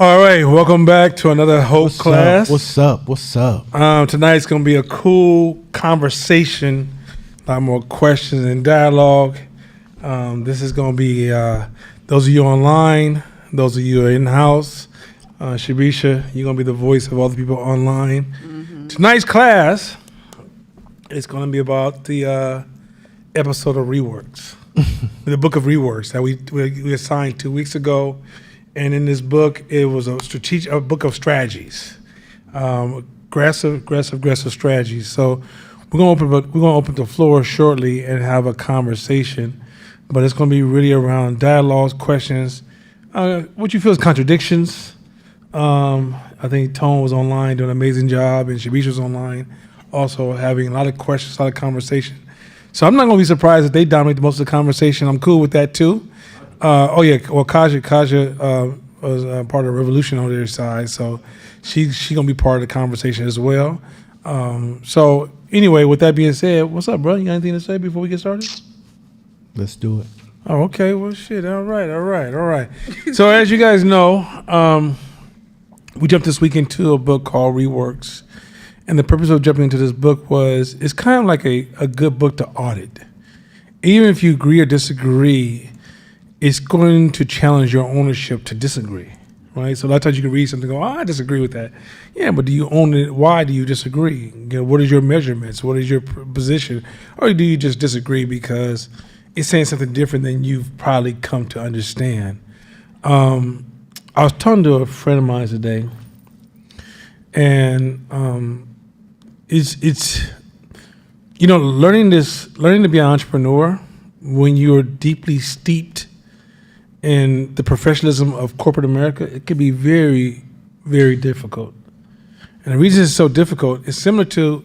All right, welcome back to another Hope class. What's up? Tonight's going to be a cool conversation, a lot more questions and dialogue. This is going to be those of you online, those of you in-house. Shabisha, you're going to be the voice of all the people online. Mm-hmm. Tonight's class is going to be about the episode of Reworks, the book of Reworks that we assigned 2 weeks ago. And in this book, it was a book of strategies, aggressive strategies. So we're gonna open the floor shortly and have a conversation, but it's gonna be really around dialogues, questions, what you feel is contradictions. I think Tone was online doing an amazing job, and Shabisha was online, also having a lot of questions, a lot of conversation. So I'm not gonna be surprised if they dominate most of the conversation. I'm cool with that too. Kaja was part of the revolution on their side, so she gonna be part of the conversation as well. So anyway, with that being said, what's up, bro? You got anything to say before we get started? Let's do it. Oh, okay. Well, shit. All right. So as you guys know, we jumped this week into a book called Reworks, and the purpose of jumping into this book was it's kind of like a good book to audit. Even if you agree or disagree, it's going to challenge your ownership to disagree, right? So a lot of times you can read something and go, I disagree with that. Yeah, but do you own it? Why do you disagree? What is your measurements? What is your position? Or do you just disagree because it's saying something different than you've probably come to understand? I was talking to a friend of mine today, and it's learning to be an entrepreneur when you're deeply steeped in the professionalism of corporate America, it can be very, very difficult. And the reason it's so difficult is similar to,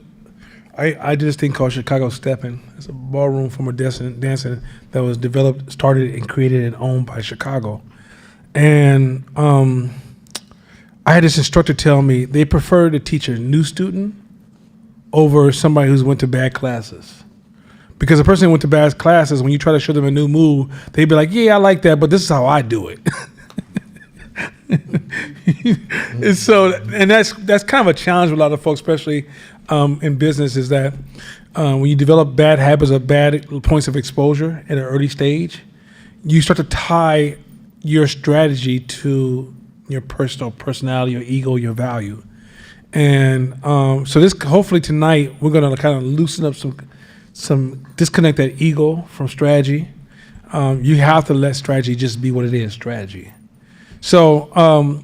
I did this thing called Chicago Steppin'. It's a ballroom form of dancing that was developed, started, and created and owned by Chicago. And I had this instructor tell me they prefer to teach a new student over somebody who's went to bad classes. Because the person who went to bad classes, when you try to show them a new move, they'd be like, yeah, I like that, but this is how I do it. and that's kind of a challenge with a lot of folks, especially in business, is that when you develop bad habits or bad points of exposure at an early stage, you start to tie your strategy to your personality, your ego, your value. And so this, hopefully tonight, we're going to kind of loosen up some disconnect that ego from strategy. You have to let strategy just be what it is, strategy. So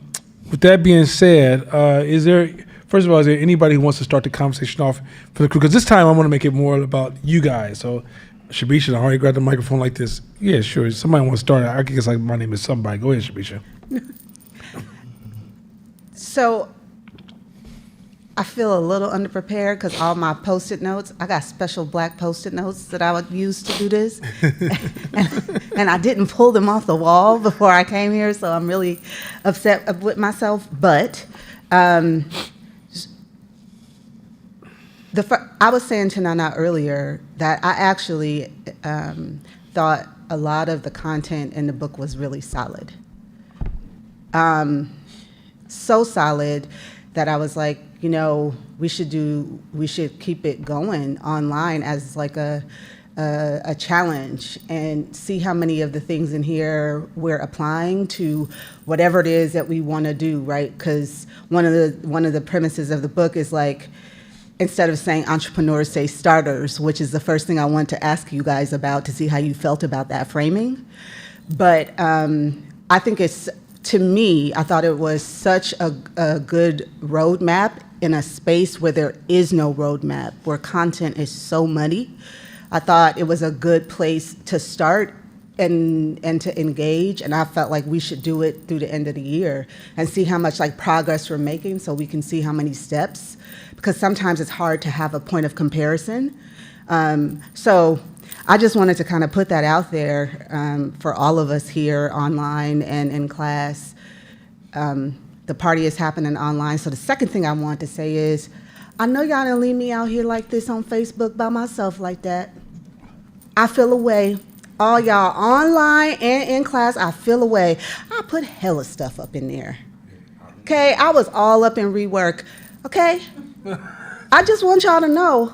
with that being said, is there anybody who wants to start the conversation off for the crew? Because this time I want to make it more about you guys. So Shabisha, I already grabbed the microphone like this. Yeah, sure. Somebody wants to start. I guess like my name is somebody. Go ahead, Shabisha. So I feel a little underprepared because all my Post-it notes, I got special black Post-it notes that I would use to do this. and I didn't pull them off the wall before I came here, so I'm really upset with myself. But I was saying to Nana earlier that I actually thought a lot of the content in the book was really solid. So solid that I was like, we should keep it going online as like a challenge and see how many of the things in here we're applying to whatever it is that we want to do, right? Because one of the premises of the book is like, instead of saying entrepreneurs, say starters, which is the first thing I want to ask you guys about to see how you felt about that framing. But I think to me, I thought it was such a good roadmap in a space where there is no roadmap, where content is so muddy. I thought it was a good place to start and to engage, and I felt like we should do it through the end of the year and see how much progress we're making so we can see how many steps, because sometimes it's hard to have a point of comparison. So I just wanted to kind of put that out there for all of us here online and in class. The party is happening online. So the second thing I want to say is, I know y'all didn't leave me out here like this on Facebook by myself like that. I feel away. All y'all online and in class, I feel away. I put hella stuff up in there. Okay, I was all up in Rework. Okay, I just want y'all to know,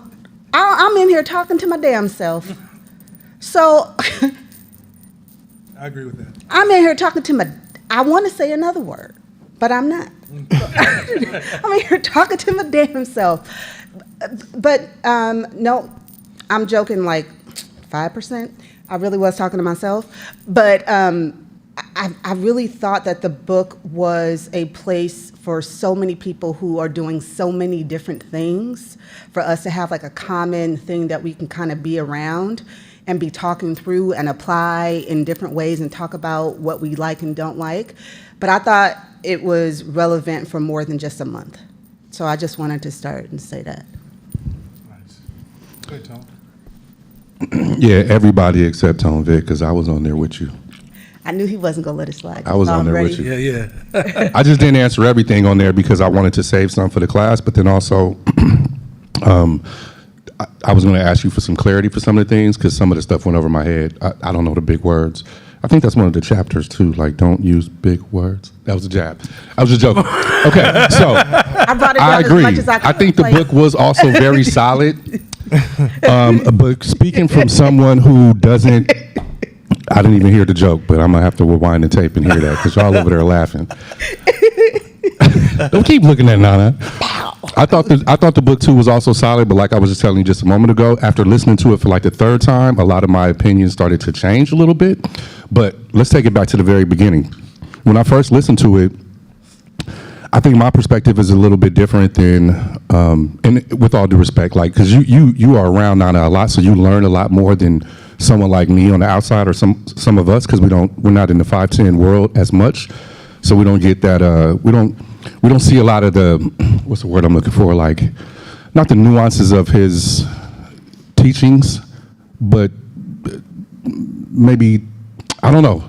I'm in here talking to my damn self. So I agree with that. I'm in here talking to I want to say another word, but I'm not. I'm in here talking to my damn self. But no, I'm joking, like 5%. I really was talking to myself. But I really thought that the book was a place for so many people who are doing so many different things, for us to have like a common thing that we can kind of be around and be talking through and apply in different ways and talk about what we like and don't like. But I thought it was relevant for more than just a month. So I just wanted to start and say that. Nice. Good, Tom. Yeah, everybody except Tone Vic, because I was on there with you. I knew he wasn't going to let it slide. I was So on I'm there ready. with you. Yeah. I just didn't answer everything on there because I wanted to save some for the class, but then also I was going to ask you for some clarity for some of the things because some of the stuff went over my head. I don't know the big words. I think that's one of the chapters too, like don't use big words. That was a jab. I was just joking. Okay, so I brought it I down agree. as much as I could. I think the Like, book was also very solid. But speaking from someone who doesn't, I didn't even hear the joke, but I'm gonna have to rewind the tape and hear that because y'all over there laughing. Don't keep looking at Nana. I thought the book too was also solid, but like I was just telling you just a moment ago, after listening to it for like the third time, a lot of my opinions started to change a little bit. But let's take it back to the very beginning. When I first listened to it, I think my perspective is a little bit different than, and with all due respect, like because you are around Nana a lot, so you learn a lot more than someone like me on the outside or some of us because we're not in the 5'10" world as much, so we don't get that we don't see a lot of the, what's the word I'm looking for, like not the nuances of his teachings, but maybe, I don't know.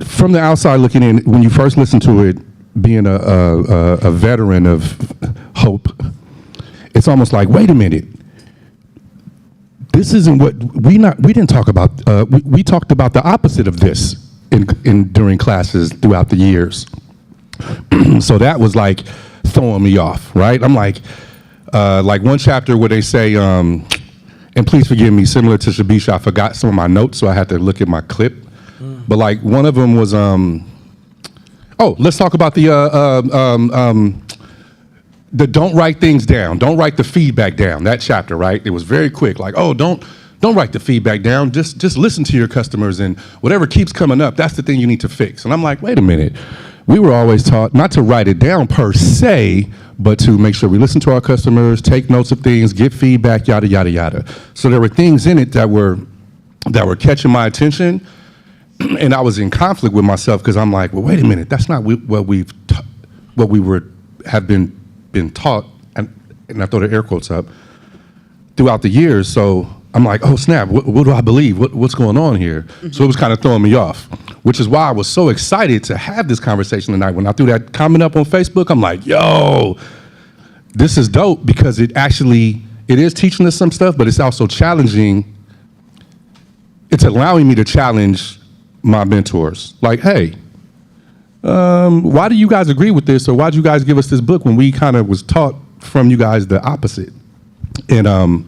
From the outside looking in, when you first listen to it, being a veteran of hope, it's almost like, wait a minute. This isn't what we didn't talk about. We talked about the opposite of this during classes throughout the years. So that was like throwing me off, right? I'm like one chapter where they say, and please forgive me, similar to Shabisha, I forgot some of my notes, so I had to look at my clip. But like one of them was, let's talk about the don't write things down, don't write the feedback down. That chapter, right? It was very quick, like, don't write the feedback down. Just listen to your customers, and whatever keeps coming up, that's the thing you need to fix. And I'm like, wait a minute. We were always taught not to write it down per se, but to make sure we listen to our customers, take notes of things, get feedback, yada, yada, yada. So there were things in it that were catching my attention, and I was in conflict with myself because I'm like, well, wait a minute, that's not what we have been taught, and I throw the air quotes up, throughout the years. So I'm like, oh snap, what do I believe? What's going on here? Mm-hmm. So it was kind of throwing me off, which is why I was so excited to have this conversation tonight. When I threw that comment up on Facebook, I'm like, yo, this is dope because it is teaching us some stuff, but it's also challenging. It's allowing me to challenge my mentors. Like, hey, why do you guys agree with this? Or why'd you guys give us this book when we kind of was taught from you guys the opposite? And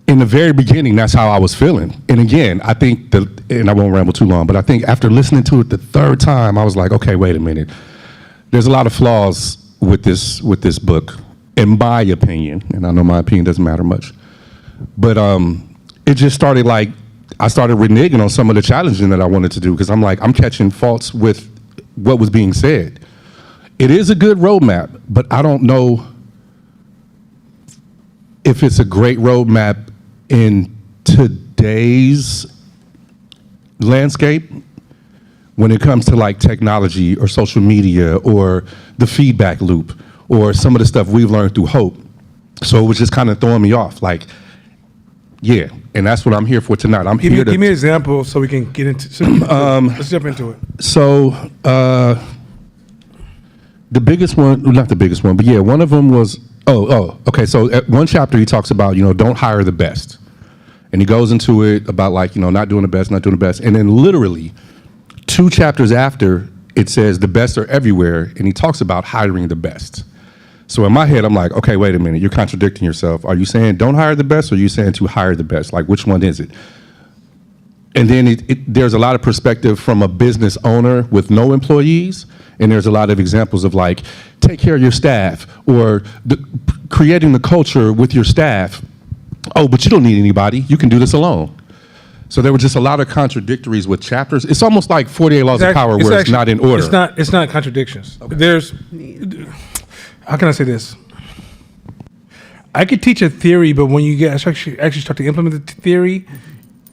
in the very beginning, that's how I was feeling. And again, I think and I won't ramble too long, but I think after listening to it the third time, I was like, okay, wait a minute. There's a lot of flaws with this book, in my opinion. And I know my opinion doesn't matter much. But it just started like, I started reneging on some of the challenging that I wanted to do because I'm like, I'm catching faults with what was being said. It is a good roadmap, but I don't know if it's a great roadmap in today's landscape when it comes to like technology or social media or the feedback loop or some of the stuff we've learned through Hope. So it was just kind of throwing me off. Like, yeah, and that's what I'm here for tonight. Give me an example so we can get into. Let's jump into it. So the biggest one, not the biggest one, but yeah, one of them was. Okay. So at one chapter he talks about don't hire the best, and he goes into it about like not doing the best, and then literally 2 chapters after it says the best are everywhere, and he talks about hiring the best. So in my head, I'm like, okay, wait a minute, you're contradicting yourself. Are you saying don't hire the best, or are you saying to hire the best? Like, which one is it? And then there's a lot of perspective from a business owner with no employees, and there's a lot of examples of like, take care of your staff, or creating the culture with your staff. Oh, but you don't need anybody. You can do this alone. So there were just a lot of contradictories with chapters. It's almost like 48 Laws of Power where it's not in order. It's not contradictions. Okay. There's, how can I say this? I could teach a theory, but when you actually start to implement the theory,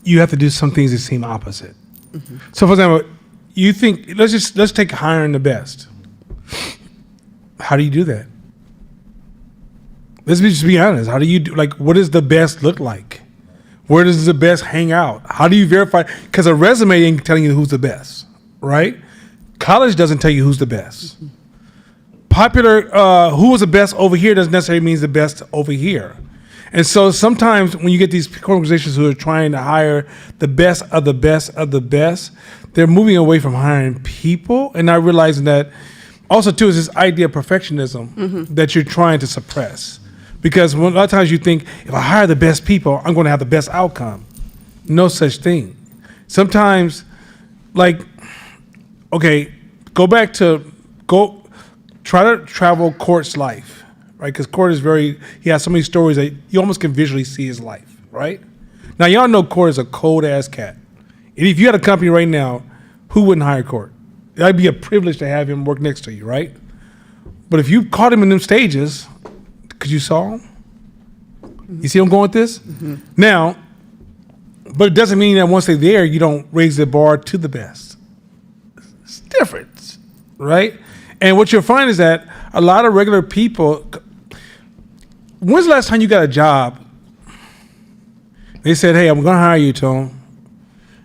you have to do some things that seem opposite. Mm-hmm. So for example, you think, let's take hiring the best. How do you do that? Let's just be honest. How do you do, like, what does the best look like? Where does the best hang out? How do you verify? Because a resume ain't telling you who's the best, right? College doesn't tell you who's the best. Popular, who was the best over here doesn't necessarily mean the best over here. And so sometimes when you get these organizations who are trying to hire the best of the best of the best, they're moving away from hiring people and not realizing that also too is this idea of perfectionism that you're trying to suppress. Because a lot of times you think, if I hire the best people, I'm going to have the best outcome. No such thing. Sometimes, like, okay, try to travel Court's life, right? Because Court is he has so many stories that you almost can visually see his life, right? Now, y'all know Court is a cold-ass cat. And if you had a company right now, who wouldn't hire Court? That'd be a privilege to have him work next to you, right? But if you caught him in them stages, because you saw him, you see him going with this? Now, but it doesn't mean that once they're there, you don't raise the bar to the best. It's different, right? And what you'll find is that a lot of regular people, when's the last time you got a job? They said, hey, I'm going to hire you, Tone,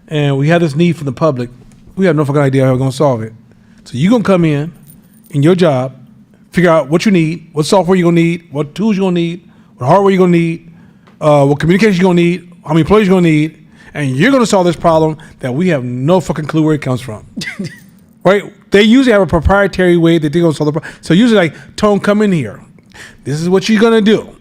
and we have this need from the public. We have no fucking idea how we're going to solve it. So you're going to come in your job, figure out what you need, what software you're going to need, what tools you're going to need, what hardware you're going to need, what communication you're going to need, how many employees you're going to need, and you're going to solve this problem that we have no fucking clue where it comes from. Right? They usually have a proprietary way that they're going to solve the problem. So usually like, Tone, come in here. This is what you're going to do.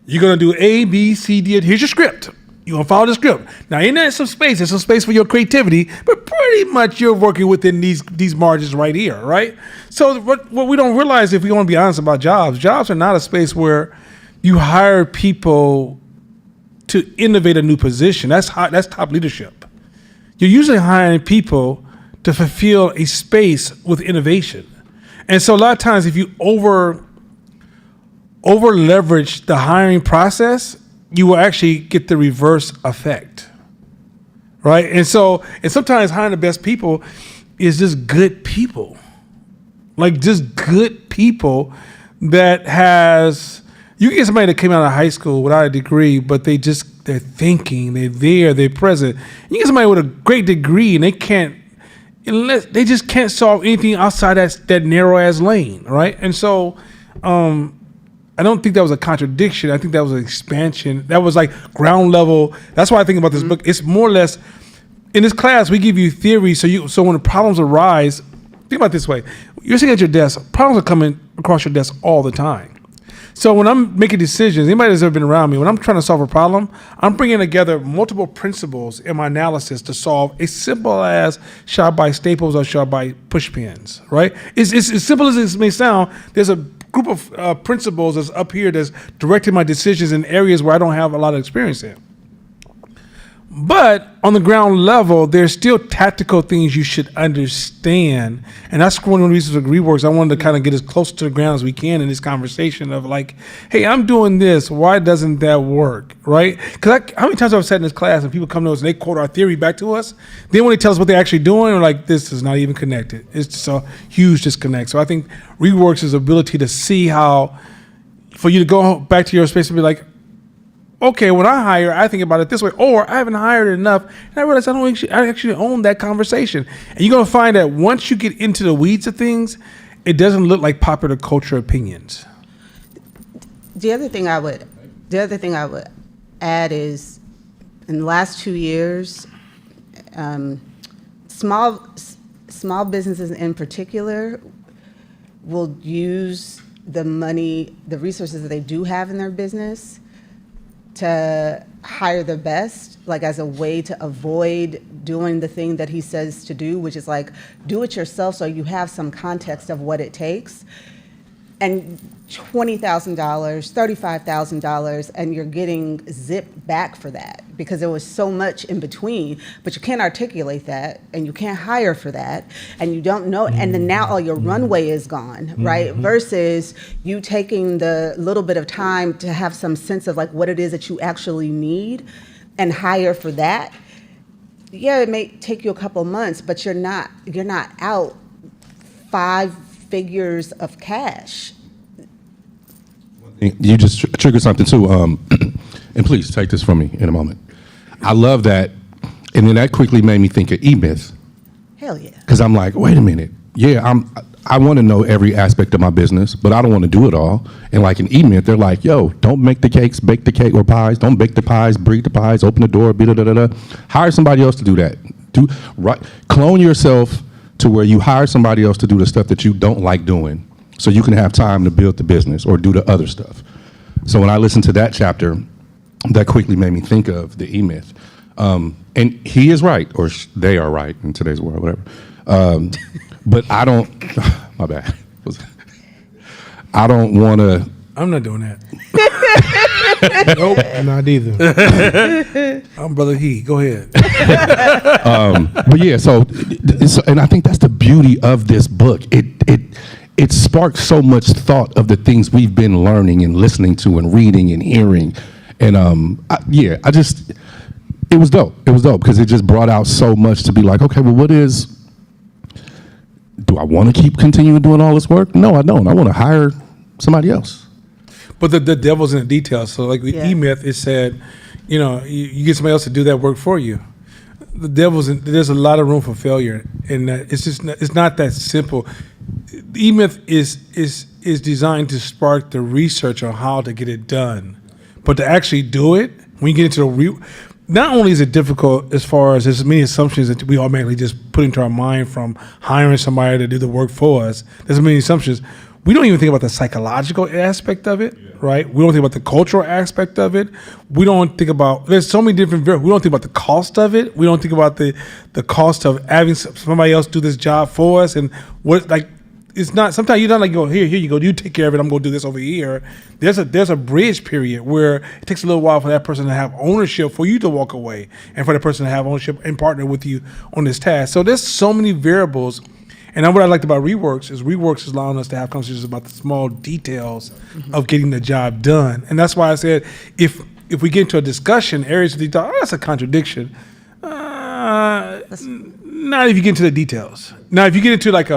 You're going to do A, B, C, D. Here's your script. You're going to follow the script. Now, in there some space. There's some space for your creativity, but pretty much you're working within these margins right here, right? So what we don't realize, if we want to be honest about jobs are not a space where you hire people to innovate a new position. That's top leadership. You're usually hiring people to fulfill a space with innovation. And so a lot of times if you over leverage the hiring process, you will actually get the reverse effect, right? And sometimes hiring the best people is just good people, like just good people that you can get somebody that came out of high school without a degree, but they're thinking, they're present. You get somebody with a great degree and they just can't solve anything outside that narrow ass lane, right? And so, I don't think that was a contradiction. I think that was an expansion. That was like ground level. That's why I think about this book. It's more or less, in this class, we give you theory. So when the problems arise, think about it this way. You're sitting at your desk. Problems are coming across your desk all the time. So when I'm making decisions, anybody that's ever been around me, when I'm trying to solve a problem, I'm bringing together multiple principles in my analysis to solve a simple as shot by staples or shot by push pins, right? It's as simple as it may sound. There's a group of principles that's up here that's directing my decisions in areas where I don't have a lot of experience in. But on the ground level, there's still tactical things you should understand. And that's one of the reasons with Reworks, I wanted to kind of get as close to the ground as we can in this conversation of like, hey, I'm doing this. Why doesn't that work, right? Because how many times I've sat in this class and people come to us and they quote our theory back to us. Then when they tell us what they're actually doing, we're like, this is not even connected. It's just a huge disconnect. So I think Reworks' ability to see how, for you to go back to your space and be like, okay, when I hire, I think about it this way, or I haven't hired enough, and I realize I actually own that conversation. And you're going to find that once you get into the weeds of things, it doesn't look like popular culture opinions. The other thing I would add is, in the last 2 years, small small businesses in particular will use the money, the resources that they do have in their business to hire the best, like as a way to avoid doing the thing that he says to do, which is like, do it yourself so you have some context of what it takes. And $20,000, $35,000, and you're getting zipped back for that because there was so much in between, but you can't articulate that, and you can't hire for that, and you don't know, and then now all your runway is gone, right? Versus you taking the little bit of time to have some sense of like what it is that you actually need and hire for that. Yeah, it may take you a couple months, but you're not out 5 figures of cash. You just triggered something too, and please take this from me in a moment. I love that, and then that quickly made me think of E-Myth. Hell yeah. Because I'm like, wait a minute, I want to know every aspect of my business, but I don't want to do it all. And like in E-Myth, they're like, yo, don't make the cakes, bake the cake or pies. Don't bake the pies, breed the pies, open the door, da-da-da-da. Hire somebody else to do that. Clone yourself to where you hire somebody else to do the stuff that you don't like doing, so you can have time to build the business or do the other stuff. So when I listened to that chapter, that quickly made me think of the E-Myth. And he is right, or they are right in today's world, whatever. But I don't, my bad. I don't want to. I'm not doing that. Nope, not either. I'm Brother He. Go ahead. But yeah, so, and I think that's the beauty of this book. It sparked so much thought of the things we've been learning and listening to and reading and hearing. And it was dope. It was dope because it just brought out so much to be like, okay, well, do I want to keep continuing doing all this work? No, I don't. I want to hire somebody else. But the devil's in the details. So like the E-Myth, it said, you get somebody else to do that work for you. The there's a lot of room for failure, and it's not that simple. The E-Myth is designed to spark the research on how to get it done, but to actually do it, when you get into not only is it difficult as far as there's many assumptions that we automatically just put into our mind from hiring somebody to do the work for us. There's many assumptions. We don't even think about the psychological aspect of it, right? We don't think about the cultural aspect of it. We don't think about, there's so many different, we don't think about the cost of it. We don't think about the cost of having somebody else do this job for us. And what, like, it's not, sometimes you don't like go, here you go, you take care of it, I'm going to do this over here. There's a bridge period where it takes a little while for that person to have ownership, for you to walk away, and for the person to have ownership and partner with you on this task. So there's so many variables. And what I liked about Reworks is allowing us to have conversations about the small details of getting the job done. And that's why I said, if we get into a discussion, areas of detail, that's a contradiction. Not if you get into the details. Now, if you get into like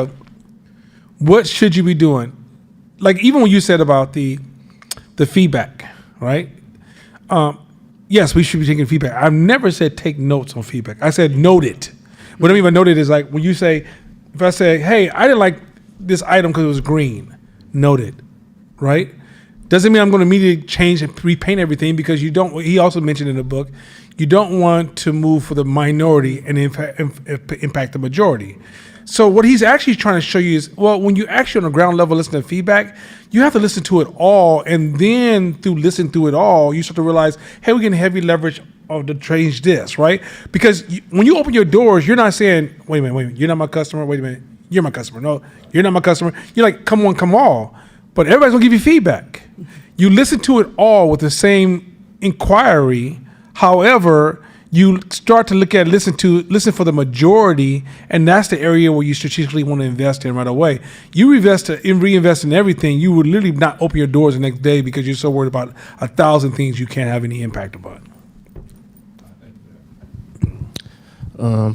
what should you be doing? Like even when you said about the feedback, right? Yes, we should be taking feedback. I've never said take notes on feedback. I said note it. What I mean by note it is like when you say, if I say, hey, I didn't like this item because it was green, note it, right? Doesn't mean I'm going to immediately change and repaint everything, because you don't, he also mentioned in the book, you don't want to move for the minority and impact the majority. So what he's actually trying to show you is, well, when you actually on the ground level listen to feedback, you have to listen to it all, and then through listening to it all, you start to realize, hey, we're getting heavy leverage to change this, right? Because when you open your doors, you're not saying, wait a minute, you're not my customer, wait a minute, you're my customer. No, you're not my customer. You're like, come on, come all. But everybody's gonna give you feedback. You listen to it all with the same inquiry. However, you start to listen for the majority, and that's the area where you strategically want to invest in right away. You reinvest in everything, you would literally not open your doors the next day because you're so worried about 1,000 things you can't have any impact about.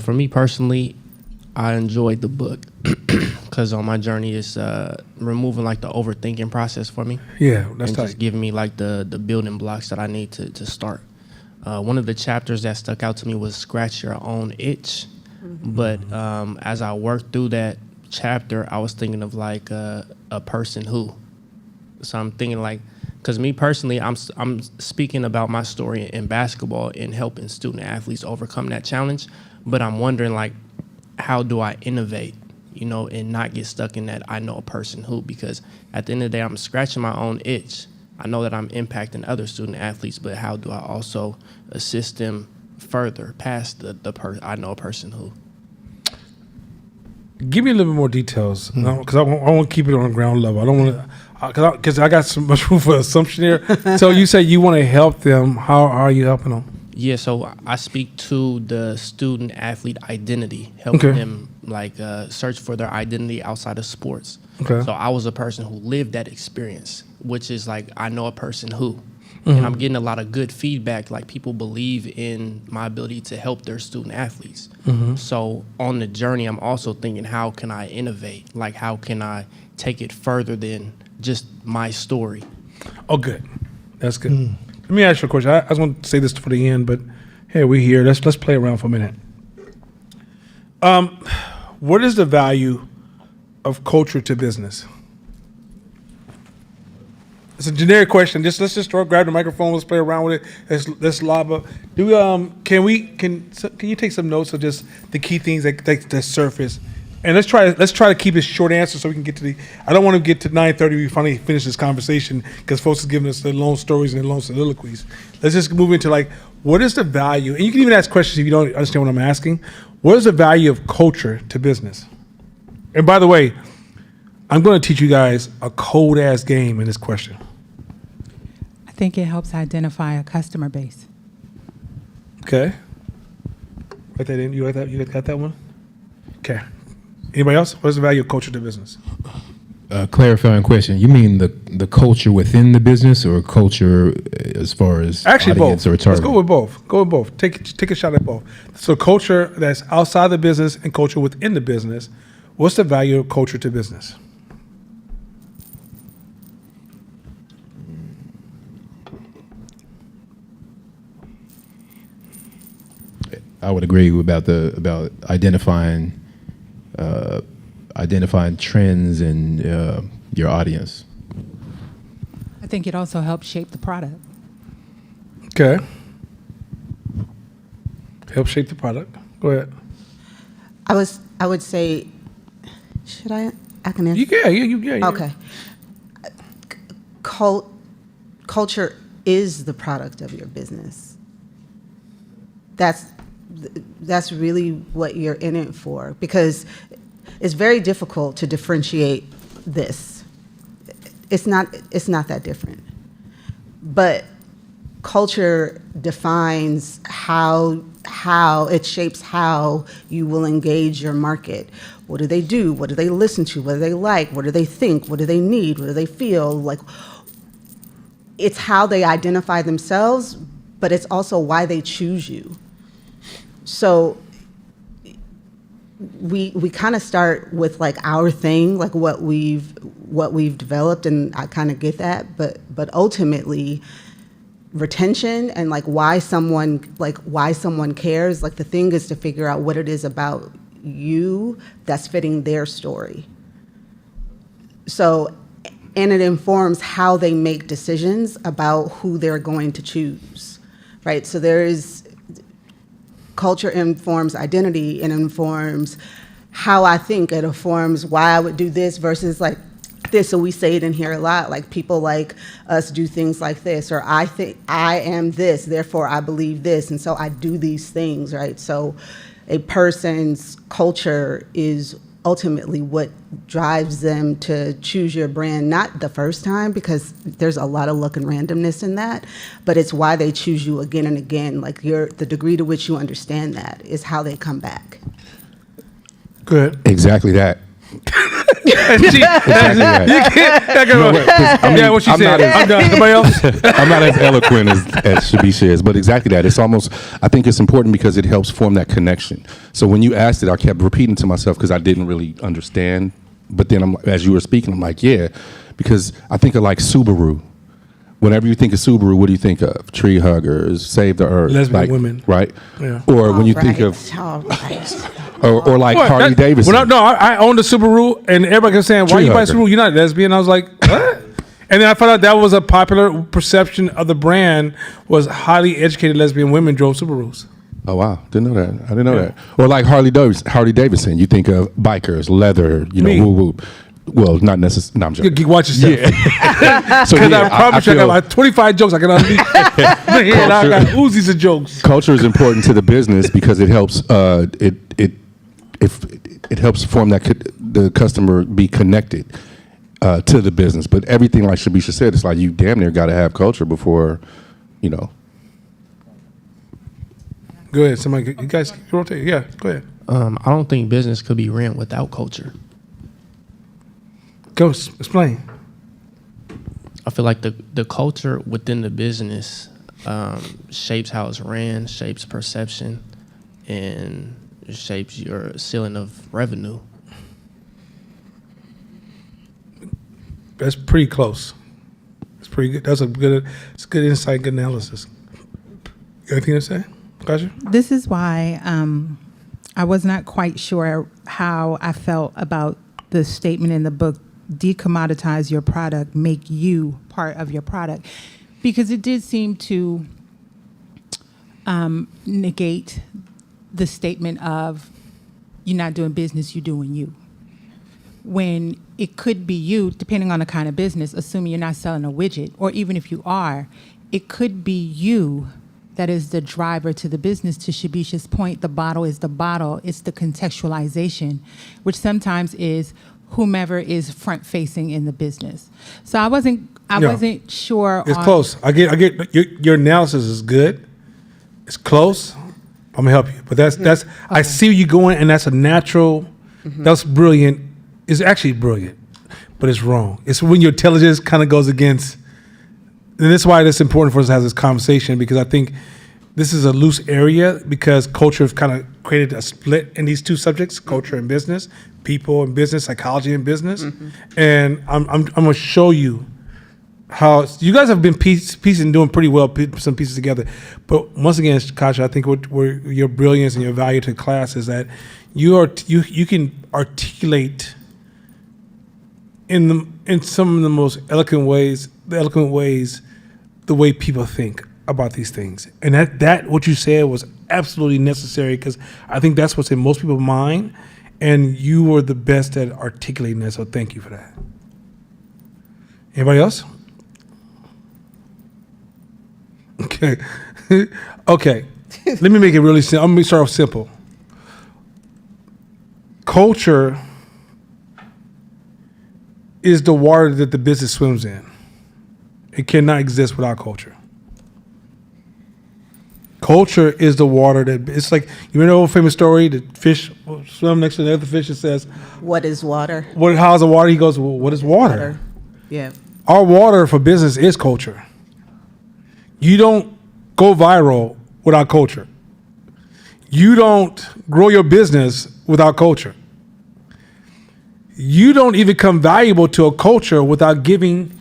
For me personally, I enjoyed the book because on my journey it's removing like the overthinking process for me. Yeah, that's and tight. just giving me like the building blocks that I need to start. One of the chapters that stuck out to me was scratch your own itch. But as I worked through that chapter, I was thinking of like a person who. So I'm thinking like, because me personally, I'm speaking about my story in basketball and helping student athletes overcome that challenge. But I'm wondering like, how do I innovate, and not get stuck in that I know a person who, because at the end of the day, I'm scratching my own itch. I know that I'm impacting other student athletes, but how do I also assist them further past I know a person who? Give me a little bit more details, because I want to keep it on the ground level. I don't want to, because I got so much room for assumption here. So you say you want to help them. How are you helping them? Yeah, so I speak to the student athlete identity, helping Okay. them search for their identity outside of sports. Okay. So I was a person who lived that experience, which is I know a person who. And I'm getting a lot of good feedback, people believe in my ability to help their student athletes. So on the journey, I'm also thinking, how can I innovate? How can I take it further than just my story? Oh, good. That's good. Let me ask you a question. I was going to say this for the end, but hey, we're here. Let's play around for a minute. What is the value of culture to business? It's a generic question. Let's just grab the microphone. Let's play around with it. Let's lob up. Can you take some notes of just the key things that surface? And let's try to keep it short answer so we can get to the. I don't want to get to 9:30. We finally finish this conversation because folks are giving us their long stories and their long soliloquies. Let's just move into what is the value? And you can even ask questions if you don't understand what I'm asking. What is the value of culture to business? And by the way, I'm going to teach you guys a cold ass game in this question. I think it helps identify a customer base. Okay. Write that in. You like that? You got that one? Okay. Anybody else? What is the value of culture to business? Clarifying question. You mean the culture within the business or culture as far as Actually, audience both. or target? Let's go with both. Go with both. Take a shot at both. So culture that's outside the business and culture within the business. What's the value of culture to business? I would agree about identifying trends in your audience. I think it also helps shape the product. Okay. Help shape the product. Go ahead. I would say, should I can answer? Yeah. Okay. Culture is the product of your business. That's really what you're in it for, because it's very difficult to differentiate this. It's not that different. But culture defines how it shapes how you will engage your market. What do they do? What do they listen to? What do they like? What do they think? What do they need? What do they feel? It's how they identify themselves, but it's also why they choose you. So we kind of start with our thing, what we've developed, and I kind of get that, but ultimately retention and why someone cares, the thing is to figure out what it is about you that's fitting their story. So, and it informs how they make decisions about who they're going to choose, right? So culture informs identity and informs how I think. It informs why I would do this versus this. So we say it in here a lot, people like us do things like this, or I think I am this, therefore I believe this, and so I do these things, right? So a person's culture is ultimately what drives them to choose your brand, not the first time, because there's a lot of luck and randomness in that, but it's why they choose you again and again. The degree to which you understand that is how they come back. Good. Exactly that. Exactly that. What she I'm said. not as- I'm done. Anybody else? I'm not as eloquent as Shabisha is, but exactly that. It's almost, I think it's important because it helps form that connection. So when you asked it, I kept repeating to myself because I didn't really understand. But then as you were speaking, I'm like, yeah, because I think of Subaru. Whenever you think of Subaru, what do you think of? Tree huggers, save the earth. Lesbian women. Right? Yeah. Or when you think of, or Harley Davidson. I owned a Subaru, and everybody kept saying, "Why Tree you buy a hugger. Subaru? You're not lesbian." I was like, "What?" And then I found out that was a popular perception of the brand was highly educated lesbian women drove Subarus. Oh wow, didn't know that. I didn't know that. Or like Harley Davidson. You think of bikers, leather, Me. woo woo. Well, not necessarily. No, I'm joking. You watch yourself. So Because yeah, I promise you, I got feel like 25 jokes I can unleash. Man, I got oozes of jokes. culture is important to the business because it helps. It helps form the customer be connected to the business. But everything, like Shabisha said, it's like you damn near got to have culture before, Go ahead. Somebody, you guys rotate. Yeah, go ahead. I don't think business could be ran without culture. Go explain. I feel like the culture within the business shapes how it's ran, shapes perception, and shapes your ceiling of revenue. That's pretty close. It's pretty good. That's it's good insight, good analysis. Anything to say? Gotcha. This is why I was not quite sure how I felt about the statement in the book, decommoditize your product, make you part of your product. Because it did seem to negate the statement of you're not doing business, you're doing you. When it could be you, depending on the kind of business, assuming you're not selling a widget, or even if you are, it could be you that is the driver to the business. To Shabisha's point, the bottle is the bottle. It's the contextualization, which sometimes is whomever is front facing in the business. So I wasn't sure. It's close. I get your analysis is good. It's close. I'm gonna help you, but that's I see where you're going, and that's a natural. That's brilliant. It's actually brilliant, but it's wrong. It's when your intelligence kind of goes against. And that's why it's important for us to have this conversation, because I think this is a loose area, because culture has kind of created a split in these two subjects: culture and business, people and business, psychology and business. And I'm gonna show you how you guys have been piecing doing pretty well, some pieces together. But once again, Kasha, I think where your brilliance and your value to class is that you can articulate in some of the most eloquent ways, the way people think about these things. And that what you said was absolutely necessary, because I think that's what's in most people's mind, and you were the best at articulating that, so thank you for that. Anybody else? Okay. Okay. Let me make it really simple. I'm going to start off simple. Culture is the water that the business swims in. It cannot exist without culture. Culture is the water that, it's like, you remember the old famous story, the fish swim next to the other fish and says, What is water? how's the water? He goes, well, what is water? Yeah. Our water for business is culture. You don't go viral without culture. You don't grow your business without culture. You don't even become valuable to a culture without giving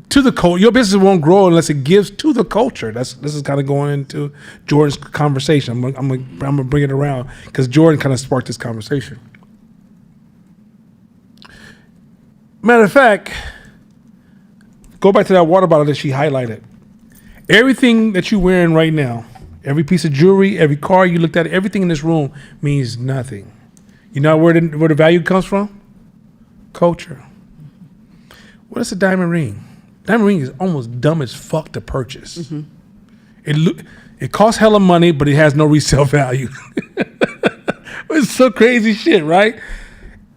to the culture. Your business won't grow unless it gives to the culture. This is kind of going into Jordan's conversation. I'm gonna bring it around because Jordan kind of sparked this conversation. Matter of fact, go back to that water bottle that she highlighted. Everything that you're wearing right now, every piece of jewelry, every car you looked at, everything in this room means nothing. You know where the value comes from? Culture. What is a diamond ring? Diamond ring is almost dumb as fuck to purchase. It costs hella money, but it has no resale value. It's so crazy shit, right?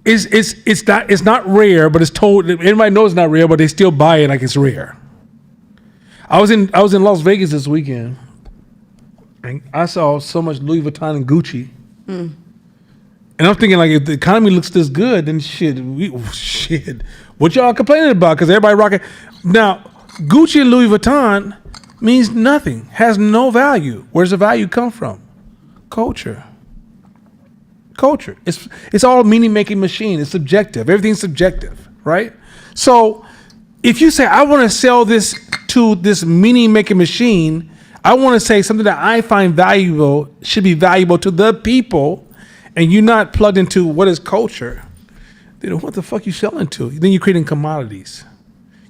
It's not rare, but it's told. Everybody knows it's not rare, but they still buy it like it's rare. I was in Las Vegas this weekend, and I saw so much Louis Vuitton and Gucci. And I'm thinking, like, if the economy looks this good, then shit, what y'all complaining about? Because everybody rocking. Now, Gucci and Louis Vuitton means nothing, has no value. Where's the value come from? Culture. Culture. It's all a meaning-making machine. It's subjective. Everything's subjective, right? So if you say, I want to sell this to this meaning-making machine, I want to say something that I find valuable should be valuable to the people, and you're not plugged into what is culture, then what the fuck you selling to? Then you're creating commodities.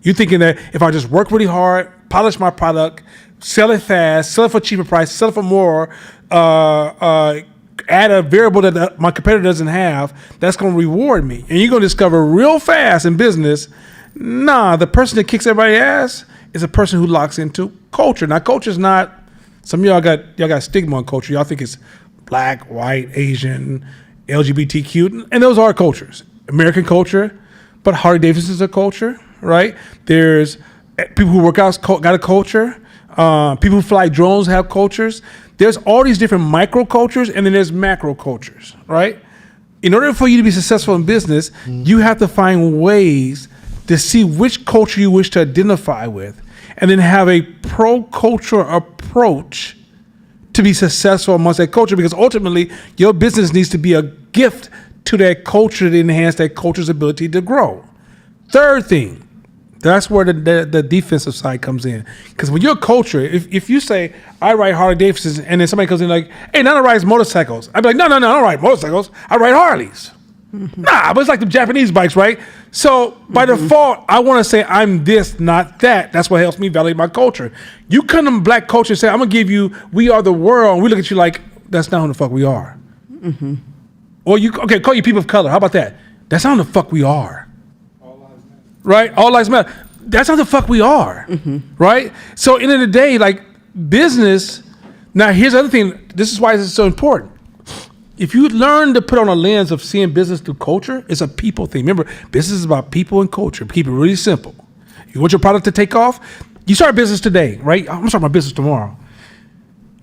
You're thinking that if I just work really hard, polish my product, sell it fast, sell it for a cheaper price, sell it for more, add a variable that my competitor doesn't have that's going to reward me. And you're going to discover real fast in business, the person that kicks everybody's ass is a person who locks into culture. Now, culture is not, some of y'all got stigma on culture. Y'all think it's black, white, Asian, LGBTQ, and those are cultures. American culture, but Harley Davidson is a culture, right? There's people who work out got a culture. People who fly drones have cultures. There's all these different micro cultures, and then there's macro cultures, right? In order for you to be successful in business, you have to find ways to see which culture you wish to identify with, and then have a pro-culture approach to be successful amongst that culture, because ultimately your business needs to be a gift to that culture to enhance that culture's ability to grow. Third thing, that's where the defensive side comes in. Because when you're a culture, if you say, I ride Harley Davidsons, and then somebody comes in like, hey, Nana rides motorcycles. I'd be like, no, I don't ride motorcycles. I ride Harleys. Nah, but it's like the Japanese bikes, right? So by default, I want to say I'm this, not that. That's what helps me validate my culture. You come to black culture and say, I'm going to give you, we are the world. And we look at you like, that's not who the fuck we are. Or call you people of color. How about that? That's not who the fuck we are. Right? All lives matter. That's not the fuck we are. Right? So end of the day, like business, now here's the other thing. This is why this is so important. If you learn to put on a lens of seeing business through culture, it's a people thing. Remember, business is about people and culture. Keep it really simple. You want your product to take off? You start a business today, right? I'm gonna start my business tomorrow.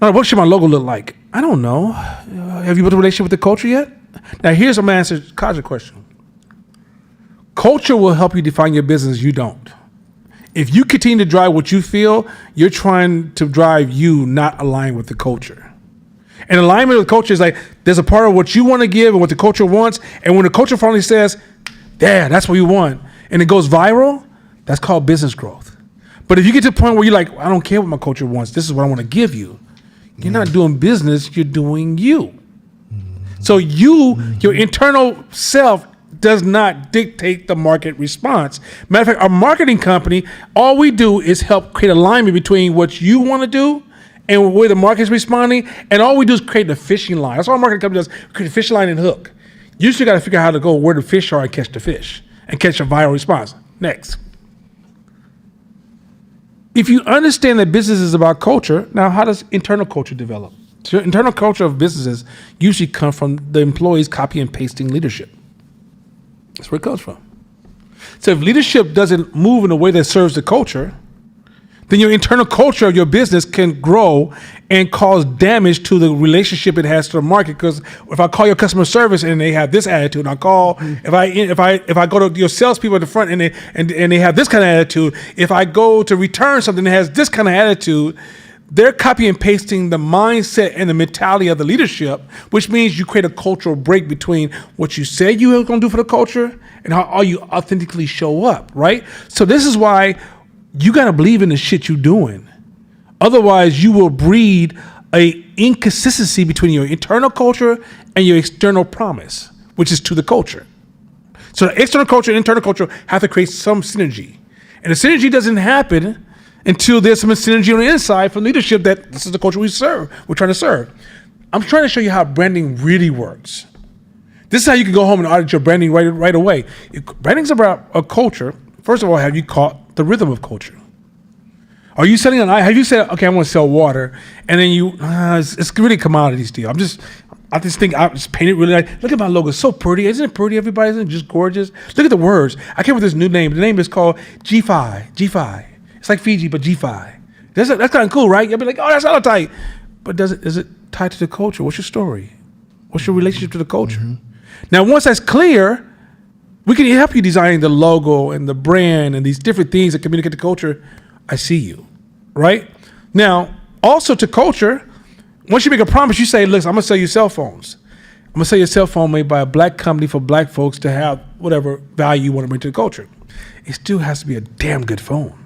Now, what should my logo look like? I don't know. Have you built a relationship with the culture yet? Now, here's a answer to Kaja's question. Culture will help you define your business. You don't. If you continue to drive what you feel, you're trying to drive you, not align with the culture. And alignment with culture is like, there's a part of what you want to give and what the culture wants. And when the culture finally says, yeah, that's what you want, and it goes viral, that's called business growth. But if you get to the point where you're like, I don't care what my culture wants, this is what I want to give you, you're not doing business, you're doing you. So your internal self does not dictate the market response. Matter of fact, our marketing company, all we do is help create alignment between what you want to do and where the market's responding, and all we do is create a fishing line. That's all our marketing company does, create a fishing line and hook. You still got to figure out how to go where the fish are and catch the fish and catch a viral response. Next. If you understand that business is about culture, now how does internal culture develop? So internal culture of businesses usually come from the employees copy and pasting leadership. That's where it comes from. So if leadership doesn't move in a way that serves the culture, then your internal culture of your business can grow and cause damage to the relationship it has to the market. Because if I call your customer service and they have this attitude, and I call if I go to your salespeople at the front and they have this kind of attitude, if I go to return something that has this kind of attitude, they're copy and pasting the mindset and the mentality of the leadership, which means you create a cultural break between what you say you are going to do for the culture and how you authentically show up, right? So this is why you got to believe in the shit you're doing. Otherwise, you will breed a inconsistency between your internal culture and your external promise, which is to the culture. So the external culture and internal culture have to create some synergy. And the synergy doesn't happen until there's some synergy on the inside from leadership that this is the culture we're trying to serve. I'm trying to show you how branding really works. This is how you can go home and audit your branding right away. If branding's about a culture. First of all, have you caught the rhythm of culture? Are you selling have you said, okay, I want to sell water, and then it's really a commodities deal. I just paint it really nice. Look at my logo, it's so pretty. Isn't it pretty, everybody? Isn't it just gorgeous? Look at the words. I came up with this new name. The name is called G5. It's like Fiji, but G5. That's kind of cool, right? You'll be like, oh, that's not tight. But is it tied to the culture? What's your story? What's your relationship to the culture? Now, once that's clear, we can help you design the logo and the brand and these different things that communicate the culture. I see you, right? Now, also to culture, once you make a promise, you say, look, I'm going to sell you cell phones. I'm going to sell you a cell phone made by a black company for black folks to have whatever value you want to bring to the culture. It still has to be a damn good phone.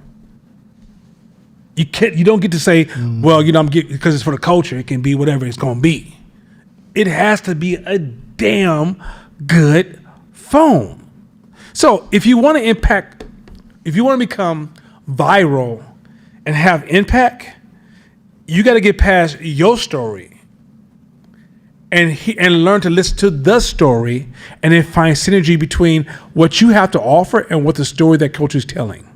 You don't get to say, well, because it's for the culture, it can be whatever it's going to be. It has to be a damn good phone. So if you want to become viral and have impact, you got to get past your story and learn to listen to the story, and then find synergy between what you have to offer and what the story that culture is telling.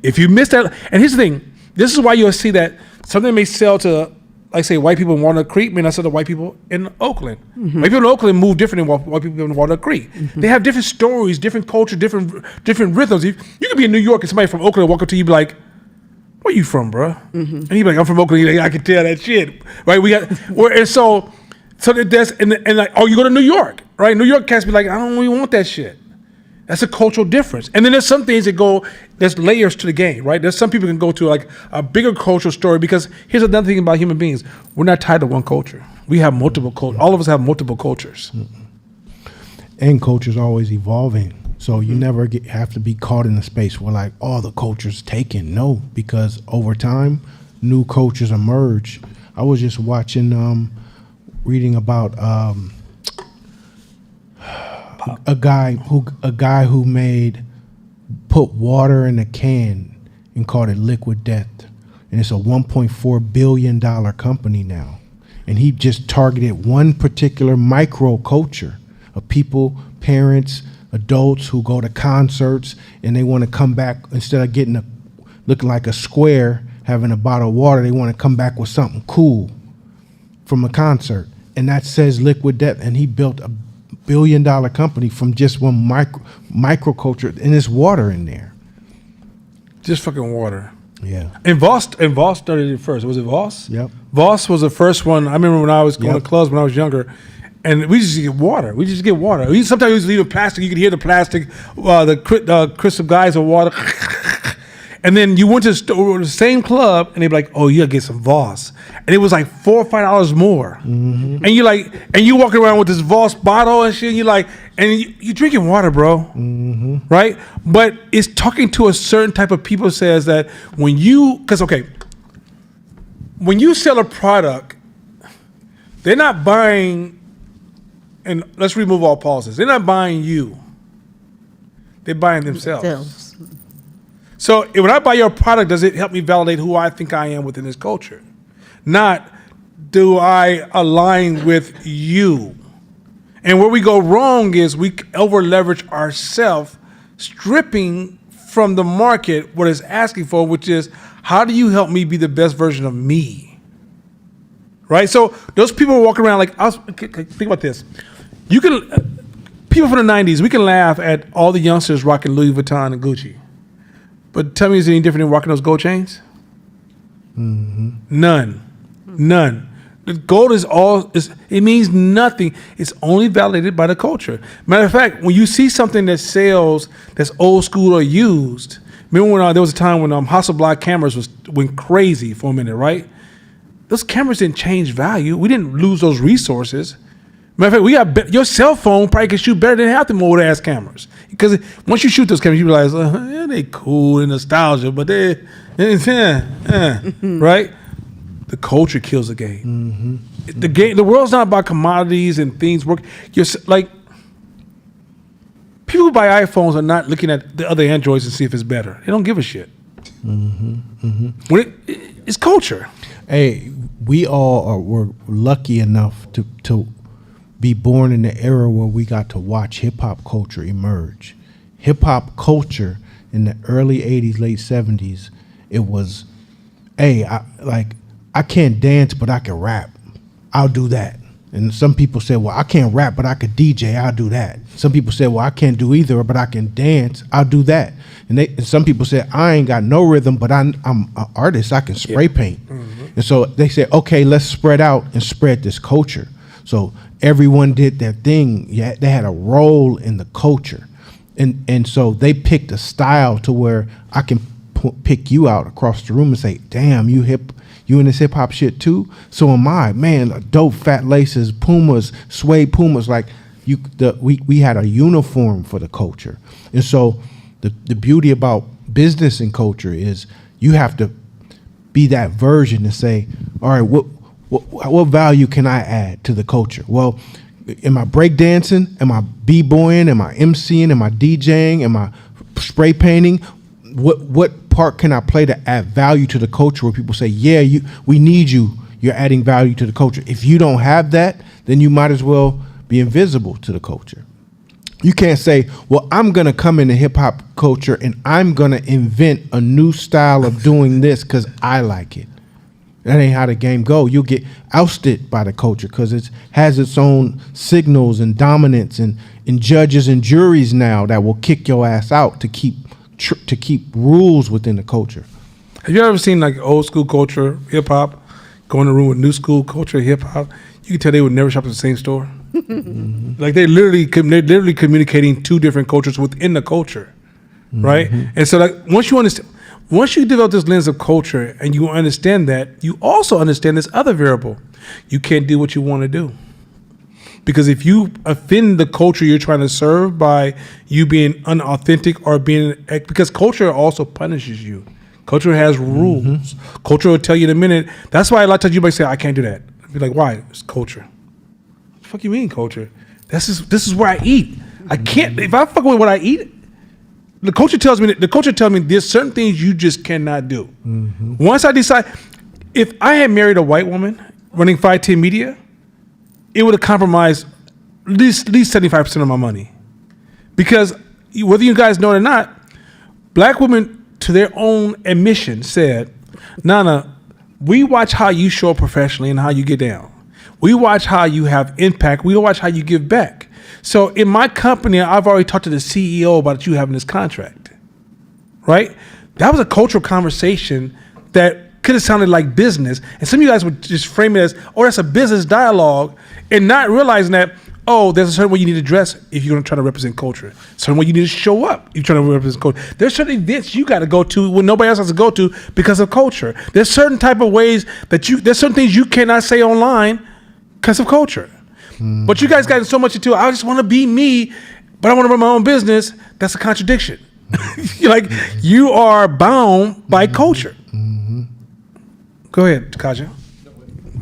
If you miss that, and here's the thing, this is why you'll see that something may sell to, like say, white people in Walnut Creek may not sell to white people in Oakland. Mm-hmm. White people in Oakland move different than white people in Walnut Creek. Mm-hmm. They have different stories, different culture, different rhythms. You could be in New York and somebody from Oakland walk up to you and be like, "Where you from, bro?" Mm-hmm. And he'd be like, "I'm from Oakland." He's like, "I can tell that shit." Right? And so that's, and like, oh, you go to New York, right? New York cats be like, "I don't really want that shit." That's a cultural difference. And then there's some things that there's layers to the game, right? There's some people can go to like a bigger cultural story, because here's another thing about human beings. We're not tied to one culture. We have multiple cultures. All of us have multiple cultures. And culture's always evolving. So you never have to be caught in a space where like, oh, the culture's taken. No, because over time, new cultures emerge. I was just watching, reading about a guy who put water in a can and called it Liquid Death, and it's a $1.4 billion company now, and he just targeted one particular micro culture of people, parents, adults who go to concerts and they want to come back, instead of looking like a square having a bottle of water, they want to come back with something cool from a concert, and that says Liquid Death, and he built a $1 billion company from just one microculture, and there's water in there. Just fucking water. Yeah. And Voss started it first. Was it Voss? Yep. Voss was the first one. I remember when I was going to clubs when I was younger, and we just get water. Sometimes we just leave the plastic. You could hear the plastic, the crystal guys of water. And then you went to the same club, and they'd be like, "Oh, you gotta get some Voss," and it was like $4 or $5 more. Mm-hmm. And you walking around with this Voss bottle and shit. And you're like, and you drinking water, bro, mm-hmm. right? But it's talking to a certain type of people. Says that when you sell a product, they're not buying. And let's remove all pauses. They're not buying you. They're buying themselves. So when I buy your product, does it help me validate who I think I am within this culture? Not, do I align with you? And where we go wrong is we over leverage ourselves, stripping from the market what it's asking for, which is, how do you help me be the best version of me? Right? So those people walking around like, think about this. People from the 90s, we can laugh at all the youngsters rocking Louis Vuitton and Gucci. But tell me, is it any different than rocking those gold chains? Mm-hmm. None. The gold it means nothing. It's only validated by the culture. Matter of fact, when you see something that sells that's old school or used, remember when there was a time when Hasselblad cameras went crazy for a minute, right? Those cameras didn't change value. We didn't lose those resources. Matter of fact, your cell phone probably can shoot better than half them old ass cameras. Because once you shoot those cameras, you realize, they cool and nostalgia, but right? The culture kills the game. Mm-hmm. The world's not about commodities and things work. Like, people who buy iPhones are not looking at the other Androids and see if it's better. They don't give a shit. Mm-hmm. Mm-hmm. It's culture. Hey, we all were lucky enough to be born in the era where we got to watch hip-hop culture emerge. Hip-hop culture in the early 80s, late 70s, it was, I can't dance, but I can rap. I'll do that. And some people said, well, I can't rap, but I could DJ. I'll do that. Some people said, well, I can't do either, but I can dance. I'll do that. And some people said, I ain't got no rhythm, but I'm an artist. I can spray paint. Mm-hmm. And so they said, okay, let's spread out and spread this culture. So everyone did their thing. Yeah, they had a role in the culture. And so they picked a style to where I can pick you out across the room and say, damn, you in this hip hop shit too? So am I. Man, dope fat laces, Pumas, suede Pumas, like we had a uniform for the culture. And so the beauty about business and culture is you have to be that version and say, all right, what value can I add to the culture? Well, am I breakdancing? Am I b-boying? Am I emceeing? Am I DJing? Am I spray painting? What part can I play to add value to the culture where people say, yeah, we need you. You're adding value to the culture. If you don't have that, then you might as well be invisible to the culture. You can't say, well, I'm going to come into hip hop culture and I'm going to invent a new style of doing this because I like it. That ain't how the game go. You'll get ousted by the culture because it has its own signals and dominance and judges and juries now that will kick your ass out to keep rules within the culture. Have you ever seen like old school culture, hip hop, go in a room with new school culture, hip hop? You can tell they would never shop at the same store. Like they're literally communicating two different cultures within the culture, right? And so like once you develop this lens of culture and you understand that, you also understand this other variable. You can't do what you want to do. Because if you offend the culture you're trying to serve by you being unauthentic or because culture also punishes you. Culture has rules. Culture will tell you in a minute. That's why a lot of times you might say, I can't do that. Be like, why? It's culture. What the fuck you mean culture? This is where I eat. I can't, if I fuck with what I eat, the culture tells me there's certain things you just cannot do. Once I decide, if I had married a white woman running 510 Media, it would have compromised at least 75% of my money. Because whether you guys know it or not, black women, to their own admission, said, Nana, we watch how you show up professionally and how you get down. We watch how you have impact. We watch how you give back. So in my company, I've already talked to the CEO about you having this contract, right? That was a cultural conversation that could have sounded like business. And some of you guys would just frame it as, oh, that's a business dialogue, and not realizing that, oh, there's a certain way you need to dress if you're going to try to represent culture. A certain way you need to show up if you're trying to represent culture. There's certain events you got to go to when nobody else has to go to because of culture. There's certain type of ways there's certain things you cannot say online because of culture. But you guys got so much into, I just want to be me, but I want to run my own business. That's a contradiction. Like, you are bound by culture. Go ahead, Kaja.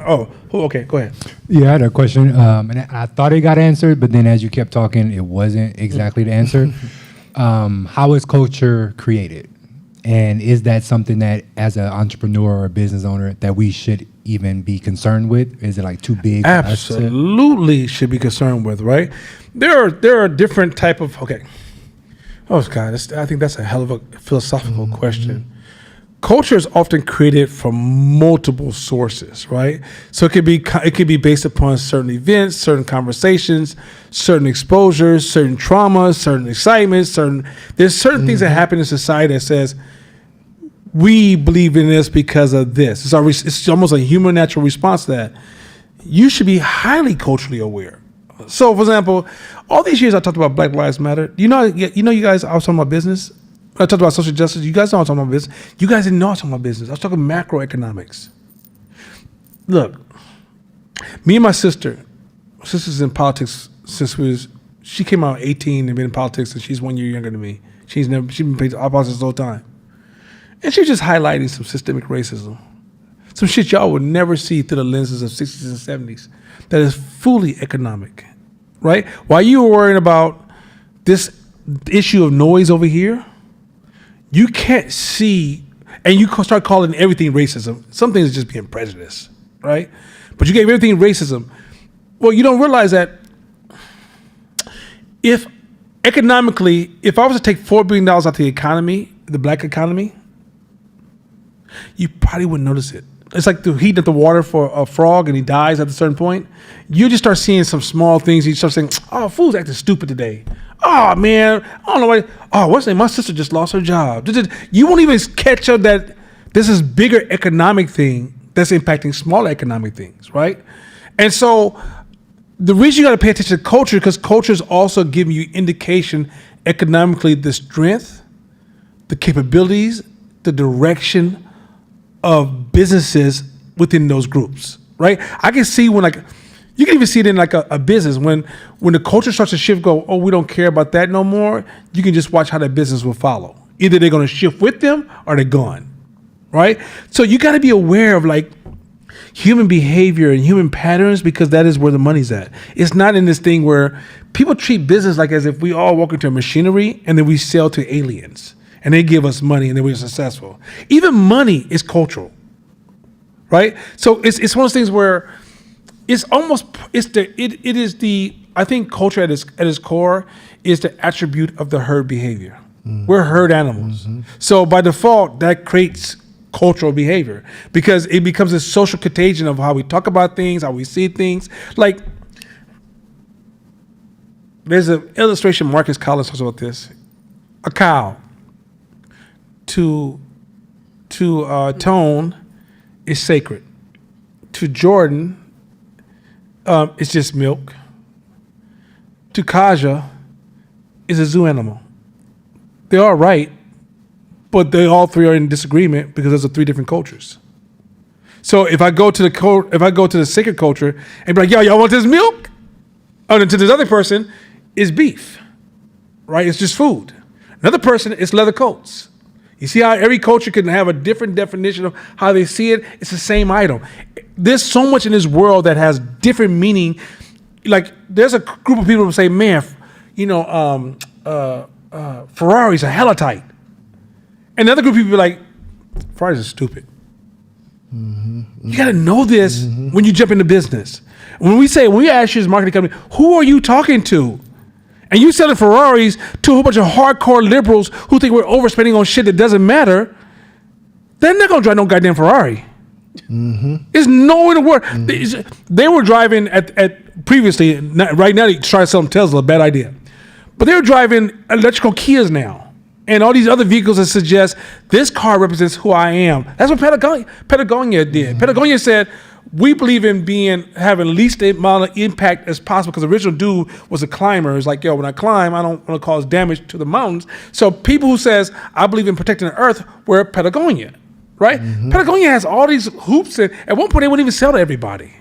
Oh, okay, go ahead. Yeah, I had a question, and I thought it got answered, but then as you kept talking, it wasn't exactly the answer. How is culture created? And is that something that, as an entrepreneur or a business owner, that we should even be concerned with? Is it like too big? Absolutely should be concerned with, right? There are different type of, okay. Oh, God, I think that's a hell of a philosophical question. Culture is often created from multiple sources, right? So it could be based upon certain events, certain conversations, certain exposures, certain traumas, certain excitements, there's certain things that happen in society that says, we believe in this because of this. It's almost a human natural response to that. You should be highly culturally aware. So, for example, all these years I talked about Black Lives Matter. You know, you guys, I was talking about business. I talked about social justice. You guys know I was talking about business. You guys didn't know I was talking about business. I was talking macroeconomics. Look, me and my sister's in politics since she came out at 18 and been in politics, and she's 1 year younger than me. She's been paid politics the whole time. And she's just highlighting some systemic racism. Some shit y'all would never see through the lenses of 60s and 70s that is fully economic, right? While you were worrying about this issue of noise over here, you can't see, and you start calling everything racism. Some things are just being prejudice, right? But you gave everything racism. Well, you don't realize that if economically, if I was to take $4 billion out of the economy, the black economy, you probably wouldn't notice it. It's like the heat of the water for a frog and he dies at a certain point. You just start seeing some small things. You start saying, oh, fool's acting stupid today. Oh, man, I don't know why. Oh, what's the name? My sister just lost her job. You won't even catch up that this is bigger economic thing that's impacting smaller economic things, right? And so the reason you got to pay attention to culture, because culture is also giving you indication economically the strength, the capabilities, the direction of businesses within those groups, right? I can see when, like, you can even see it in like a business when the culture starts to shift, go, oh, we don't care about that no more. You can just watch how that business will follow. Either they're going to shift with them or they're gone, right? So you got to be aware of like human behavior and human patterns, because that is where the money's at. It's not in this thing where people treat business like as if we all walk into a machinery and then we sell to aliens and they give us money and then we're successful. Even money is cultural, right? So it's one of those things where it's almost it is the I think culture at its core is the attribute of the herd behavior. We're herd animals, so by default that creates cultural behavior because it becomes a social contagion of how we talk about things, how we see things. Like there's an illustration Marcus Collins talks about this. A cow to Tone is sacred. To Jordan, it's just milk. To Kaja, is a zoo animal. They're all right, but they all three are in disagreement because those are three different cultures. So if I go to the sacred culture and be like, yo, y'all want this milk? Oh, and to this other person, is beef, right? It's just food. Another person, it's leather coats. You see how every culture can have a different definition of how they see it? It's the same item. There's so much in this world that has different meaning. Like there's a group of people who say, man, Ferraris are hella tight. And another group of people are like, Ferraris are stupid. You got to know this when you jump into business. When we ask you as a marketing company, who are you talking to? And you selling Ferraris to a whole bunch of hardcore liberals who think we're overspending on shit that doesn't matter, they're not going to drive no goddamn Ferrari. There's nowhere to work. They were driving at previously, right now they try to sell them Tesla, bad idea. But they're driving electrical Kias now. And all these other vehicles that suggest this car represents who I am. That's what Patagonia did. Patagonia said, we believe in having least amount of impact as possible because the original dude was a climber. It's like, yo, when I climb, I don't want to cause damage to the mountains. So people who says, I believe in protecting the earth, were Patagonia, right? Patagonia has all these hoops, and at one point they wouldn't even sell to everybody,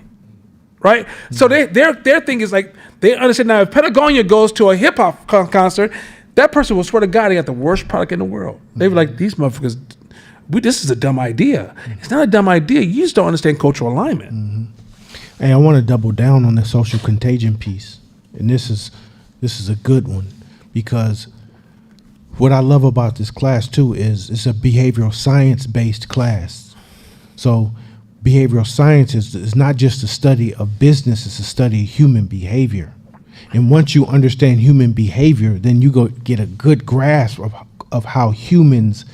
right? So their thing is like, they understand now if Patagonia goes to a hip hop concert, that person will swear to God they got the worst product in the world. They be like, these motherfuckers, this is a dumb idea. It's not a dumb idea. You just don't understand cultural alignment. Hey, I want to double down on the social contagion piece, and this is a good one because what I love about this class too is it's a behavioral science based class. So behavioral science is not just a study of business; it's a study of human behavior. And once you understand human behavior, then you go get a good grasp of how humans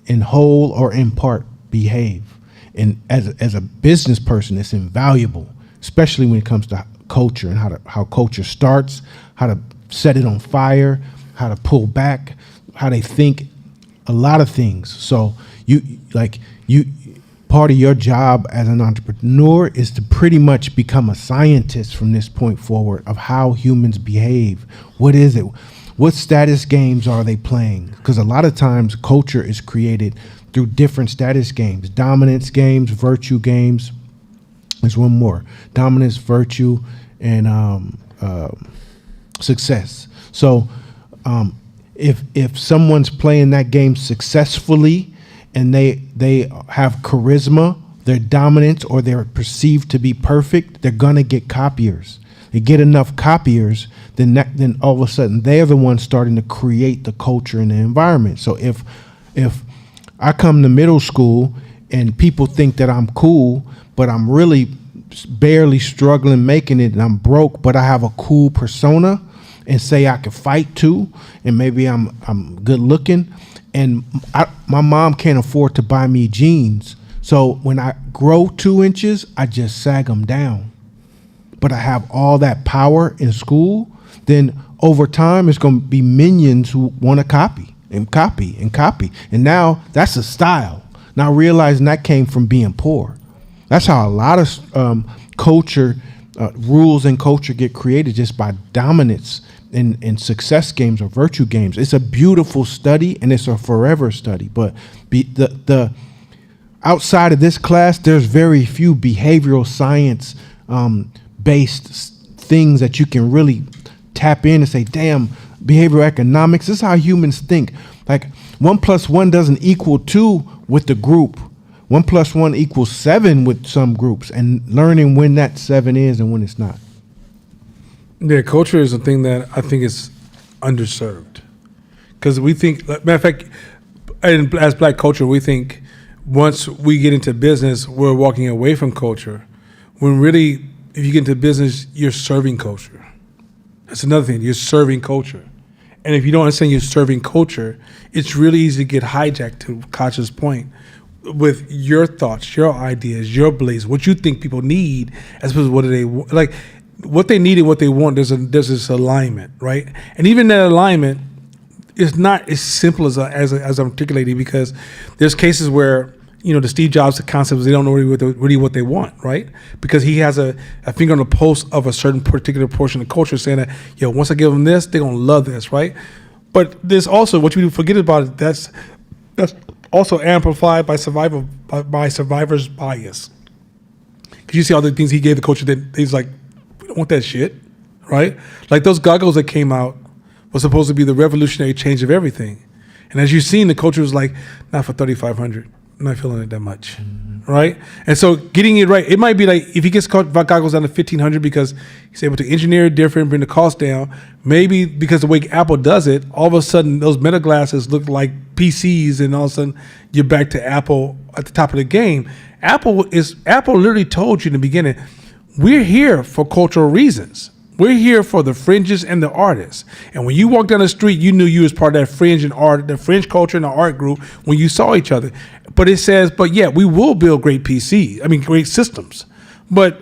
in whole or in part behave. And as a business person, it's invaluable, especially when it comes to culture and how culture starts, how to set it on fire, how to pull back, how they think, a lot of things. So part of your job as an entrepreneur is to pretty much become a scientist from this point forward of how humans behave. What is it? What status games are they playing? Because a lot of times culture is created through different status games, dominance games, virtue games. There's one more, dominance, virtue, and success. So if someone's playing that game successfully and they have charisma, they're dominant, or they're perceived to be perfect, they're gonna get copiers. They get enough copiers, then all of a sudden they're the ones starting to create the culture and the environment. So if I come to middle school and people think that I'm cool, but I'm really barely struggling making it and I'm broke, but I have a cool persona and say I can fight too, and maybe I'm good looking, and my mom can't afford to buy me jeans. So when I grow 2 inches, I just sag them down. But I have all that power in school, then over time it's going to be minions who want to copy and copy and copy. And now that's a style. Now realizing that came from being poor. That's how a lot of culture, rules and culture get created, just by dominance in success games or virtue games. It's a beautiful study and it's a forever study. But the outside of this class, there's very few behavioral science based things that you can really tap in and say, damn, behavioral economics, this is how humans think. Like 1 + 1 doesn't equal 2 with the group. 1 + 1 equals 7 with some groups, and learning when that 7 is and when it's not. Yeah, culture is a thing that I think is underserved. Because we think, matter of fact, as Black culture, we think once we get into business, we're walking away from culture. When really, if you get into business, you're serving culture. That's another thing. You're serving culture. And if you don't understand you're serving culture, it's really easy to get hijacked, to Kasha's point, with your thoughts, your ideas, your beliefs, what you think people need, as opposed to what do they want. Like, what they need and what they want, there's this alignment, right? And even that alignment is not as simple as I'm articulating, because there's cases where, the Steve Jobs concept is they don't know really what they want, right? Because he has a finger on the pulse of a certain particular portion of culture, saying that, once I give them this, they're gonna love this, right? But there's also, what you forget about it, that's also amplified by survivor's bias. Because you see all the things he gave the culture that he's like, we don't want that shit, right? Like those goggles that came out was supposed to be the revolutionary change of everything. And as you've seen, the culture was like, not for 3,500. I'm not feeling it that much, right? And so getting it right, it might be like, if he gets goggles down to 1,500 because he's able to engineer it different, bring the cost down, maybe because the way Apple does it, all of a sudden those Meta glasses look like PCs, and all of a sudden you're back to Apple at the top of the game. Apple literally told you in the beginning, we're here for cultural reasons. We're here for the fringes and the artists. And when you walk down the street, you knew you was part of that fringe and art, the fringe culture and the art group when you saw each other. But it says, we will build great great systems. But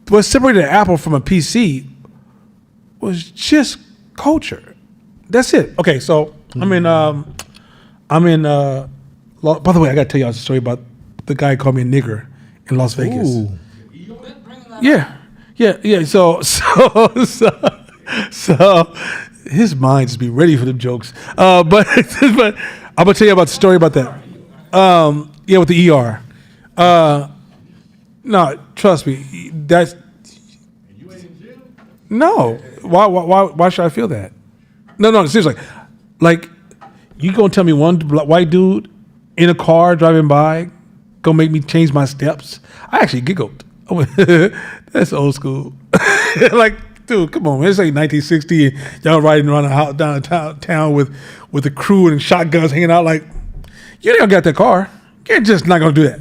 what separated Apple from a PC was just culture. That's it. Okay, so by the way, I got to tell y'all a story about the guy who called me a nigger in Las Vegas. Ooh. Yeah. So his mind just be ready for them jokes. But I'm gonna tell you about the story about that. With the ER. No, trust me. That's. You ain't in jail? No. Why should I feel that? No. Seriously, like, you gonna tell me one white dude in a car driving by gonna make me change my steps? I actually giggled. I went, that's old school. Like, dude, come on, man. It's like 1960, and y'all riding around the house downtown with the crew and shotguns hanging out. Like, you don't got that car. You're just not gonna do that.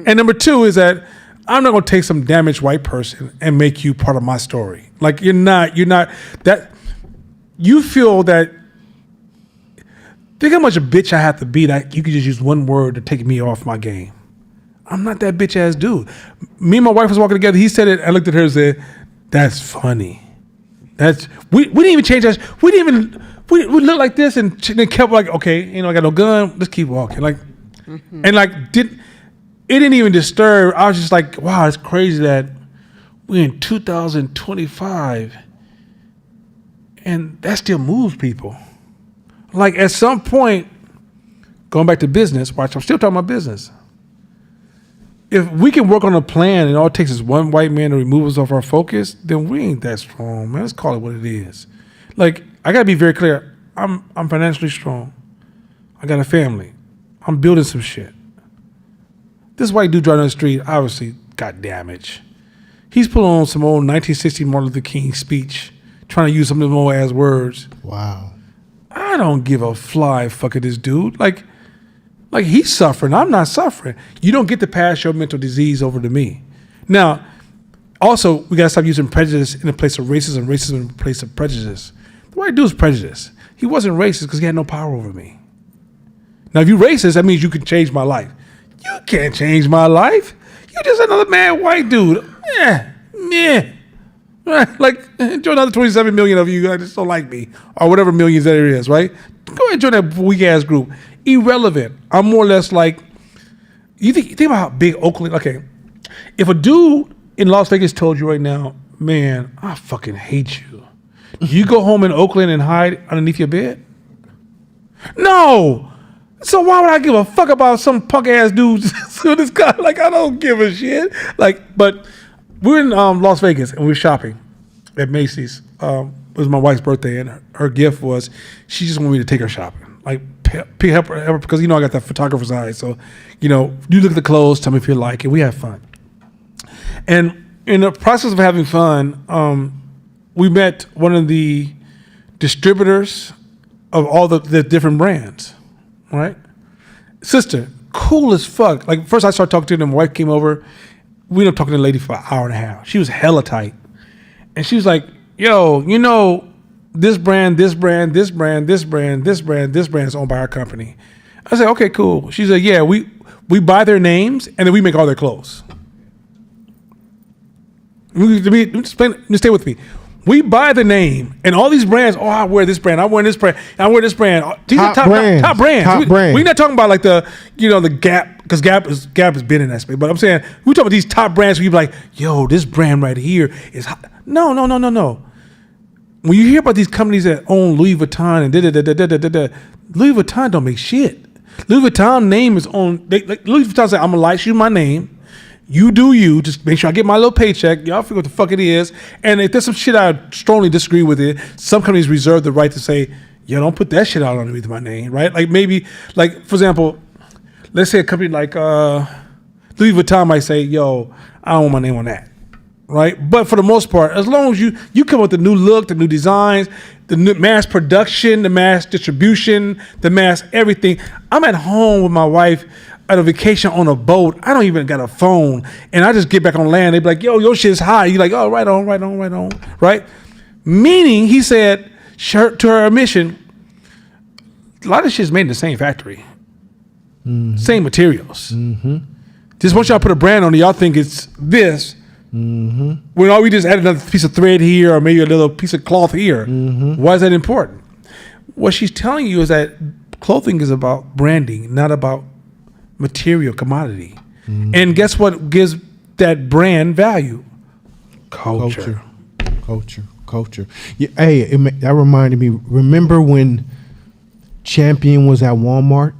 And number two is that I'm not gonna take some damaged white person and make you part of my story. Like, you're not that. You feel that. Think how much a bitch I have to be that you could just use one word to take me off my game. I'm not that bitch ass dude. Me and my wife was walking together. He said it. I looked at her and said, "That's funny." We didn't even change that. We looked like this and then kept like, okay, I got no gun. Let's keep walking. Like, and like it didn't even disturb. I was just like, wow, it's crazy that we're in 2025 and that still moves people. Like, at some point, going back to business. Watch, I'm still talking about business. If we can work on a plan and all it takes is one white man to remove us off our focus, then we ain't that strong, man. Let's call it what it is. Like, I gotta be very clear. I'm financially strong. I got a family. I'm building some shit. This white dude driving down the street obviously got damaged. He's pulling on some old 1960 Martin Luther King speech, trying to use some of them old ass words. Wow. I don't give a fly fucking this dude. Like he's suffering. I'm not suffering. You don't get to pass your mental disease over to me. Now, also, we got to stop using prejudice in the place of racism, racism in the place of prejudice. The white dude's prejudice. He wasn't racist because he had no power over me. Now, if you're racist, that means you can change my life. You can't change my life. You're just another mad white dude. Yeah. Like, enjoy another 27 million of you that just don't like me, or whatever millions that it is, right? Go ahead and join that weak ass group. Irrelevant. I'm more or less like, you think about how big Oakland. Okay, if a dude in Las Vegas told you right now, man, I fucking hate you, you go home in Oakland and hide underneath your bed? No. So why would I give a fuck about some punk ass dude? So this guy, like, I don't give a shit. Like, but we're in Las Vegas and we're shopping at Macy's. It was my wife's birthday, and her gift was she just wanted me to take her shopping. Like, help her because I got that photographer's eye. So, you look at the clothes, tell me if you like it. We have fun. And in the process of having fun, we met one of the distributors of all the different brands, right? Sister, cool as fuck. Like, first I started talking to her, and my wife came over. we ended up talking to the lady for an hour and a half. She was hella tight. And she was like, yo, you know, this brand is owned by our company. I said, okay, cool. She said, yeah, we buy their names and then we make all their clothes. Stay with me. We buy the name and all these brands. Oh, I wear this brand. I wear this brand. I wear this brand. These are top brands. Top brands. We're not talking about like the Gap, because Gap has been in that space. But I'm saying we're talking about these top brands. Where you be like, yo, this brand right here is hot. No. When you hear about these companies that own Louis Vuitton and Louis Vuitton don't make shit. Louis Vuitton name is on. Louis Vuitton said, I'm gonna license you my name. You do you. Just make sure I get my little paycheck. Y'all figure what the fuck it is. And if there's some shit I strongly disagree with it, some companies reserve the right to say, yo, don't put that shit out underneath my name, right? Like maybe, like for example, let's say a company like Louis Vuitton might say, yo, I don't want my name on that, right? But for the most part, as long as you come up with the new look, the new designs, the new mass production, the mass distribution, the mass everything. I'm at home with my wife at a vacation on a boat. I don't even got a phone, and I just get back on land. They be like, yo, your shit's high. You're like, oh, right on, right? Meaning, he said, to her admission, a lot of shit's made in the same factory. Same materials. Just once y'all put a brand on it, y'all think it's this. When all we just add another piece of thread here or maybe a little piece of cloth here. Why is that important? What she's telling you is that clothing is about branding, not about material commodity. And guess what gives that brand value? Culture. Yeah, hey, that reminded me. Remember when Champion was at Walmart?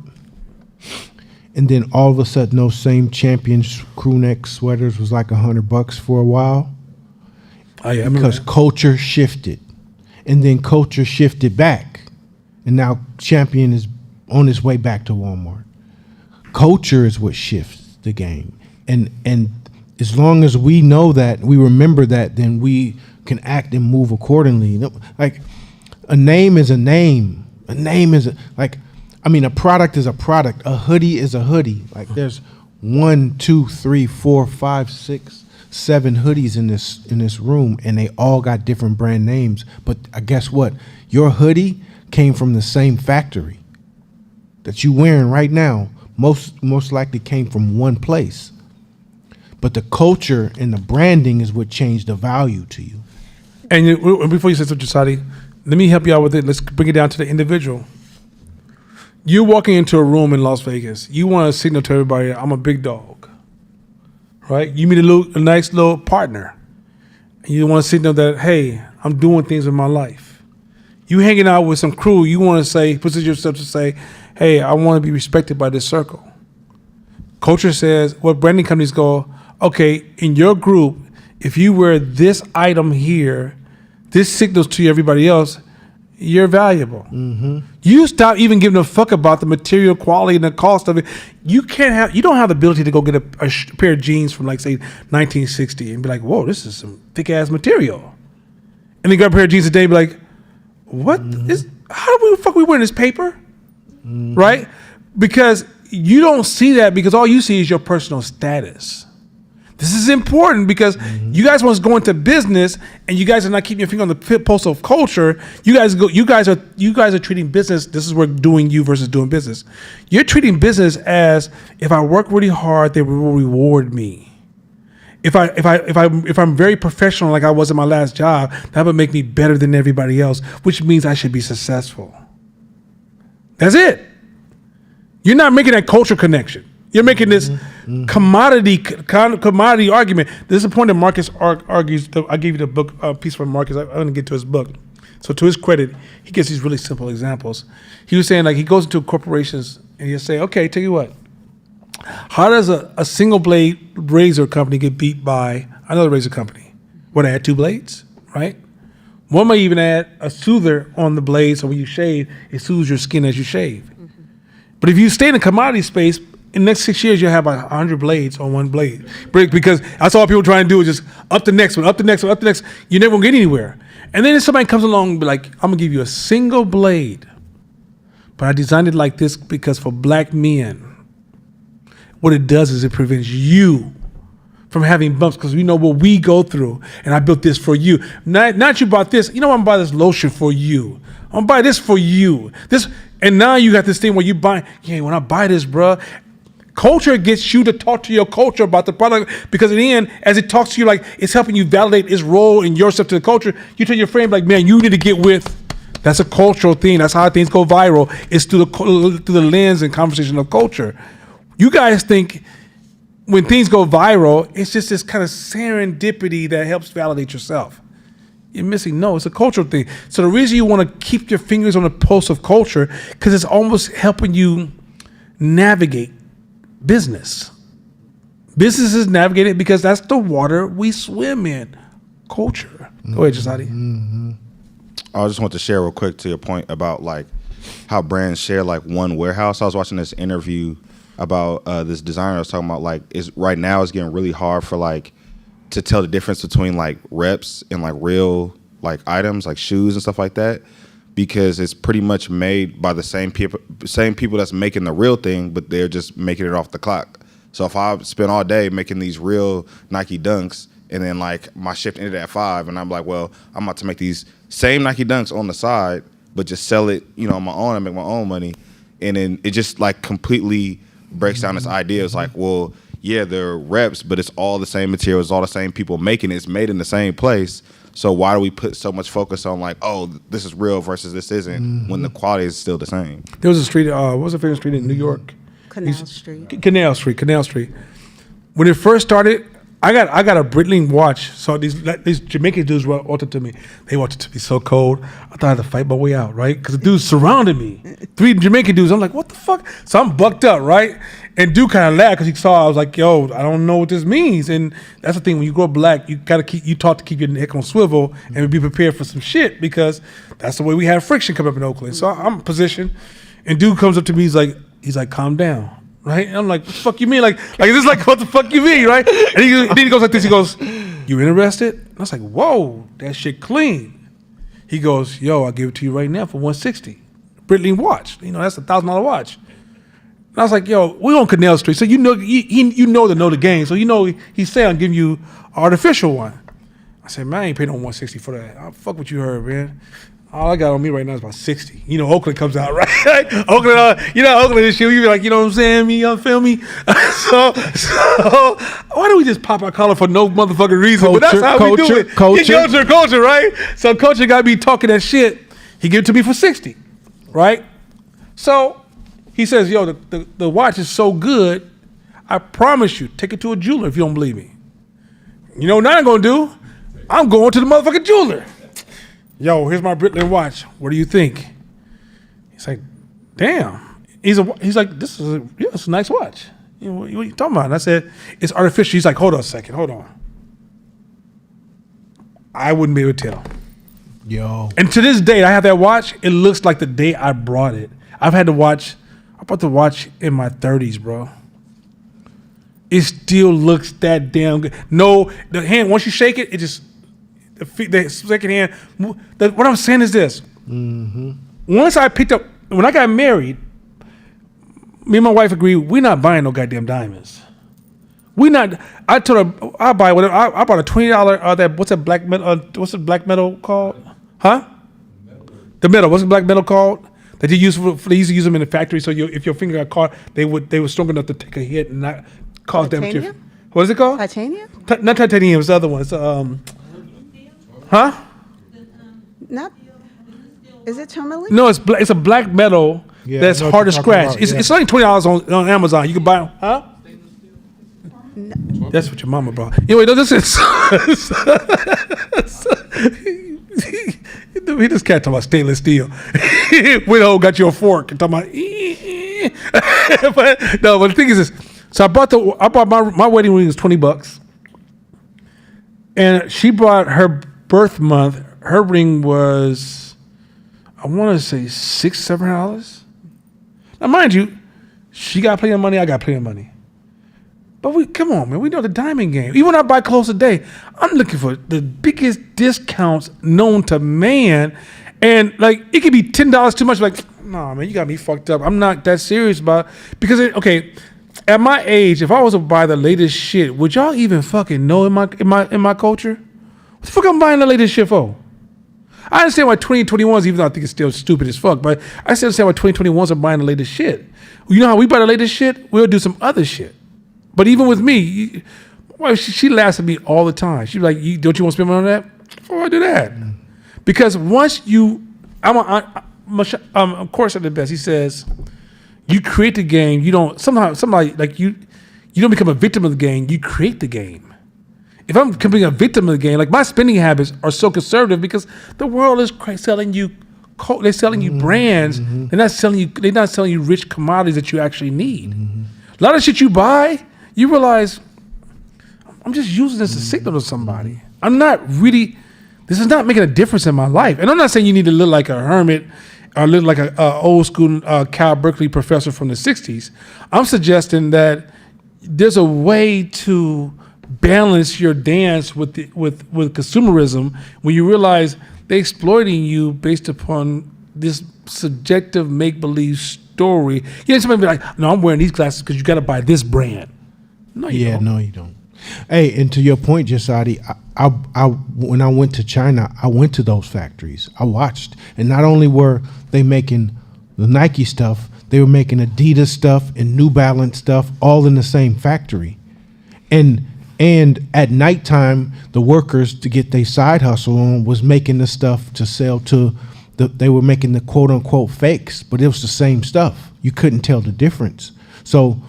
And then all of a sudden, those same Champion crew neck sweaters was like $100 for a while. Oh, yeah, because culture shifted, and then culture shifted back, and now Champion is on its way back to Walmart. Culture is what shifts the game, and as long as we know that, we remember that, then we can act and move accordingly. You know, like a name is a name. A name is a product is a product. A hoodie is a hoodie. Like there's 1, 2, 3, 4, 5, 6, 7 hoodies in this room, and they all got different brand names. But guess what? Your hoodie came from the same factory that you wearing right now. Most likely came from one place. But the culture and the branding is what changed the value to you. And before you say something, Sadi, let me help you out with it. Let's bring it down to the individual. You're walking into a room in Las Vegas. You want to signal to everybody, I'm a big dog, right? You meet a nice little partner. And you want to signal that, hey, I'm doing things in my life. You hanging out with some crew, you want to say, position yourself to say, hey, I want to be respected by this circle. Culture says, what branding companies go, okay, in your group, if you wear this item here, this signals to everybody else, you're valuable. You stop even giving a fuck about the material quality and the cost of it. You don't have the ability to go get a pair of jeans from like say 1960 and be like, whoa, this is some thick ass material. And then grab a pair of jeans today and be like, what is, how do the fuck we wearing this paper? Right? Because you don't see that, because all you see is your personal status. This is important because you guys want to go into business, and you guys are not keeping your finger on the pulse of culture. You guys are treating business. This is where doing you versus doing business. You're treating business as, if I work really hard, they will reward me. If I'm very professional, like I was in my last job, that would make me better than everybody else, which means I should be successful. That's it. You're not making that culture connection. You're making this commodity argument. This is a point that Marcus argues. I gave you the book piece from Marcus. I'm going to get to his book. So to his credit, he gives these really simple examples. He was saying, like, he goes into corporations and he'll say, okay, tell you what. How does a single blade razor company get beat by another razor company? Well, they had 2 blades, right? One might even add a soother on the blade, so when you shave, it soothes your skin as you shave. But if you stay in the commodity space, in the next 6 years, you'll have 100 blades on one blade. Because that's all people try and do is just up the next one, up the next one, up the next. You're never going to get anywhere. And then if somebody comes along and be like, I'm going to give you a single blade, but I designed it like this because for black men, what it does is it prevents you from from having bumps because we know what we go through. And I built this for you. Not you bought this. You know, I'm gonna buy this lotion for you. I'm gonna buy this for you. And now you got this thing where you buy. Yeah, when I buy this, bruh. Culture gets you to talk to your culture about the product because in the end, as it talks to you, like it's helping you validate its role in yourself to the culture. You tell your friend, like, man, you need to get with. That's a cultural thing. That's how things go viral. It's through the lens and conversation of culture. You guys think when things go viral, it's just this kind of serendipity that helps validate yourself. You're missing. No, it's a cultural thing. So the reason you want to keep your fingers on the pulse of culture because it's almost helping you navigate business. Business is navigated because that's the water we swim in. Culture. Go ahead, Jasadi. I just want to share real quick to your point about like how brands share like one warehouse. I was watching this interview about this designer. I was talking about like right now it's getting really hard for like to tell the difference between like reps and like real like items like shoes and stuff like that. Because it's pretty much made by the same people that's making the real thing, but they're just making it off the clock. So if I spend all day making these real Nike Dunks, and then like my shift ended at 5, and I'm like, well, I'm about to make these same Nike Dunks on the side, but just sell it, you know, on my own and make my own money, and then it just like completely breaks down this idea. It's like, well, yeah, they're reps, but it's all the same material, it's all the same people making it, it's made in the same place. So why do we put so much focus on like, oh, this is real versus this isn't, when the quality is still the same? There was a street, what was the famous street in New York? Canal Street. Canal Street. When it first started, I got a Breitling watch. So these Jamaican dudes walked up to me. They walked up to me so cold. I thought I had to fight my way out, right? Because the dudes surrounded me. 3 Jamaican dudes. I'm like, what the fuck? So I'm bucked up, right? And dude kind of laughed because he saw I was like, yo, I don't know what this means. And that's the thing. When you grow black, you taught to keep your neck on swivel and be prepared for some shit because that's the way we have friction come up in Oakland. So I'm positioned, and dude comes up to me. He's like, calm down. Right? And I'm like, what the fuck you mean? Like is this like, what the fuck you mean, right? And then he goes like this, he goes, you interested? And I was like, whoa, that shit clean. He goes, yo, I'll give it to you right now for $160. Breitling watch. You know, that's a $1,000 watch. And I was like, yo, we're on Canal Street. So you know the game. So you know he said I'm giving you an artificial one. I said, man, I ain't paying no $160 for that. Oh, fuck what you heard, man. All I got on me right now is about 60. You know, Oakland comes out, right? Oakland, Oakland and shit. You be like, you know what I'm saying? You feel me? So why do we just pop our collar for no motherfucking reason? But that's how we do it. Culture, right? So culture got me talking that shit. He gave it to me for 60, right? So he says, yo, the watch is so good, I promise you, take it to a jeweler if you don't believe me. You know what I'm going to do? I'm going to the motherfucking jeweler. Yo, here's my Breitling watch. What do you think? He's like, damn. He's like, this is a nice watch. You know, what are you talking about? And I said, it's artificial. He's like, hold on a second. Hold on. I wouldn't be able to tell. Yo. And to this day, I have that watch. It looks like the day I brought it. I bought the watch in my 30s, bro. It still looks that damn good. No, the hand, once you shake it, it just, the second hand. What I'm saying is this. Mm-hmm. Once I picked up, when I got married, me and my wife agreed, we're not buying no goddamn diamonds. I told her, I'll buy whatever. I bought a $20, what's the black metal called? Huh? The metal, what's the black metal called? That they used they used to use them in the factory, so if your finger got caught, they were strong enough to take a hit and not cause damage. What is it called? Titanium? Not titanium, it's the other one. It's huh? Not. Is it tourmaline? No, it's a black metal that's hard to scratch. It's only $20 on Amazon. You can buy them. Huh? No. That's what your mama brought. Anyway, no, this is. He just can't talk about stainless steel. Widow got you a fork and talking about. but the thing is this. So I bought my wedding ring was $20, and she bought her birth month. Her ring was, I want to say $600-700. Now, mind you, she got plenty of money. I got plenty of money. But come on, man. We know the diamond game. Even when I buy clothes today, I'm looking for the biggest discounts known to man. And like, it could be $10 too much. Like, nah, man, you got me fucked up. I'm not that serious about it. Because, at my age, if I was to buy the latest shit, would y'all even fucking know in my culture? What the fuck I'm buying the latest shit for? I understand why 2021s, even though I think it's still stupid as fuck, but I still understand why 2021s are buying the latest shit. You know how we buy the latest shit? We'll do some other shit. But even with me, she laughs at me all the time. She's like, don't you want to spend money on that? Why do I do that? Because once of course at the best, he says, you create the game, you don't, somebody like you don't become a victim of the game, you create the game. If I'm becoming a victim of the game, like my spending habits are so conservative because the world is selling you, they're selling you brands. They're not selling you rich commodities that you actually need. A lot of shit you buy, you realize, I'm just using this to signal to somebody. This is not making a difference in my life. And I'm not saying you need to look like a hermit or look like an old school Cal Berkeley professor from the 60s. I'm suggesting that there's a way to balance your dance with consumerism when you realize they're exploiting you based upon this subjective make-believe story. You know, somebody be like, no, I'm wearing these glasses because you got to buy this brand. No, you don't. No, you don't. Hey, and to your point, Jasadi, I when I went to China, I went to those factories. I watched, and not only were they making the Nike stuff, they were making Adidas stuff and New Balance stuff, all in the same factory. And at nighttime, the workers, to get their side hustle on, was making the stuff to sell to they were making the quote unquote fakes, but it was the same stuff. You couldn't tell the difference. So,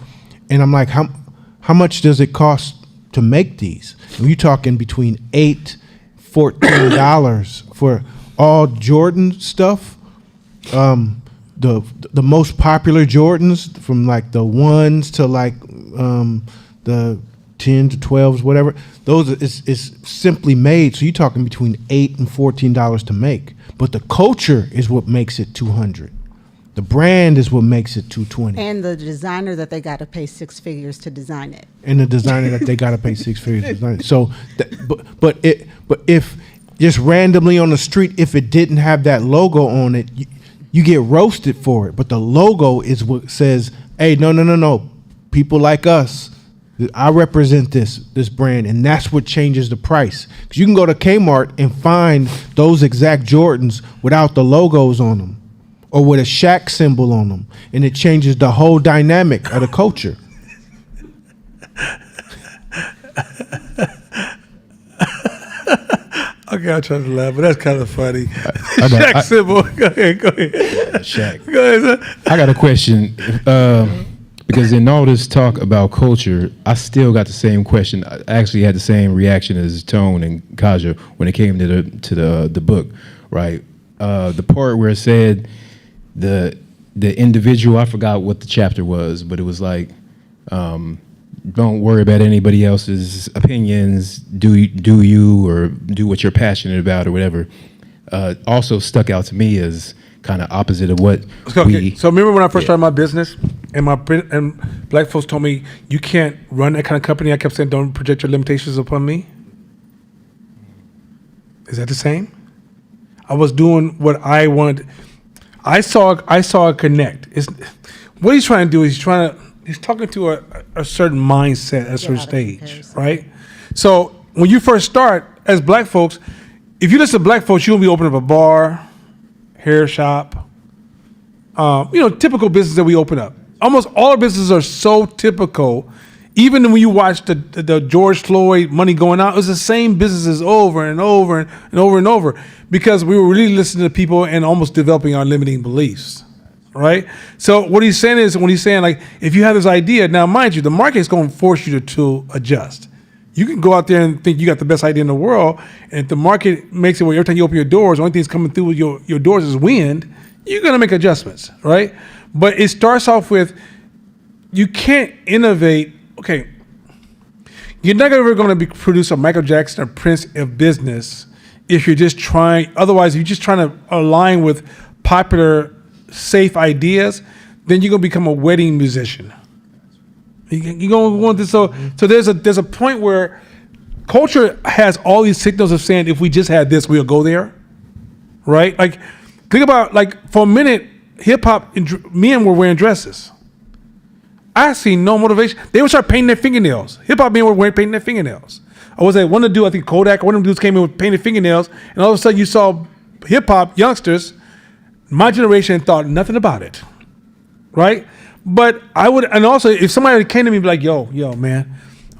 and I'm like, how much does it cost to make these? And you're talking between $14 for all Jordan stuff. The most popular Jordans, from like the 1s to like the 10 to 12s, whatever, those is simply made. So you're talking between $8 and $14 to make. But the culture is what makes it $200. The brand is what makes it $220. And the designer that they got to pay six figures to design it. And the designer that they got to pay six figures to design it. So, but if just randomly on the street, if it didn't have that logo on it, you get roasted for it. But the logo is what says, hey, no. People like us, I represent this brand, and that's what changes the price. Because you can go to Kmart and find those exact Jordans without the logos on them, or with a Shaq symbol on them, and it changes the whole dynamic of the culture. Okay, I'm trying to laugh, but that's kind of funny. Shaq symbol. Go ahead. Shaq. Go ahead, sir. I got a question. Because in all this talk about culture, I still got the same question. I actually had the same reaction as Tone and Kaja when it came to the book, right? The part where it said the individual, I forgot what the chapter was, but it was like, don't worry about anybody else's opinions. Do you or do what you're passionate about or whatever. Also stuck out to me as kind of opposite of what Okay. So remember when I first started my business, and black folks told me you can't run that kind of company. I kept saying, don't project your limitations upon me. Is that the same? I was doing what I wanted. I saw a connect. What he's trying to do is he's talking to a certain mindset at a certain stage, right? So when you first start as black folks, if you listen to black folks, you'll be opening up a bar, hair shop, typical business that we open up. Almost all our businesses are so typical. Even when you watch the George Floyd money going out, it was the same businesses over and over and over and over, because we were really listening to people and almost developing our limiting beliefs, right? So what he's saying is, when he's saying, like, if you have this idea, now mind you, the market is going to force you to adjust. You can go out there and think you got the best idea in the world, and if the market makes it where every time you open your doors, the only thing that's coming through your doors is wind, you're going to make adjustments, right? But it starts off with, you can't innovate. Okay, you're not ever going to produce a Michael Jackson or Prince of business if you're just trying. Otherwise, if you're just trying to align with popular, safe ideas, then you're going to become a wedding musician. You're going to want this. So there's a point where culture has all these signals of saying, if we just had this, we'll go there, right? Like, think about, like, for a minute, hip hop, men were wearing dresses. I see no motivation. They would start painting their fingernails. Hip hop men were painting their fingernails. I was like, one of the dudes, I think Kodak, one of them dudes came in with painted fingernails, and all of a sudden you saw hip hop youngsters, my generation, thought nothing about it, right? But I would, and also if somebody came to me and be like, yo, man,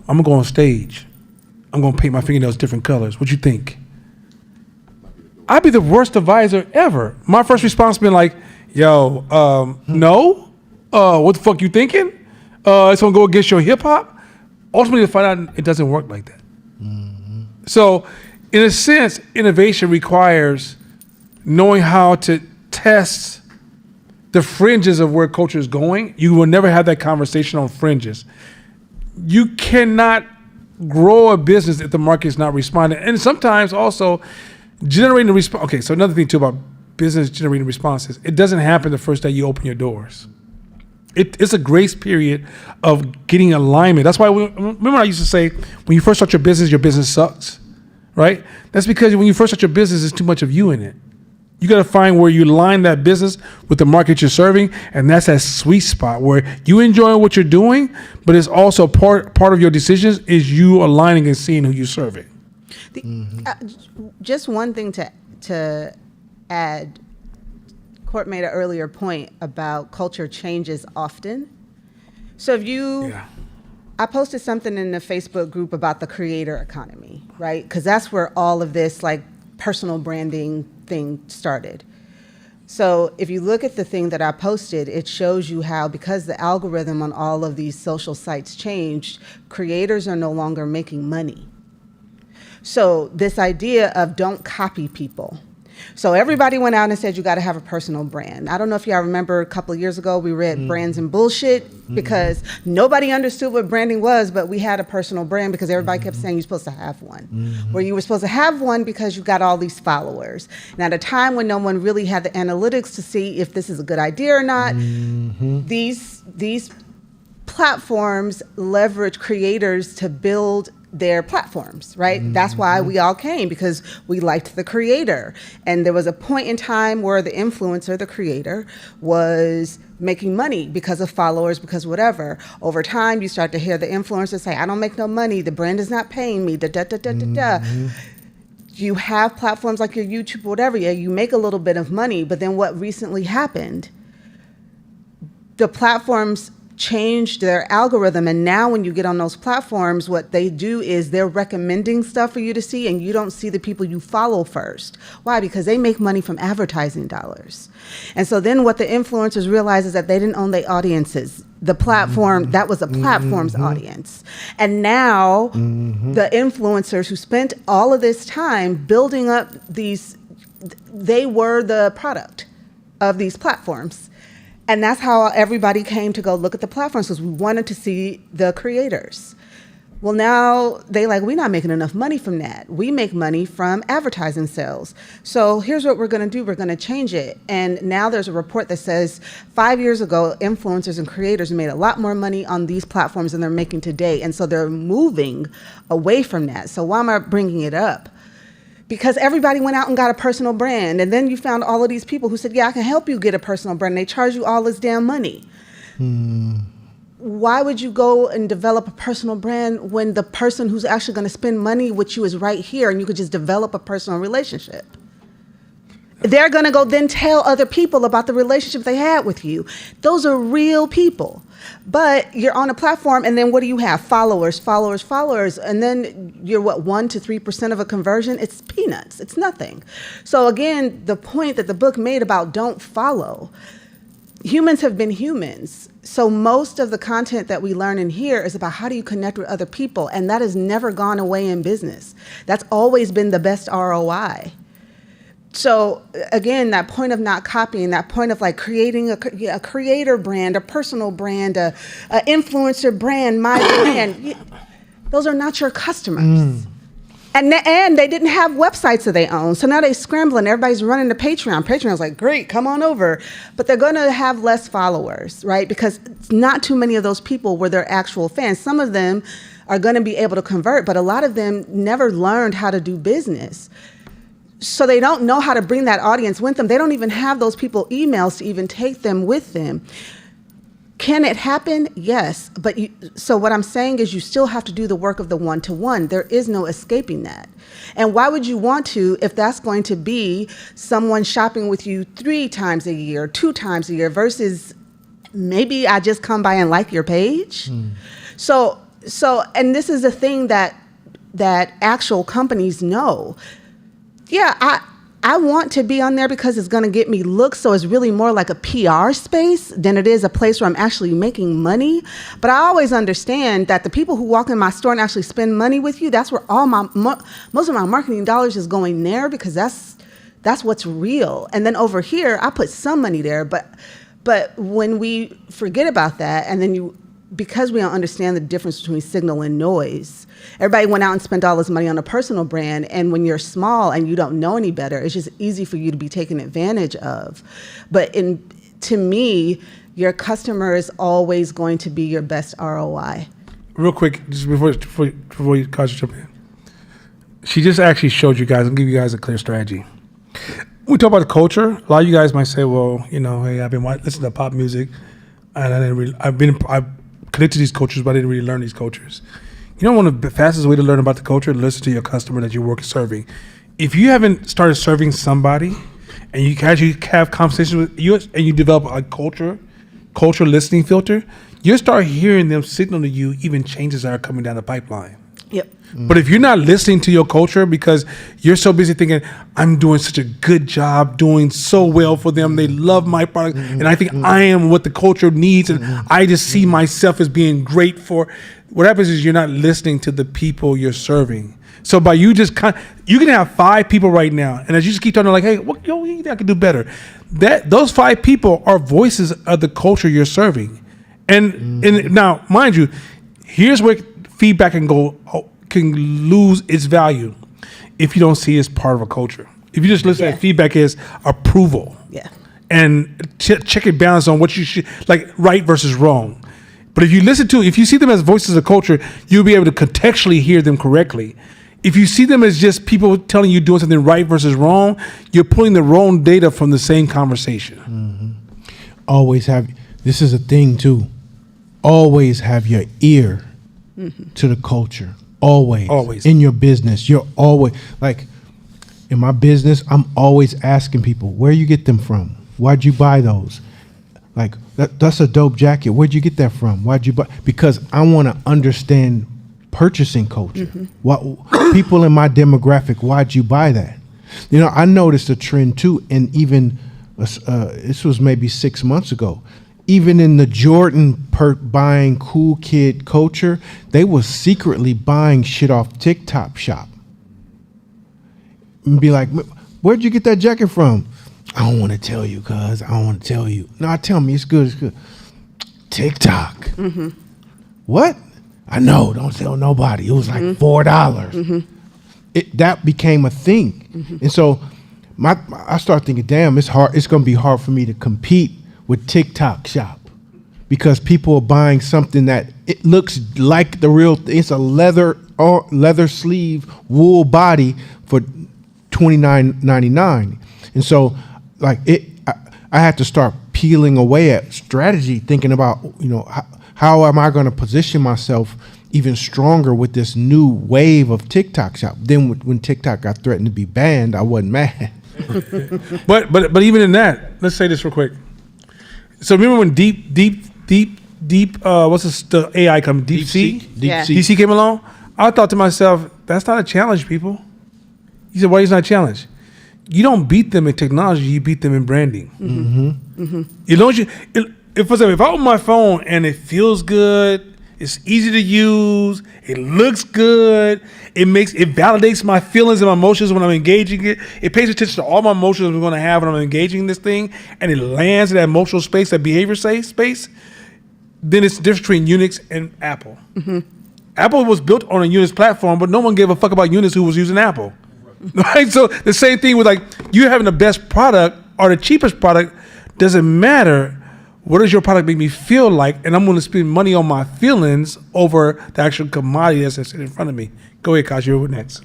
I'm gonna go on stage. I'm gonna paint my fingernails different colors. What you think? I'd be the worst advisor ever. My first response been like, yo, no. What the fuck you thinking? It's gonna go against your hip hop. Ultimately, to find out it doesn't work like that. Mm-hmm. So, in a sense, innovation requires knowing how to test the fringes of where culture is going. You will never have that conversation on fringes. You cannot grow a business if the market is not responding. And sometimes also generating the response. Okay, so another thing too about business generating responses, it doesn't happen the first day you open your doors. It's a grace period of getting alignment. That's why, remember I used to say, when you first start your business sucks, right? That's because when you first start your business, there's too much of you in it. You got to find where you align that business with the market you're serving, and that's that sweet spot where you enjoy what you're doing, but it's also part of your decisions is you aligning and seeing who you're serving. Just one thing to add. Court made an earlier point about culture changes often. So I posted something in the Facebook group about the creator economy, right? Because that's where all of this like personal branding thing started. So if you look at the thing that I posted, it shows you how, because the algorithm on all of these social sites changed, creators are no longer making money. So this idea of don't copy people. So everybody went out and said, you got to have a personal brand. I don't know if y'all remember a couple of years ago, we read Brands and Bullshit because nobody understood what branding was, but we had a personal brand because everybody kept saying you're supposed to have one. Where you were supposed to have one because you got all these followers. And at a time when no one really had the analytics to see if this is a good idea or not, these platforms leverage creators to build their platforms, right? That's why we all came, because we liked the creator. And there was a point in time where the influencer, the creator, was making money because of followers, because whatever. Over time, you start to hear the influencers say, I don't make no money, the brand is not paying me, You have platforms like your YouTube or whatever, you make a little bit of money, but then what recently happened? The platforms changed their algorithm, and now when you get on those platforms, what they do is they're recommending stuff for you to see, and you don't see the people you follow first. Why? Because they make money from advertising dollars. And so then what the influencers realize is that they didn't own their audiences. The platform, that was a platform's audience. And now the influencers who spent all of this time building up these, they were the product of these platforms. And that's how everybody came to go look at the platforms, because we wanted to see the creators. Well, now they like, we're not making enough money from that. We make money from advertising sales. So here's what we're going to do. We're going to change it. And now there's a report that says 5 years ago, influencers and creators made a lot more money on these platforms than they're making today. And so they're moving away from that. So why am I bringing it up? Because everybody went out and got a personal brand. And then you found all of these people who said, yeah, I can help you get a personal brand. They charge you all this damn money. Why would you go and develop a personal brand when the person who's actually going to spend money with you is right here and you could just develop a personal relationship? They're going to go then tell other people about the relationship they had with you. Those are real people. But you're on a platform, and then what do you have? Followers. And then you're 1% to 3% of a conversion? It's peanuts. It's nothing. So again, the point that the book made about don't follow, humans have been humans. So most of the content that we learn in here is about how do you connect with other people, and that has never gone away in business. That's always been the best ROI. So again, that point of not copying, that point of like creating a creator brand, a personal brand, a influencer brand, my brand, those are not your customers. And they didn't have websites of their own. So now they're scrambling. Everybody's running to Patreon. Patreon's like, great, come on over. But they're going to have less followers, right? Because not too many of those people were their actual fans. Some of them are going to be able to convert, but a lot of them never learned how to do business. So they don't know how to bring that audience with them. They don't even have those people emails to even take them with them. Can it happen? Yes. But so what I'm saying is you still have to do the work of the one-to-one. There is no escaping that. And why would you want to if that's going to be someone shopping with you 3 times a year, 2 times a year versus maybe I just come by and like your page? So and this is a thing that actual companies know. Yeah, I want to be on there because it's going to get me looks, so it's really more like a PR space than it is a place where I'm actually making money. But I always understand that the people who walk in my store and actually spend money with you, that's where all most of my marketing dollars is going there, because that's what's real. And then over here, I put some money there, but when we forget about that, and then because we don't understand the difference between signal and noise, everybody went out and spent all this money on a personal brand, and when you're small and you don't know any better, it's just easy for you to be taken advantage of. But to me, your customer is always going to be your best ROI. Real quick, just before you guys jump in. She just actually showed you guys, I'll give you guys a clear strategy. We talk about the culture. A lot of you guys might say, well, hey, I've been listening to pop music, and I've connected to these cultures, but I didn't really learn these cultures. One of the fastest way to learn about the culture, listen to your customer that you're serving. If you haven't started serving somebody, and you casually have conversations with you, and you develop a culture listening filter, you'll start hearing them signal to you even changes that are coming down the pipeline. Yep. But if you're not listening to your culture because you're so busy thinking, I'm doing such a good job, doing so well for them, they love my product, and I think I am what the culture needs, and I just see myself as being great for, what happens is you're not listening to the people you're serving. So by you just you can have 5 people right now, and as you just keep talking, like, hey, what do you think I could do better? Those 5 people are voices of the culture you're serving. And now, mind you, here's where feedback can lose its value if you don't see it as part of a culture. If you just listen at feedback as approval, and check and balance on what you should, like right versus wrong. But if you see them as voices of culture, you'll be able to contextually hear them correctly. If you see them as just people telling you doing something right versus wrong, you're pulling the wrong data from the same conversation. Always this is a thing too, always have your ear to the culture. Always. In your business, you're always, like, in my business, I'm always asking people, where you get them from? Why'd you buy those? Like, that's a dope jacket. Where'd you get that from? Why'd you buy? Because I want to understand purchasing culture. What people in my demographic, why'd you buy that? I noticed a trend too, and even this was maybe 6 months ago. Even in the Jordan buying cool kid culture, they was secretly buying shit off TikTok shop. And be like, where'd you get that jacket from? I don't want to tell you, cuz. I don't want to tell you. No, tell me, it's good, it's good. TikTok. What? I know, don't tell nobody. It was like $4. That became a thing. And so I started thinking, damn, it's hard. It's going to be hard for me to compete with TikTok shop, because people are buying something that it looks like the real thing. It's a leather sleeve wool body for $29.99. And so like I had to start peeling away at strategy, thinking about, how am I going to position myself even stronger with this new wave of TikTok shop. Then when TikTok got threatened to be banned, I wasn't mad. But even in that, let's say this real quick. So remember when what's this, the AI come? DeepSeek? DeepSeek came along? I thought to myself, that's not a challenge, people. He said, why is it not a challenge? You don't beat them in technology, you beat them in branding. You know, if I open my phone and it feels good, it's easy to use, it looks good, it validates my feelings and my emotions when I'm engaging it. It pays attention to all my emotions I'm going to have when I'm engaging this thing, and it lands in that emotional space, that behavior space. Then it's the difference between Unix and Apple. Apple was built on a Unix platform, but no one gave a fuck about Unix who was using Apple. Right? So the same thing with like you having the best product or the cheapest product doesn't matter. What does your product make me feel like? And I'm going to spend money on my feelings over the actual commodity that's sitting in front of me. Go ahead, Kash, you're next.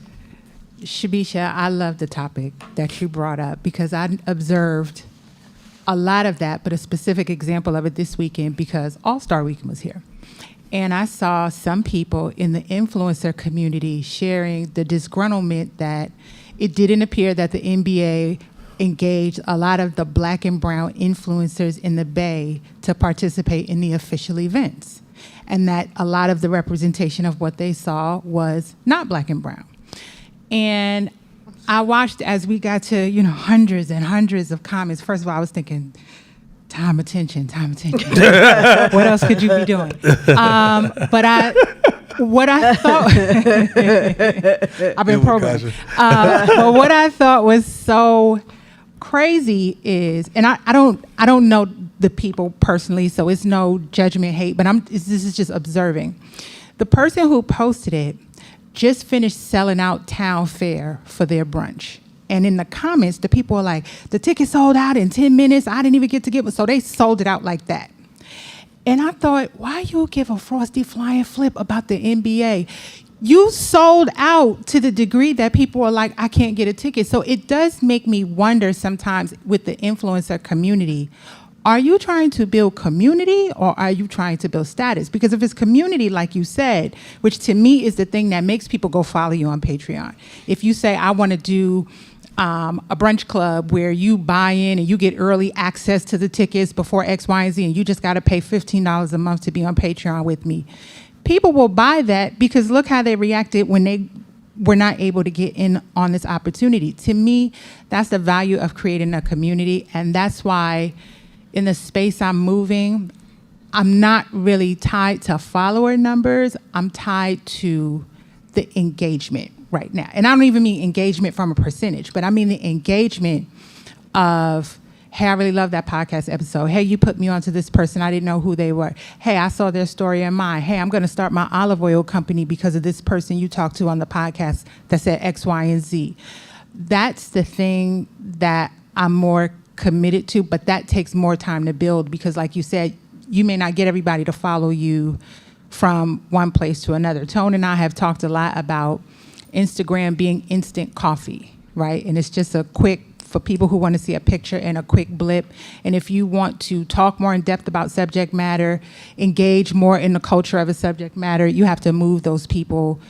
Shabisha, I love the topic that you brought up because I observed a lot of that, but a specific example of it this weekend because All-Star Weekend was here. And I saw some people in the influencer community sharing the disgruntlement that it didn't appear that the NBA engaged a lot of the black and brown influencers in the Bay to participate in the official events. And that a lot of the representation of what they saw was not black and brown. And I watched as we got to, hundreds and hundreds of comments. First of all, I was thinking, time, attention. What else could you be doing? But what I thought, I've been programmed. But what I thought was so crazy is, and I don't know the people personally, so it's no judgment, hate, but this is just observing. The person who posted it just finished selling out Town Fair for their brunch. And in the comments, the people were like, the ticket sold out in 10 minutes. I didn't even get to get one. So they sold it out like that. And I thought, why you give a frosty flying flip about the NBA? You sold out to the degree that people are like, I can't get a ticket. So it does make me wonder sometimes with the influencer community, are you trying to build community or are you trying to build status? Because if it's community, like you said, which to me is the thing that makes people go follow you on Patreon. If you say, I want to do a brunch club where you buy in and you get early access to the tickets before X, Y, and Z, and you just got to pay $15 a month to be on Patreon with me. People will buy that because look how they reacted when they were not able to get in on this opportunity. To me, that's the value of creating a community, and that's why in the space I'm moving, I'm not really tied to follower numbers. I'm tied to the engagement right now. And I don't even mean engagement from a percentage, but I mean the engagement of, hey, I really love that podcast episode. Hey, you put me onto this person. I didn't know who they were. Hey, I saw their story in mine. Hey, I'm going to start my olive oil company because of this person you talked to on the podcast that said X, Y, and Z. That's the thing that I'm more committed to, but that takes more time to build because like you said, you may not get everybody to follow you from one place to another. Tone and I have talked a lot about Instagram being instant coffee, right? And it's just a quick, for people who want to see a picture and a quick blip. And if you want to talk more in depth about subject matter, engage more in the culture of a subject matter, you have to move those people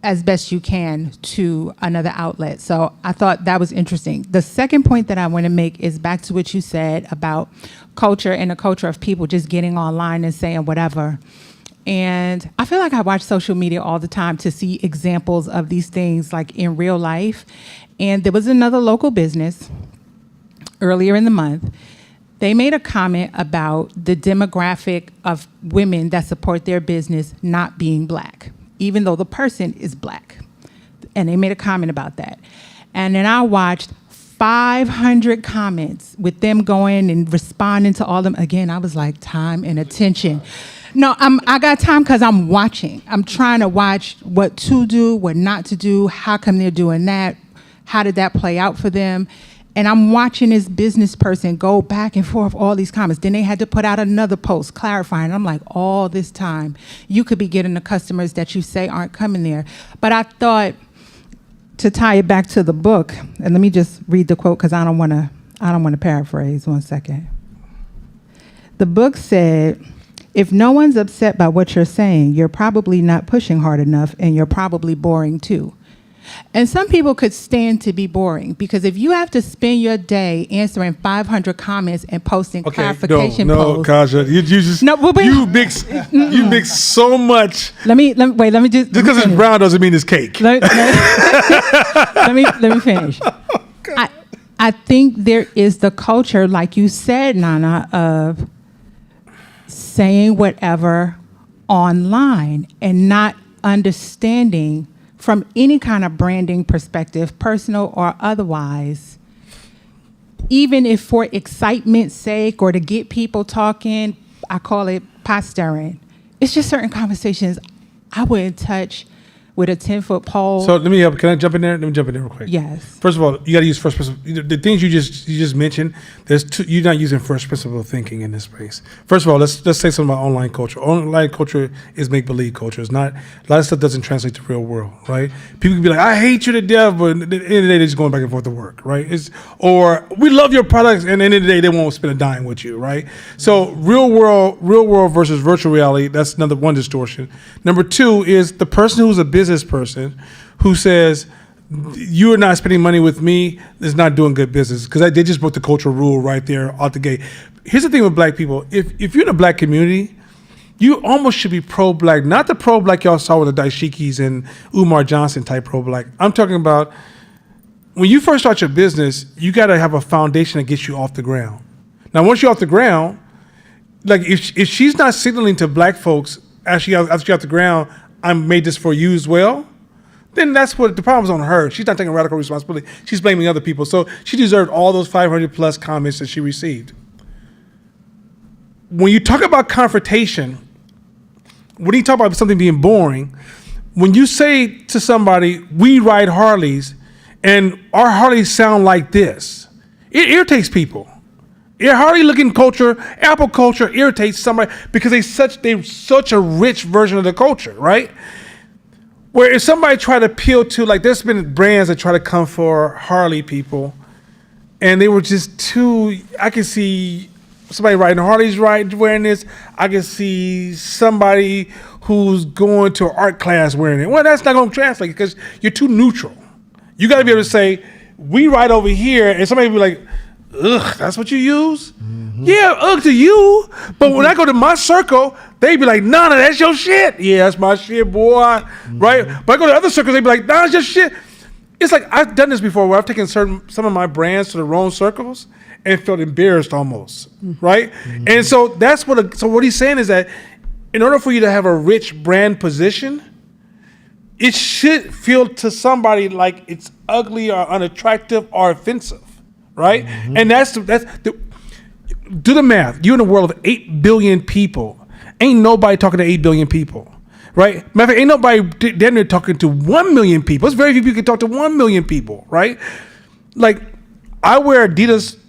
as best you can to another outlet. So I thought that was interesting. The second point that I want to make is back to what you said about culture and the culture of people just getting online and saying whatever. And I feel like I watch social media all the time to see examples of these things like in real life. And there was another local business earlier in the month. They made a comment about the demographic of women that support their business not being black, even though the person is black. And they made a comment about that. And then I watched 500 comments with them going and responding to all of them. Again, I was like, time and attention. No, I got time because I'm watching. I'm trying to watch what to do, what not to do, how come they're doing that, how did that play out for them. And I'm watching this business person go back and forth all these comments. Then they had to put out another post clarifying. I'm like, all this time, you could be getting the customers that you say aren't coming there. But I thought to tie it back to the book, and let me just read the quote because I don't want to paraphrase. 1 second. The book said, if no one's upset by what you're saying, you're probably not pushing hard enough and you're probably boring too. And some people could stand to be boring because if you have to spend your day answering 500 comments and posting clarification posts. No, Kaja, you just you mix so much. Let me just because it's brown doesn't mean it's cake. Let me finish. I think there is the culture, like you said, Nana, of saying whatever online and not understanding from any kind of branding perspective, personal or otherwise, even if for excitement's sake or to get people talking, I call it pot stirring. It's just certain conversations I wouldn't touch with a 10-foot pole. So let me help. Can I jump in there? Let me jump in there real quick. Yes. First of all, you got to use first principle. The things you just mentioned. There's two. You're not using first principle thinking in this space. First of all, let's say something about online culture. Online culture is make believe culture. It's not. A lot of stuff doesn't translate to real world, right? People can be like, I hate you to death, but at the end of the day, they're just going back and forth to work, right? Or we love your products, and at the end of the day, they won't spend a dime with you, right? So real world versus virtual reality. That's another one distortion. Number two is the person who's a business person who says, you are not spending money with me, is not doing good business. Because they just broke the cultural rule right there out the gate. Here's the thing with black people. If you're in a black community, you almost should be pro-black. Not the pro-black y'all saw with the Daishikis and Umar Johnson type pro-black. I'm talking about when you first start your business, you got to have a foundation that gets you off the ground. Now, once you're off the ground, like if she's not signaling to black folks after you're off the ground, I made this for you as well, then that's what the problem's on her. She's not taking radical responsibility. She's blaming other people. So she deserved all those 500 plus comments that she received. When you talk about confrontation, when you talk about something being boring, when you say to somebody, we ride Harleys, and our Harleys sound like this, it irritates people. Harley looking culture, Apple culture irritates somebody because they're such a rich version of the culture, right? Where if somebody try to appeal to, like there's been brands that try to come for Harley people and they were just too, I can see somebody riding Harley's wearing this. I can see somebody who's going to an art class wearing it. Well, that's not going to translate because you're too neutral. You got to be able to say, we ride over here, and somebody will be like, ugh, that's what you use? Mm-hmm. Yeah, ugh to you. But when I go to my circle, they be like, nah, that's your shit. Yeah, that's my shit, boy. Mm-hmm. Right? But I go to other circles, they be like, nah, that's your shit. It's like I've done this before where I've taken some of my brands to the wrong circles and felt embarrassed almost. Mm-hmm. Right? Mm-hmm. And so that's so what he's saying is that in order for you to have a rich brand position, it should feel to somebody like it's ugly or unattractive or offensive. Right? Mm-hmm. And do the math. You're in a world of 8 billion people. Ain't nobody talking to 8 billion people. Right? Matter of fact, ain't nobody damn near talking to 1 million people. It's very few people can talk to 1 million people. Right? Like, I wear Adidas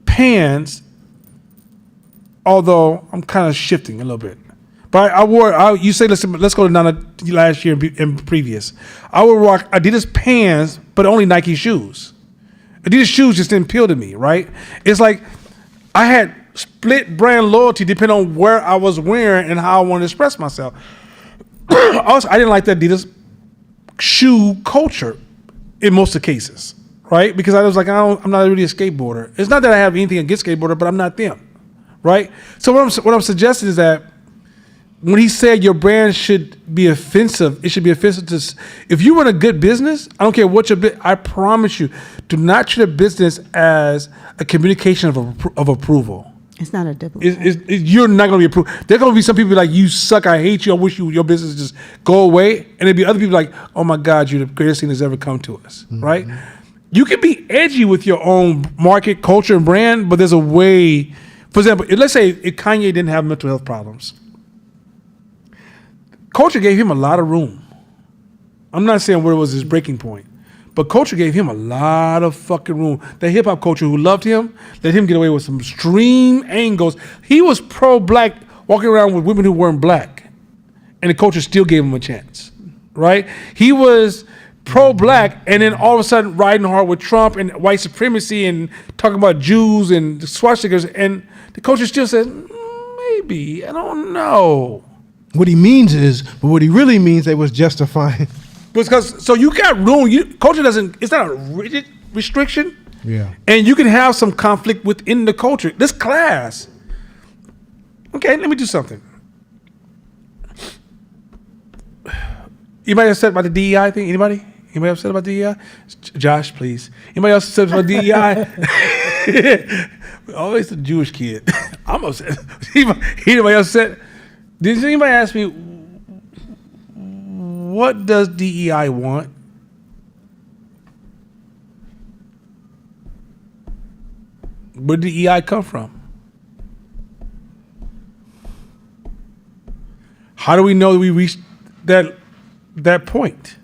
pants, although I'm kind of shifting a little bit. But you say, let's go to last year and previous. I would rock Adidas pants, but only Nike shoes. Adidas shoes just didn't appeal to me, right? It's like I had split brand loyalty depending on where I was wearing and how I wanted to express myself. Also, I didn't like the Adidas shoe culture in most of the cases, right? Because I was like, I'm not really a skateboarder. It's not that I have anything against skateboarder, but I'm not them, right? So what I'm suggesting is that when he said your brand should be offensive, it should be offensive to, if you run a good business, I don't care what I promise you, do not treat a business as a communication of approval. It's not a diplomat. You're not going to be approved. There are going to be some people like, you suck, I hate you, I wish your business just go away. And there'll be other people like, oh my God, you're the greatest thing that's ever come to us, mm-hmm. right? You can be edgy with your own market, culture, and brand, but there's a way. For example, let's say if Kanye didn't have mental health problems. Culture gave him a lot of room. I'm not saying where it was his breaking point, but culture gave him a lot of fucking room. The hip hop culture who loved him, let him get away with some extreme angles. He was pro-black, walking around with women who weren't black, and the culture still gave him a chance, right? He was pro-black, and then all of a sudden riding hard with Trump and white supremacy and talking about Jews and swastikas, and the culture still says, maybe, I don't know. What he means is, but what he really means, they was justifying. Because so you got room. Culture doesn't. It's not a rigid restriction. Yeah. And you can have some conflict within the culture. This class. Okay, let me do something. Anybody upset about the DEI thing? Anybody upset about DEI? Josh, please. Anybody else upset about DEI? Always the Jewish kid. I'm upset. Anybody else upset? Did anybody ask me, what does DEI want? Where did DEI come from? How do we know that we reached that that point.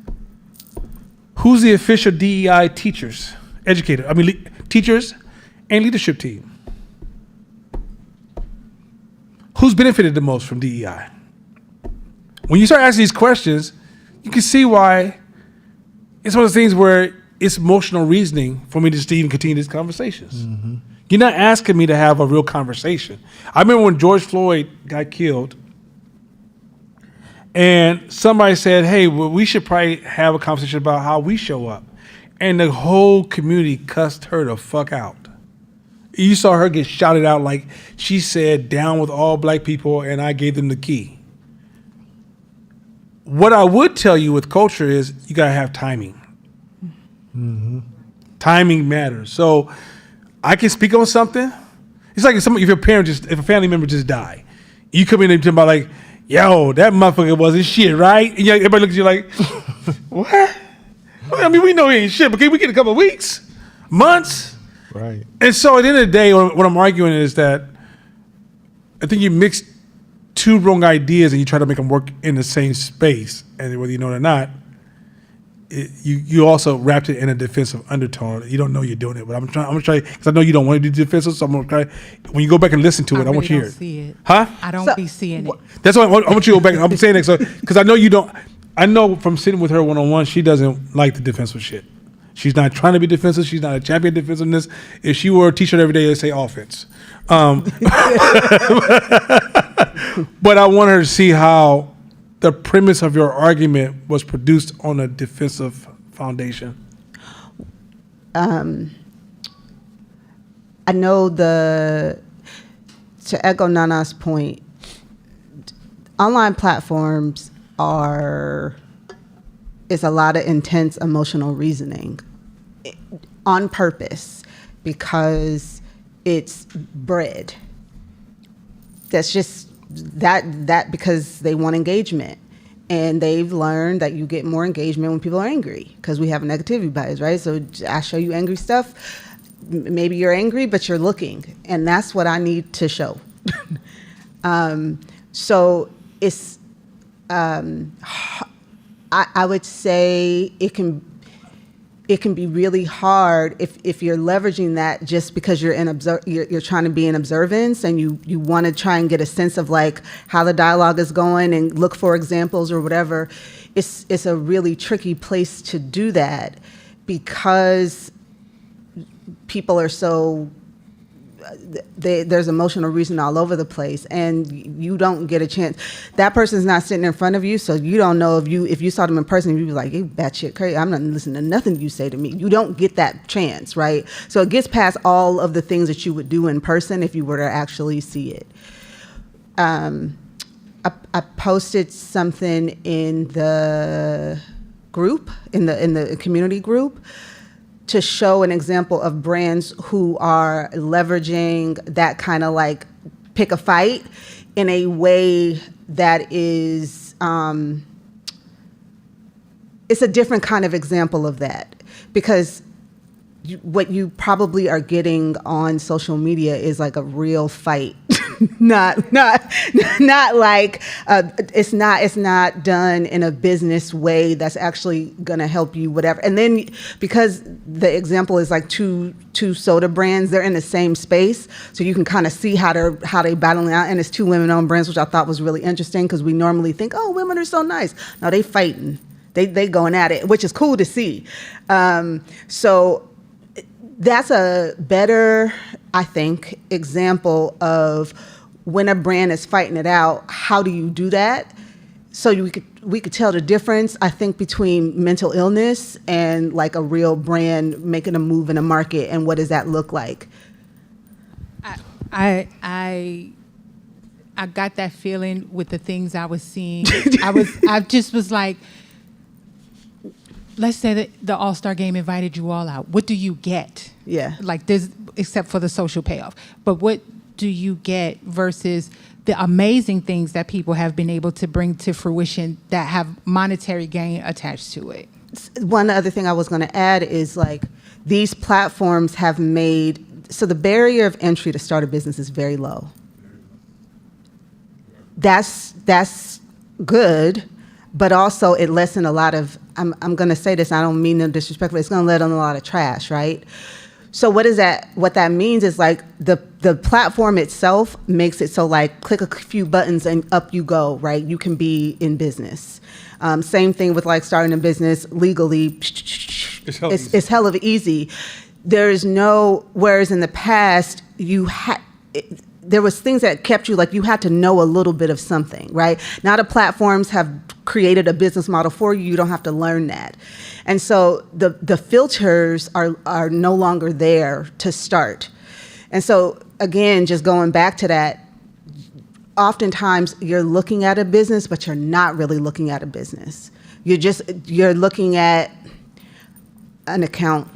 Who's the official DEI teachers, teachers and leadership team? Who's benefited the most from DEI? When you start asking these questions, you can see why it's one of those things where it's emotional reasoning for me to just even continue these conversations. You're not asking me to have a real conversation. I remember when George Floyd got killed, and somebody said, hey, well, we should probably have a conversation about how we show up. And the whole community cussed her the fuck out. You saw her get shouted out like she said, down with all black people, and I gave them the key. What I would tell you with culture is you gotta have timing. Timing matters. So I can speak on something. It's like if a family member just died, you come in and talk about like, yo, that motherfucker wasn't shit, right? And everybody looks at you like, what? I mean, we know he ain't shit, but can we get a couple of weeks, months? Right. And so at the end of the day, what I'm arguing is that I think you mix two wrong ideas and you try to make them work in the same space, and whether you know it or not, you also wrapped it in a defensive undertone. You don't know you're doing it, but I'm gonna try because I know you don't want to do defensive. So I'm gonna try. When you go back and listen to it, I want you to hear it. See it. Huh? I don't be seeing it. That's why I want you to go back. I'm saying that because I know you don't. I know from sitting with her one-on-one, she doesn't like the defensive shit. She's not trying to be defensive. She's not a champion of defensiveness. If she wore a T-shirt every day, they'd say offense. But I want her to see how the premise of your argument was produced on a defensive foundation. I know to echo Nana's point, online platforms is a lot of intense emotional reasoning on purpose because it's bread. That's just that because they want engagement. And they've learned that you get more engagement when people are angry because we have a negativity bias, right? So I show you angry stuff. Maybe you're angry, but you're looking. And that's what I need to show. So it's, I would say it can be really hard if you're leveraging that just because you're you're trying to be in observance and you want to try and get a sense of like how the dialogue is going and look for examples or whatever. It's a really tricky place to do that because people are so there's emotional reason all over the place and you don't get a chance. That person's not sitting in front of you, so you don't know if you saw them in person, you'd be like, hey, batshit crazy, I'm not listening to nothing you say to me. You don't get that chance, right? So it gets past all of the things that you would do in person if you were to actually see it. I posted something in the group, in the community group, to show an example of brands who are leveraging that kind of like pick a fight in a way that is, it's a different kind of example of that because what you probably are getting on social media is like a real fight. not like it's not done in a business way that's actually gonna help you whatever. And then because the example is like two soda brands, they're in the same space, so you can kind of see how they battling out. And it's two women-owned brands, which I thought was really interesting because we normally think, oh, women are so nice. No, they fighting. They going at it, which is cool to see. So that's a better, I think, example of when a brand is fighting it out, how do you do that? So we could tell the difference, I think, between mental illness and like a real brand making a move in a market, and what does that look like? I got that feeling with the things I was seeing. I just was like, let's say that the All-Star Game invited you all out. What do you get? Yeah. Like this, except for the social payoff. But what do you get versus the amazing things that people have been able to bring to fruition that have monetary gain attached to it? One other thing I was going to add is like these platforms have made, so the barrier of entry to start a business is very low. That's good. but also it lets in a lot of, I'm going to say this, I don't mean no disrespect, but it's going to let in a lot of trash, right? So what that means is like the platform itself makes it so like click a few buttons and up you go, right? You can be in business. Same thing with like starting a business legally. It's hell of easy. There's no, whereas in the past there was things that kept you, like you had to know a little bit of something, right? Now the platforms have created a business model for you. You don't have to learn that. And so the filters are no longer there to start. And so again, just going back to that, oftentimes you're looking at a business, but you're not really looking at a business. You're looking at an account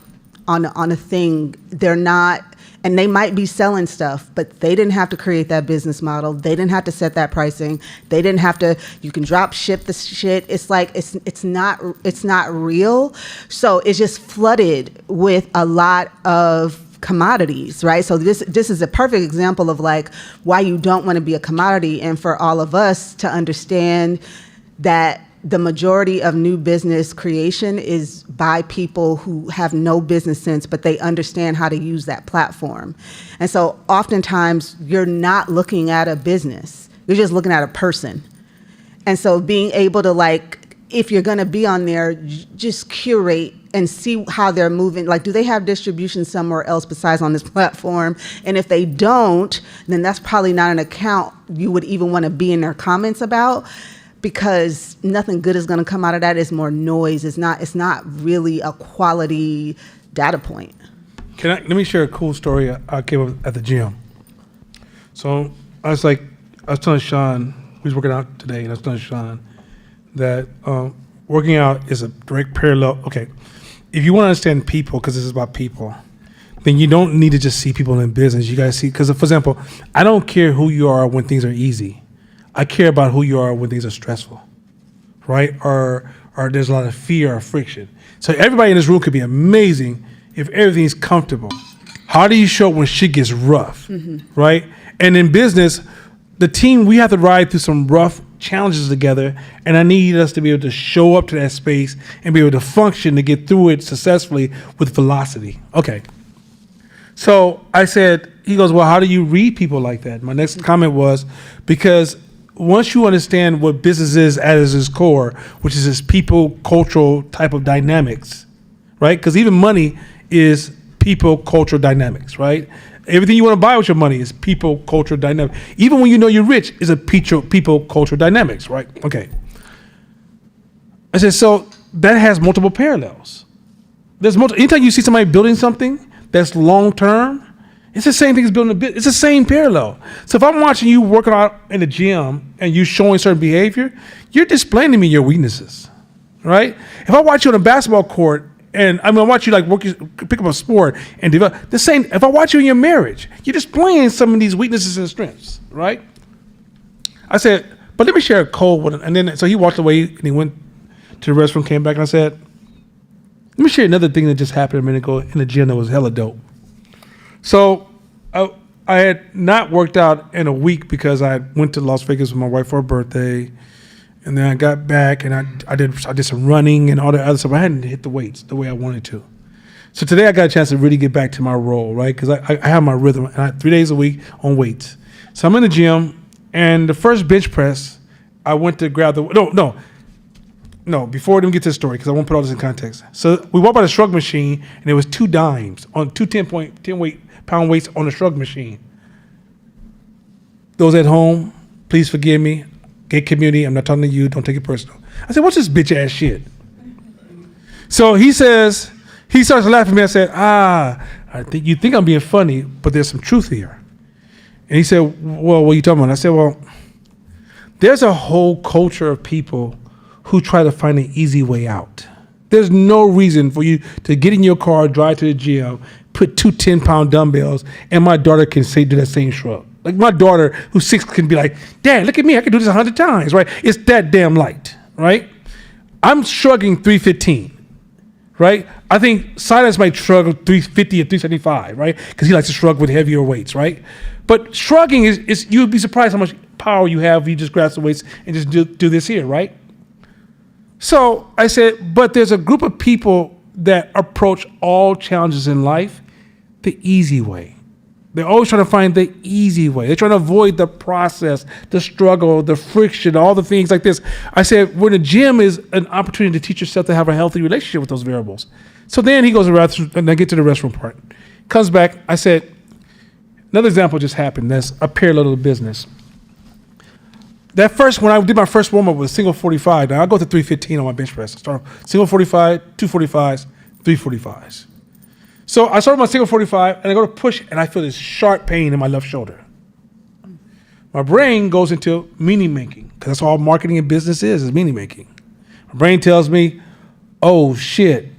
on a thing. They're not, and they might be selling stuff, but they didn't have to create that business model. They didn't have to set that pricing. They didn't have to, you can drop ship the shit. It's like, it's not real. So it's just flooded with a lot of commodities, right? So this is a perfect example of like why you don't want to be a commodity, and for all of us to understand that the majority of new business creation is by people who have no business sense, but they understand how to use that platform. And so oftentimes you're not looking at a business, you're just looking at a person. And so being able to, like, if you're going to be on there, just curate and see how they're moving. Like, do they have distribution somewhere else besides on this platform? And if they don't, then that's probably not an account you would even want to be in their comments about, because nothing good is going to come out of that. It's more noise. It's not really a quality data point. Let me share a cool story I came up at the gym. So I was telling Sean, we was working out today, and I was telling Sean that working out is a direct parallel. Okay, if you want to understand people, because this is about people, then you don't need to just see people in business. You got to see, because for example, I don't care who you are when things are easy. I care about who you are when things are stressful, right? Or there's a lot of fear or friction. So everybody in this room could be amazing if everything's comfortable. How do you show when shit gets rough, right? And in business, the team, we have to ride through some rough challenges together, and I need us to be able to show up to that space and be able to function to get through it successfully with velocity. Okay. So I said, he goes, well, how do you read people like that? My next comment was, because once you understand what business is at its core, which is this people, cultural type of dynamics, right? Because even money is people, cultural dynamics, right? Everything you want to buy with your money is people, cultural dynamics. Even when you know you're rich, is a people, cultural dynamics, right? Okay. I said, so that has multiple parallels. Anytime you see somebody building something that's long term, it's the same thing as building a business. It's the same parallel. So if I'm watching you working out in the gym and you showing certain behavior, you're displaying to me your weaknesses, right? If I watch you on a basketball court and I watch you like pick up a sport and develop the same. If I watch you in your marriage, you're displaying some of these weaknesses and strengths, right? I said, but let me share a code with him. And then so he walked away and he went to the restroom, came back, and I said, let me share another thing that just happened a minute ago in the gym that was hella dope. So I had not worked out in a week because I went to Las Vegas with my wife for her birthday, and then I got back and I did some running and all the other stuff. I hadn't hit the weights the way I wanted to. So today I got a chance to really get back to my role, right? Because I have my rhythm, and I 3 days a week on weights. So I'm in the gym, and the first bench press, I went to grab No, before we even get to the story, because I want to put all this in context. So we walked by the shrug machine, and there was 2 dimes on 2 10-pound weights on the shrug machine. Those at home, please forgive me. Gay community, I'm not talking to you. Don't take it personal. I said, what's this bitch ass shit? So he starts laughing at me. I said, I think you think I'm being funny, but there's some truth here. And he said, well, what are you talking about? I said, well, there's a whole culture of people who try to find an easy way out. There's no reason for you to get in your car, drive to the gym, put 2 10-pound dumbbells, and my daughter can do that same shrug. Like my daughter, who's 6, can be like, Dad, look at me, I can do this 100 times, right? It's that damn light, right? I'm shrugging 315, right? I think Silas might shrug 350 or 375, right? Because he likes to shrug with heavier weights, right? But shrugging is you'd be surprised how much power you have if you just grab some weights and just do this here, right? So I said, but there's a group of people that approach all challenges in life the easy way. They're always trying to find the easy way. They're trying to avoid the process, the struggle, the friction, all the things like this. I said, when the gym is an opportunity to teach yourself to have a healthy relationship with those variables. So then he goes around, and I get to the restroom part. Comes back, I said, another example just happened. That's a parallel to business. That first, when I did my first warm-up with a single 45, now I go to 315 on my bench press. I start single 45, 245s, 345s. So I start with my single 45, and I go to push, and I feel this sharp pain in my left shoulder. My brain goes into meaning making, because that's all marketing and business is meaning making. My brain tells me, oh shit,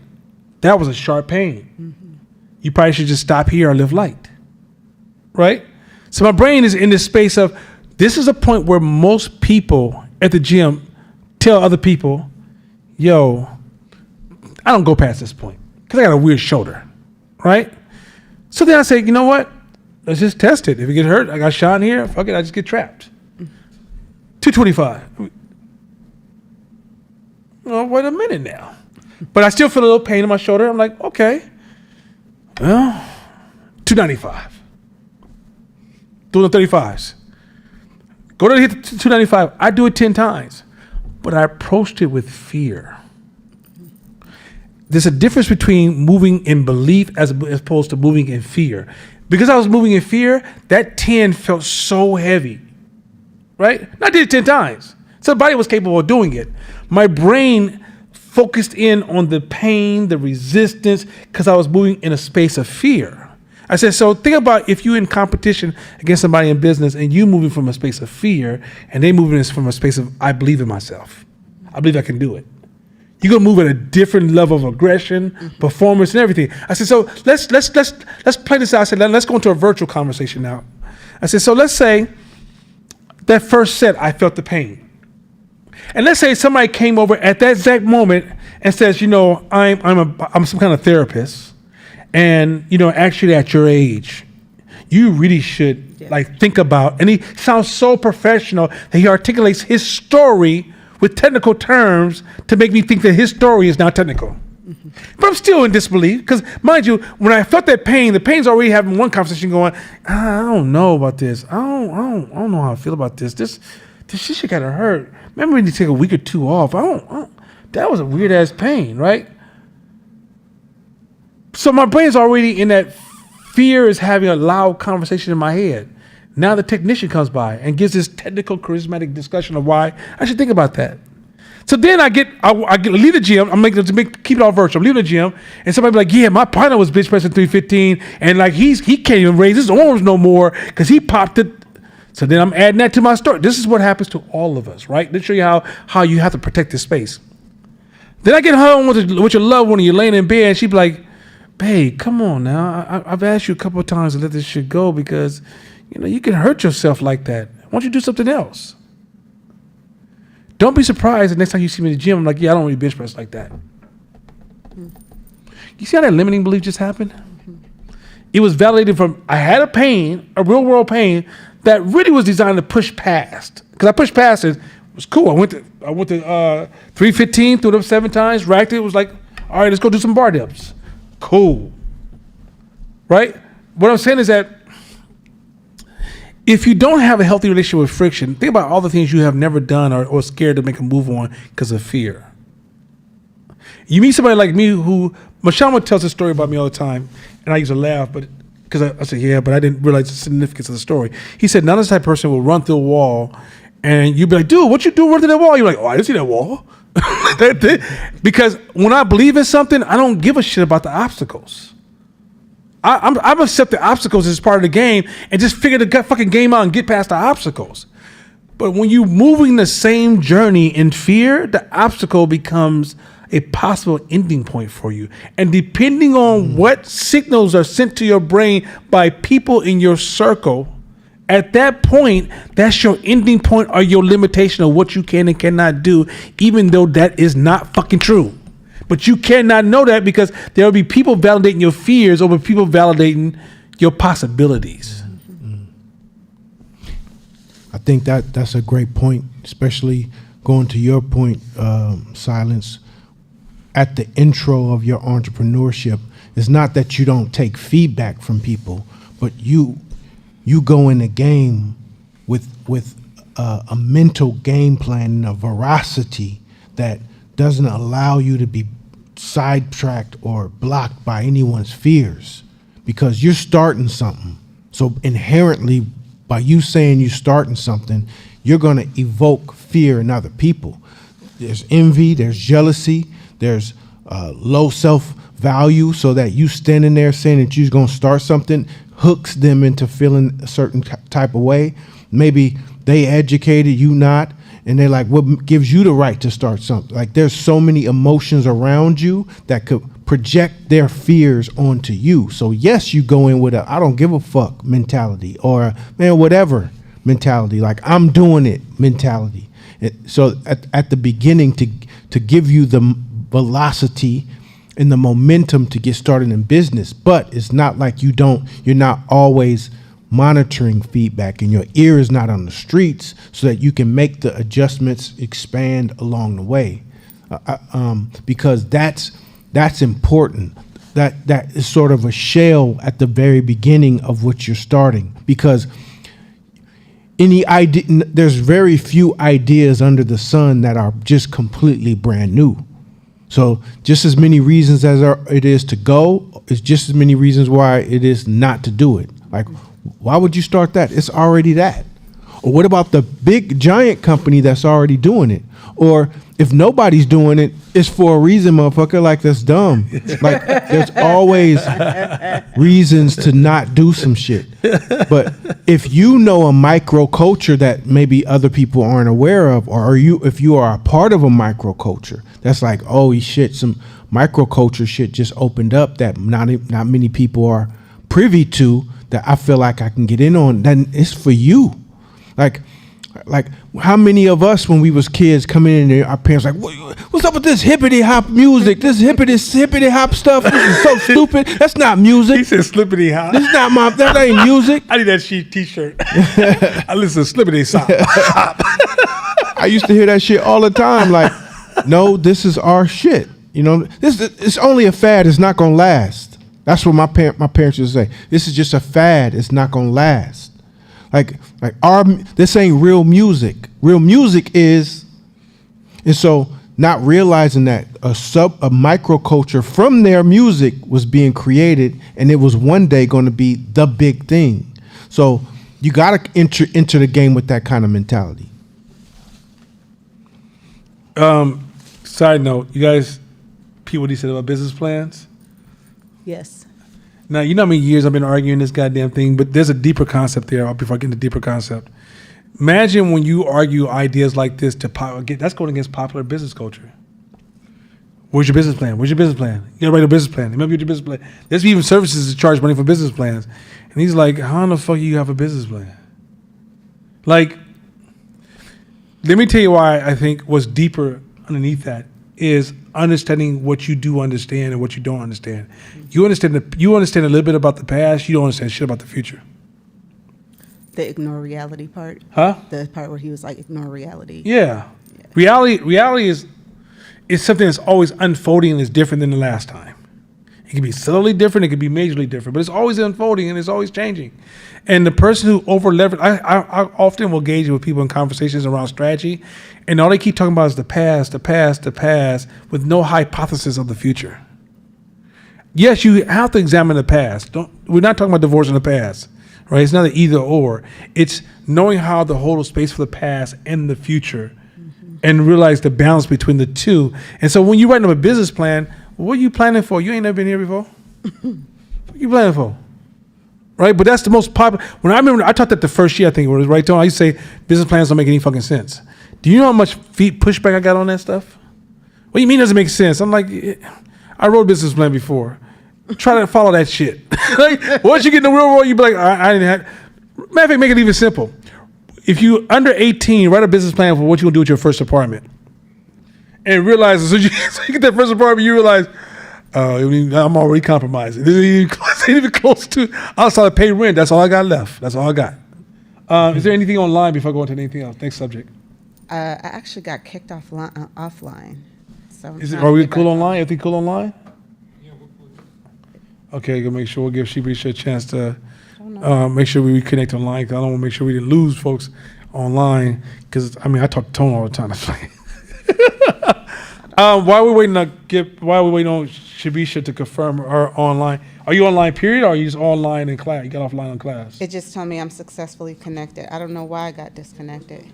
that was a sharp pain. Mm-hmm. You probably should just stop here or live light, right? So my brain is in this space of, this is a point where most people at the gym tell other people, yo, I don't go past this point because I got a weird shoulder, right? So then I say, you know what? Let's just test it. If it gets hurt, I got shot in here, fuck it, I just get trapped. 225. Well, wait a minute now. But I still feel a little pain in my shoulder. I'm like, okay, well, 295. Doing the 35s. Go to hit 295. I do it 10 times, but I approached it with fear. There's a difference between moving in belief as opposed to moving in fear. Because I was moving in fear, that 10 felt so heavy, right? And I did it 10 times. So the body was capable of doing it. My brain focused in on the pain, the resistance, because I was moving in a space of fear. I said, so think about if you're in competition against somebody in business and you moving from a space of fear and they moving from a space of, I believe in myself. I believe I can do it. You're gonna move at a different level of aggression, performance, and everything. I said, so let's play this out. I said, let's go into a virtual conversation now. I said, so let's say that first set, I felt the pain. And let's say somebody came over at that exact moment and says, you know, I'm some kind of therapist. And, you know, actually at your age, you really should like think about, and he sounds so professional that he articulates his story with technical terms to make me think that his story is not technical. Mm-hmm. But I'm still in disbelief because, mind you, when I felt that pain, the pain's already having one conversation going, I don't know about this. I don't know how I feel about this. This shit gotta hurt. Remember when you take a week or two off? That was a weird ass pain, right? So my brain's already in that fear is having a loud conversation in my head. Now the technician comes by and gives this technical, charismatic discussion of why I should think about that. So then I leave the gym. Keep it all virtual. I'm leaving the gym, and somebody be like, "Yeah, my partner was bench pressing 315, and like he can't even raise his arms no more because he popped it." So then I'm adding that to my story. This is what happens to all of us, right? Let's show you how you have to protect this space. Then I get home with your loved one, and you're laying in bed, and she be like, babe, come on now. I've asked you a couple of times to let this shit go because, you know, you can hurt yourself like that. Why don't you do something else? Don't be surprised the next time you see me in the gym, I'm like, yeah, I don't really bench press like that. You see how that limiting belief just happened? It was validated from, I had a pain, a real world pain, that really was designed to push past. Because I pushed past it. It was cool. I went to 315, threw it up 7 times, racked it. It was like, all right, let's go do some bar dips. Cool. Right? What I'm saying is that if you don't have a healthy relationship with friction, think about all the things you have never done or scared to make a move on because of fear. You meet somebody like me who, Mashama tells a story about me all the time, and I used to laugh, but because I said, yeah, but I didn't realize the significance of the story. He said, none of this type of person will run through a wall, and you'd be like, dude, what you do run through that wall? You're like, oh, I didn't see that wall. Because when I believe in something, I don't give a shit about the obstacles. I've accepted obstacles as part of the game and just figure the fucking game out and get past the obstacles. But when you're moving the same journey in fear, the obstacle becomes a possible ending point for you. And depending on what signals are sent to your brain by people in your circle, at that point, that's your ending point or your limitation of what you can and cannot do, even though that is not fucking true. But you cannot know that because there will be people validating your fears over people validating your possibilities. I think that's a great point, especially going to your point, Silence, at the intro of your entrepreneurship, it's not that you don't take feedback from people, but you go in the game with a mental game plan and a veracity that doesn't allow you to be sidetracked or blocked by anyone's fears, because you're starting something. So inherently, by you saying you're starting something, you're going to evoke fear in other people. There's envy, there's jealousy, there's low self-value, so that you standing there saying that you're going to start something hooks them into feeling a certain type of way. Maybe they educated, you not, and they're like, what gives you the right to start something? Like, there's so many emotions around you that could project their fears onto you. So yes, you go in with a I don't give a fuck mentality, or man, whatever mentality, like I'm doing it mentality. So at the beginning, to give you the velocity and the momentum to get started in business. But it's not like you're not always monitoring feedback, and your ear is not on the streets, so that you can make the adjustments, expand along the way, because that's important. That is sort of a shell at the very beginning of what you're starting, because any idea, there's very few ideas under the sun that are just completely brand new. So just as many reasons as it is to go, is just as many reasons why it is not to do it. Like, why would you start that? It's already that. Or what about the big giant company that's already doing it? Or if nobody's doing it, it's for a reason, motherfucker. Like, that's dumb. Like, there's always reasons to not do some shit. But if you know a microculture that maybe other people aren't aware of, or if you are a part of a microculture, that's like, oh shit, some microculture shit just opened up that not many people are privy to, that I feel like I can get in on, then it's for you. Like how many of us when we was kids coming in there, our parents like, what's up with this hippity hop music? This hippity hop stuff, this is so stupid. That's not music. He said slippity hop. This is not that ain't music. I need that t-shirt. I listen to slippity sop. I used to hear that shit all the time. Like, no, this is our shit. You know, it's only a fad. It's not gonna last. That's what my parents used to say. This is just a fad. It's not gonna last. Like this ain't real music. Real music is, and so not realizing that a microculture from their music was being created, and it was one day going to be the big thing. So you got to enter the game with that kind of mentality. Side note, you guys, people, what he said about business plans. Yes. Now, you know how many years I've been arguing this goddamn thing, but there's a deeper concept there before I get into the deeper concept. Imagine when you argue ideas like this that's going against popular business culture. Where's your business plan? Where's your business plan? You gotta write a business plan. Remember your business plan. There's even services that charge money for business plans. And he's like, how in the fuck you have a business plan? Like, let me tell you why I think what's deeper underneath that is understanding what you do understand and what you don't understand. You understand a little bit about the past. You don't understand shit about the future. The ignore reality part. Huh? The part where he was like, ignore reality. Yeah. Reality is something that's always unfolding and is different than the last time. It can be subtly different. It can be majorly different, but it's always unfolding and it's always changing. And the person who over leverage, I often will engage with people in conversations around strategy, and all they keep talking about is the past, with no hypothesis of the future. Yes, you have to examine the past. We're not talking about divorcing the past, right? It's not an either or. It's knowing how to hold a space for the past and the future, and realize the balance between the two. And so when you're writing up a business plan, what are you planning for? You ain't never been here before. What are you planning for? Right? But that's the most popular. When I taught that the first year, I think it was, right, Tony? I used to say business plans don't make any fucking sense. Do you know how much pushback I got on that stuff? What do you mean it doesn't make sense? I'm like, I wrote a business plan before. Try to follow that shit. Like, once you get in the real world, you be like, I didn't have. Matter of fact, make it even simple. If you under 18, write a business plan for what you're gonna do with your first apartment. And realize as soon as you get that first apartment, you realize, I'm already compromising. This ain't even close to outside of pay rent. That's all I got left. That's all I got. Is there anything online before I go into anything else? Next subject. I actually got kicked offline. So I'm Is it? trying Are to we get cool back online? Everything cool online? Okay, gonna make sure we'll give Shibisha a chance to make sure we reconnect online. 'Cause I don't want to make sure we didn't lose folks online. Because I mean, I talk to Tone all the time. Why are we waiting on Shibisha to confirm her online? Are you online? Period. Or are you just online in class? You got offline in class. It just told me I'm successfully connected. I don't know why I got disconnected.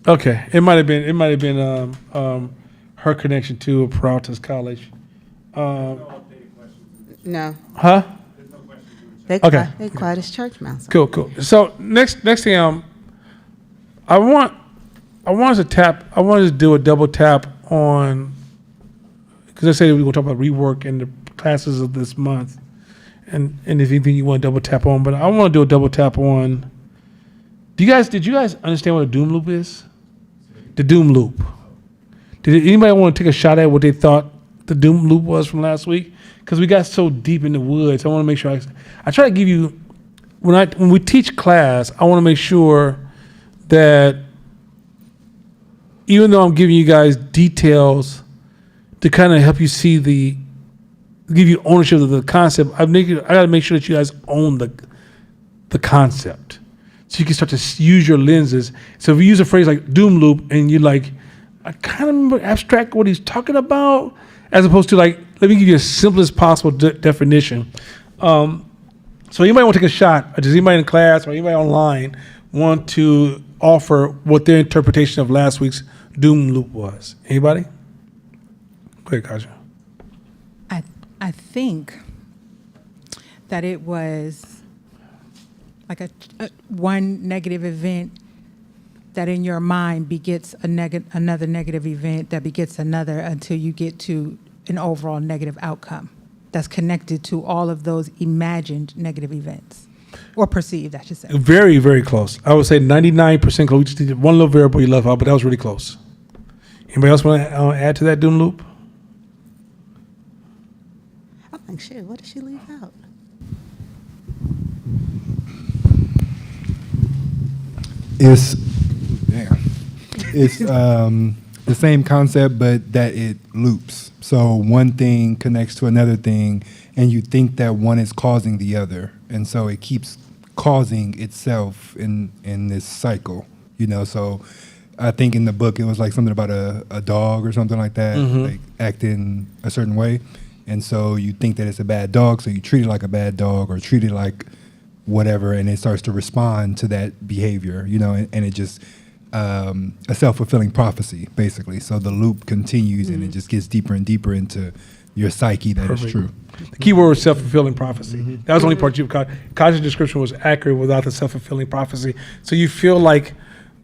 Okay, it might have been her connection to Peralta's College. No, Huh? they Okay. they quiet as church mouse. Cool. So next thing, I want us to do a double tap on, because I said we were going to talk about rework in the classes of this month, and if anything you want to double tap on, but I want to do a double tap on. Did you guys understand what a doom loop is? The doom loop. Did anybody want to take a shot at what they thought the doom loop was from last week? Because we got so deep in the woods, I want to make sure I try to give you, when we teach class, I want to make sure that even though I'm giving you guys details to kind of help you see give you ownership of the concept, I got to make sure that you guys own the concept, so you can start to use your lenses. So if you use a phrase like doom loop and you're like, I kind of remember abstract what he's talking about, as opposed to like, let me give you as simple as possible definition. So anybody want to take a shot, or does anybody in class or anybody online want to offer what their interpretation of last week's doom loop was? Anybody? Go ahead, Kaja. I think that it was like a one negative event that in your mind begets another negative event that begets another until you get to an overall negative outcome that's connected to all of those imagined negative events, or perceived, I should say. Very, very close. I would say 99% close. We just did one little variable you left out, but that was really close. Anybody else want to add to that doom loop? I'm like, shit, what did she leave out? It's the same concept, but that it loops. So one thing connects to another thing, and you think that one is causing the other, and so it keeps causing itself in this cycle. So I think in the book it was like something about a dog or something like that, like acting a certain way, and so you think that it's a bad dog, so you treat it like a bad dog or treat it like whatever, and it starts to respond to that behavior, and it just a self-fulfilling prophecy, basically. So the loop continues, and it just gets deeper and deeper into your psyche that is true. The key word was self-fulfilling prophecy. That was the only part Kaja's description was accurate without the self-fulfilling prophecy. So you feel like